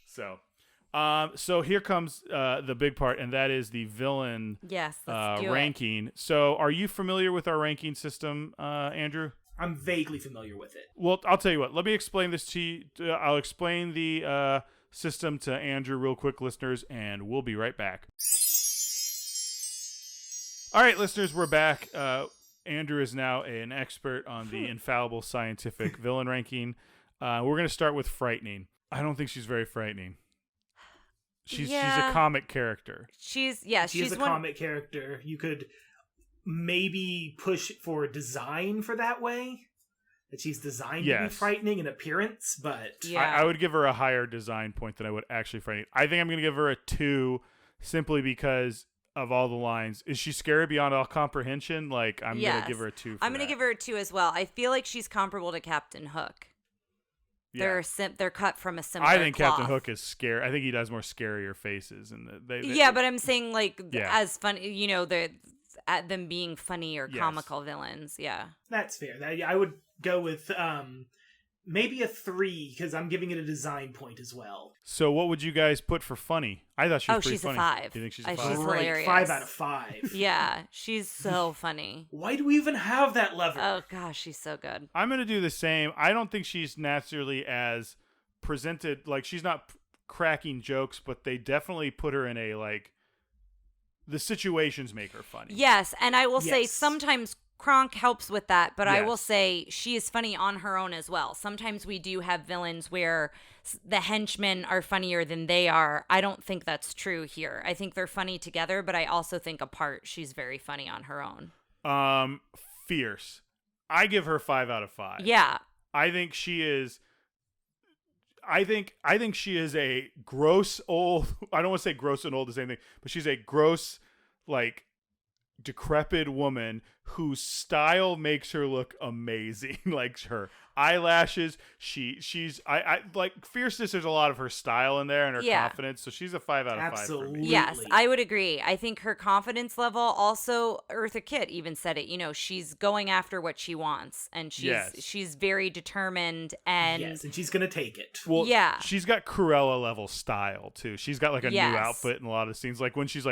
So here comes the big part, and that is the villain ranking. So are you familiar with our ranking system, Andrew? I'm vaguely familiar with it. Well, I'll tell you what. Let me explain this to you. I'll explain the system to Andrew real quick, listeners, and we'll be right back. All right, listeners, we're back. Andrew is now an expert on the infallible scientific villain ranking. We're going to start with frightening. I don't think she's very frightening. She's a comic character. She's a comic character. You could maybe push for design for that way. That she's designed to be frightening in appearance, but I would give her a higher design point than I would actually frightening. I think I'm going to give her a 2 simply because of all the lines. Is she scary beyond all comprehension? Like, I'm going to give her a 2 for I'm going to give her a 2 as well. I feel like she's comparable to Captain Hook. Yeah. They're cut from a similar I think cloth. Captain Hook is scary. I think he does more scarier faces. But I'm saying, like, as funny, at them being funny or comical villains. Yeah. That's fair. I would go with maybe a 3 because I'm giving it a design point as well. So what would you guys put for funny? I thought she was pretty funny. She's a 5. Do you think she's a 5? She's hilarious. 5 out of 5. Yeah, she's so funny. Why do we even have that lever? Oh gosh, she's so good. I'm going to do the same. I don't think she's naturally as presented, like she's not cracking jokes, but they definitely put her in a, like, the situations make her funny. Yes, and I will say sometimes Kronk helps with that, but I will say she is funny on her own as well. Sometimes we do have villains where the henchmen are funnier than they are. I don't think that's true here. I think they're funny together, but I also think apart she's very funny on her own. Fierce. I give her 5 out of 5. Yeah. I think she is she is a gross old, I don't want to say gross and old the same thing, but she's a gross, like, decrepit woman whose style makes her look amazing. Like, her eyelashes, she's like, fierceness, there's a lot of her style in there and her confidence, so she's a 5 out of 5 for me. Yes, I would agree. I think her confidence level, also Eartha Kitt even said it, she's going after what she wants, and she's very determined, and she's gonna take it. Well, she's got Cruella level style too. She's got, like, a new outfit in a lot of scenes, like when she's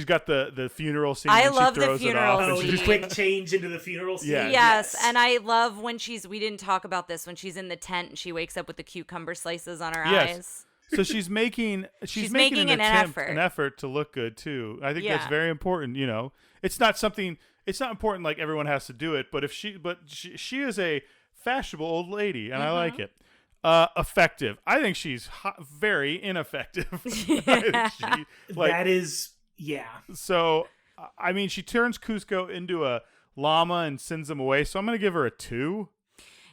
got the funeral scene. I and love she throws the funeral it off scene. Just quick change into the funeral scene. Yeah. Yes, and I love when we didn't talk about this, when she's in the tent and she wakes up with the cucumber slices on her eyes. So she's making an effort to look good too. I think that's very important. It's not important like everyone has to do it, but she is a fashionable old lady, and I like it. Effective. I think she's very ineffective. That is. Yeah. So, I mean, she turns Cusco into a llama and sends him away, so I'm going to give her a 2.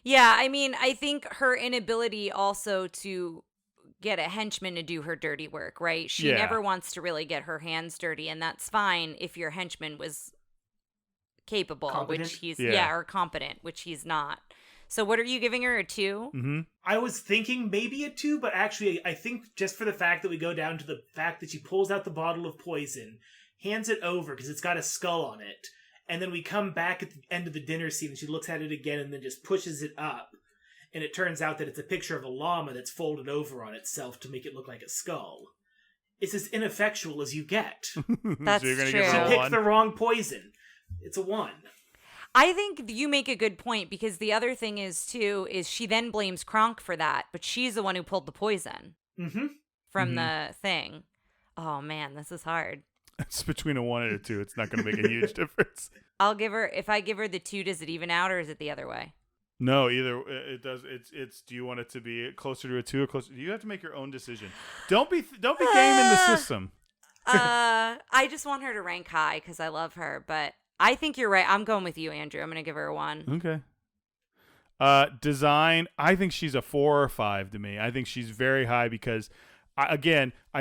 Yeah, I mean, I think her inability also to get a henchman to do her dirty work, right? She never wants to really get her hands dirty, and that's fine if your henchman was capable, competent? which he's, or competent, which he's not. So what are you giving her, a 2? Mm-hmm. I was thinking maybe a 2, but actually I think just for the fact that we go down to the fact that she pulls out the bottle of poison, hands it over because it's got a skull on it, and then we come back at the end of the dinner scene and she looks at it again and then just pushes it up, and it turns out that it's a picture of a llama that's folded over on itself to make it look like a skull. It's as ineffectual as you get. That's So you're gonna true. give She her a picked 1? the wrong poison. It's a 1. I think you make a good point, because the other thing is, too, is she then blames Kronk for that, but she's the one who pulled the poison from the thing. Oh, man, this is hard. It's between a 1 and a 2. It's not going to make a huge difference. I'll give her, if I give her the 2, does it even out, or is it the other way? No, either it does. It's. Do you want it to be closer to a 2 or closer? You have to make your own decision. Don't be gaming the system. I just want her to rank high because I love her, but I think you're right. I'm going with you, Andrew. I'm going to give her a 1. Okay. Design, I think she's a 4 or 5 to me. I think she's very high because, I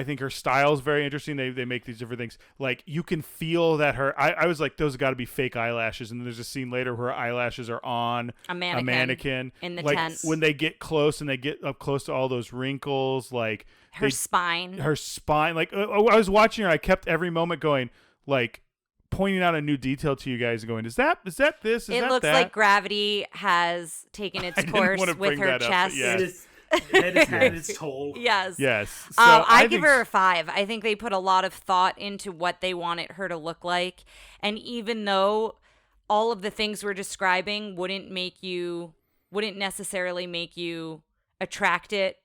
think her style is very interesting. They make these different things. Like, you can feel that I was like, those got to be fake eyelashes. And then there's a scene later where her eyelashes are on a mannequin in the like, tent. when they get close and they get up close to all those wrinkles, like her spine. Like, I was watching her. I kept every moment going, like, pointing out a new detail to you guys and going, is that this? Is it that looks that? like gravity has taken its course with her chest. It has had its toll. Yes. So I give her a 5. I think they put a lot of thought into what they wanted her to look like. And even though all of the things we're describing wouldn't necessarily make you attracted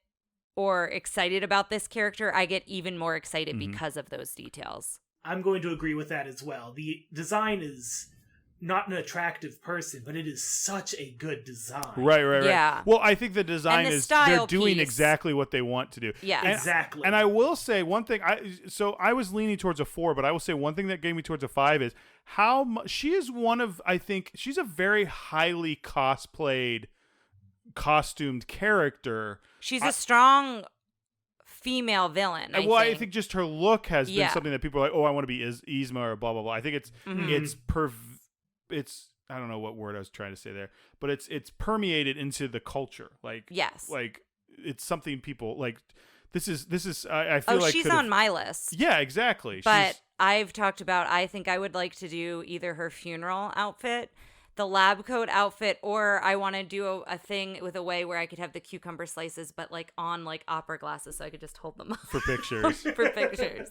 or excited about this character, I get even more excited because of those details. I'm going to agree with that as well. The design is not an attractive person, but it is such a good design. Right. Yeah. Well, I think the design And the is style they're doing piece. exactly what they want to do. Yeah. Exactly. And I will say one thing. I was leaning towards a 4, but I will say one thing that gave me towards a 5 is how she is one of. I think she's a very highly costumed character. She's a strong female villain. I think just her look has been something that people are like, oh, I want to be Yzma or blah blah blah. I think it's I don't know what word I was trying to say there, but it's permeated into the culture. Like, yes, like it's something people like. This is I feel like she's on my list. Yeah, exactly. But I've talked about, I think I would like to do either her funeral outfit, the lab coat outfit, or I want to do a thing with a way where I could have the cucumber slices, but like on like opera glasses, so I could just hold them up for pictures. For pictures.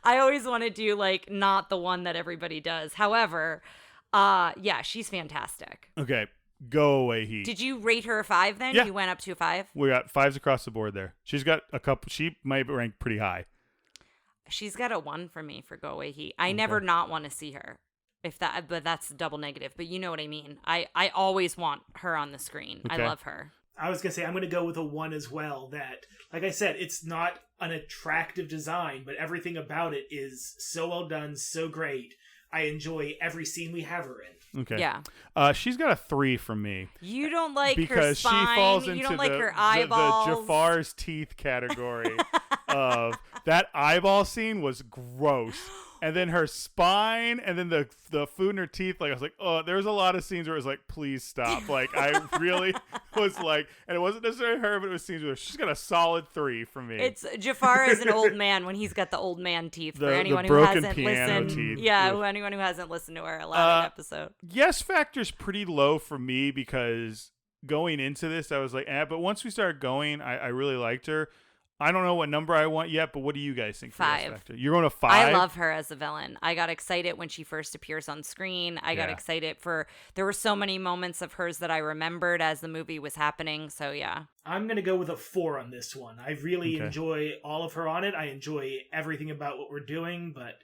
I always want to do like not the one that everybody does. However, yeah, she's fantastic. Okay, go away, Heat. Did you rate her a 5 then? Yeah. You went up to a 5? We got 5s across the board there. She's got a couple. She might rank pretty high. She's got a 1 for me for Go Away Heat. I never not want to see her. But that's double negative. But you know what I mean. I always want her on the screen. Okay. I love her. I was gonna say I'm gonna go with a 1 as well. That, like I said, it's not an attractive design, but everything about it is so well done, so great. I enjoy every scene we have her in. Okay. Yeah. She's got a 3 from me. You don't like because her spine. She falls into you don't like her eyeballs. The Jafar's teeth category of that eyeball scene was gross. And then her spine, and then the food in her teeth. Like, I was like, oh, there's a lot of scenes where it was like, please stop. Like, I really was like, and it wasn't necessarily her, but it was scenes where she's got a solid 3 from me. It's Jafar as an old man when he's got the old man teeth. For anyone the who broken hasn't piano listened, teeth. yeah, anyone who hasn't listened to our Aladdin episode. Yes factor's pretty low for me because going into this, I was like, but once we started going, I really liked her. I don't know what number I want yet, but what do you guys think? 5. For Yes Factor? You're going to 5? I love her as a villain. I got excited when she first appears on screen. I got excited there were so many moments of hers that I remembered as the movie was happening. So yeah. I'm going to go with a 4 on this one. I really enjoy all of her on it. I enjoy everything about what we're doing, but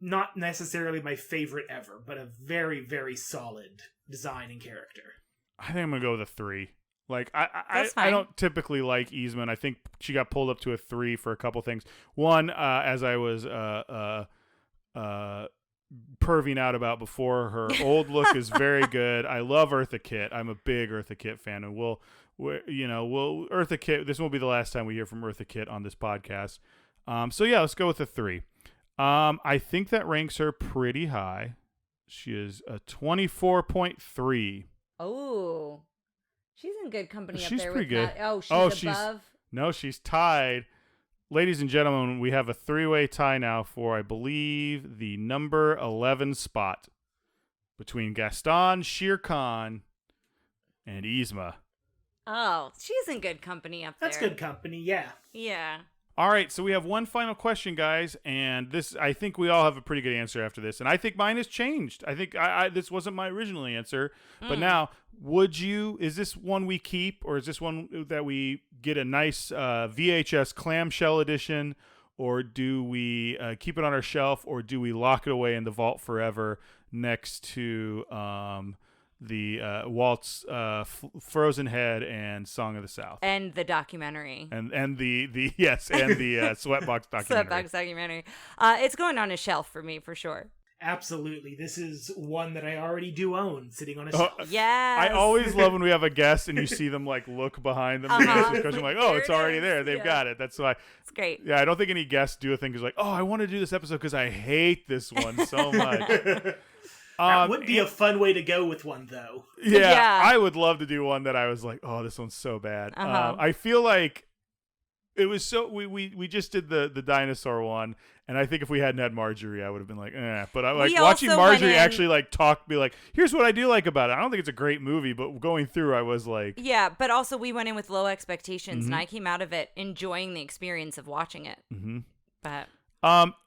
not necessarily my favorite ever, but a very, very solid design and character. I think I'm going to go with a 3. Like, I fine. don't typically like Yzma. I think she got pulled up to a 3 for a couple things. One, as I was perving out about before, her old look is very good. I love Eartha Kitt. I'm a big Eartha Kitt fan, and we'll Eartha Kitt. This won't be the last time we hear from Eartha Kitt on this podcast. So yeah, let's go with a 3. I think that ranks her pretty high. She is a 24.3. Oh. She's in good company up She's there. pretty with good. She's above. No, she's tied. Ladies and gentlemen, we have a 3-way tie now for, I believe, the number 11 spot between Gaston, Shere Khan, and Yzma. Oh, she's in good company up there. That's good company, yeah. Yeah. All right, so we have one final question, guys, and I think we all have a pretty good answer after this, and I think mine has changed. I think this wasn't my original answer, but now, is this one we keep, or is this one that we get a nice VHS clamshell edition, or do we keep it on our shelf, or do we lock it away in the vault forever next to the Walt's Frozen Head and Song of the South, and the documentary, and the Sweatbox documentary. Sweatbox documentary. It's going on a shelf for me for sure. Absolutely, this is one that I already do own, sitting on a shelf. Yes. I always love when we have a guest and you see them like look behind them and answer the question, like, oh, it's already there. They've got it. That's why. It's great. Yeah, I don't think any guests do a thing because like, oh, I want to do this episode because I hate this one so much. That would be a fun way to go with one, though. Yeah, I would love to do one that I was like, oh, this one's so bad. I feel like it was so. We just did the dinosaur one, and I think if we hadn't had Marjorie, I would have been like, eh. But I like watching Marjorie actually like be like, here's what I do like about it. I don't think it's a great movie, but going through, I was like, yeah. But also, we went in with low expectations, and I came out of it enjoying the experience of watching it. Mm-hmm. But.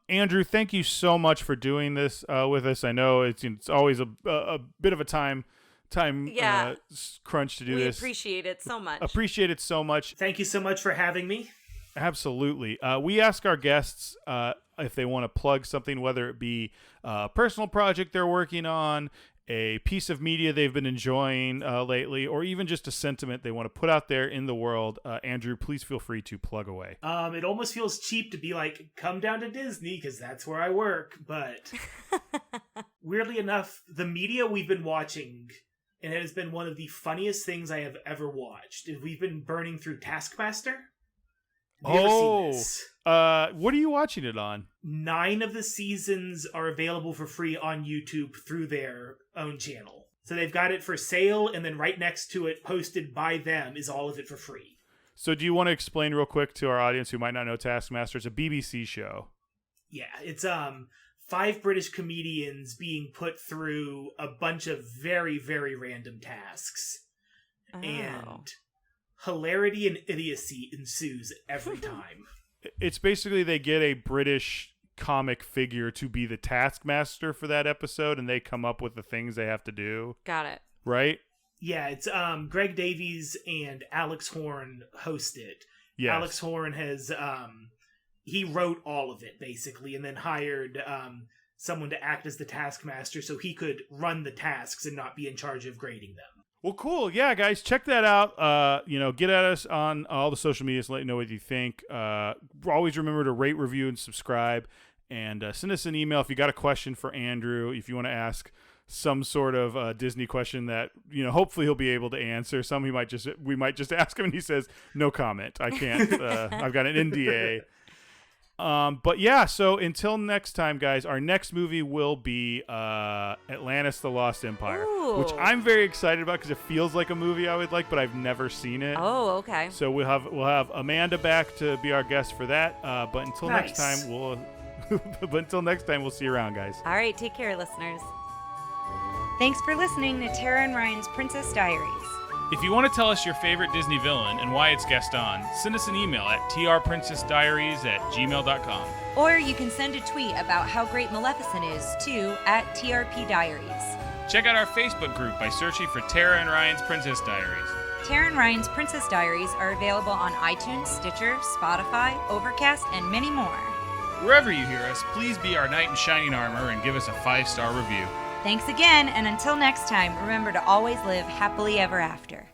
Andrew, thank you so much for doing this with us. I know it's always a bit of a time crunch to do this. We appreciate it so much. Thank you so much for having me. Absolutely. We ask our guests if they want to plug something, whether it be a personal project they're working on, a piece of media they've been enjoying lately, or even just a sentiment they want to put out there in the world. Andrew, please feel free to plug away. It almost feels cheap to be like, come down to Disney because that's where I work. But weirdly enough, the media we've been watching, and it has been one of the funniest things I have ever watched. We've been burning through Taskmaster. Have you ever seen this? What are you watching it on? 9 of the seasons are available for free on YouTube through their own channel. So they've got it for sale, and then right next to it, posted by them, is all of it for free. So do you want to explain real quick to our audience who might not know Taskmaster? It's a BBC show. Yeah, it's 5 British comedians being put through a bunch of very, very random tasks. Oh. And hilarity and idiocy ensues every time. It's basically they get a British comic figure to be the taskmaster for that episode, and they come up with the things they have to do. Got it. Right? Yeah, it's Greg Davies and Alex Horn host it. Yes. Alex Horn has he wrote all of it basically, and then hired someone to act as the taskmaster so he could run the tasks and not be in charge of grading them. Well, cool. Yeah, guys, check that out. Get at us on all the social medias. Let you know what you think. Always remember to rate, review, and subscribe. And send us an email if you got a question for Andrew. If you want to ask some sort of Disney question that hopefully he'll be able to answer. Some we might just ask him and he says no comment. I can't. I've got an NDA. But yeah, so until next time, guys, our next movie will be Atlantis: The Lost Empire, which I'm very excited about because it feels like a movie I would like, but I've never seen it. Oh, okay. So we'll have Amanda back to be our guest for that. But until next time, we'll see you around, guys. All right, take care, listeners. Thanks for listening to Tara and Ryan's Princess Diaries. If you want to tell us your favorite Disney villain and why it's Gaston, send us an email at trprincessdiaries@gmail.com. Or you can send a tweet about how great Maleficent is to @TRPDiaries. Check out our Facebook group by searching for Tara and Ryan's Princess Diaries. Tara and Ryan's Princess Diaries are available on iTunes, Stitcher, Spotify, Overcast, and many more. Wherever you hear us, please be our knight in shining armor and give us a 5-star review. Thanks again, and until next time, remember to always live happily ever after.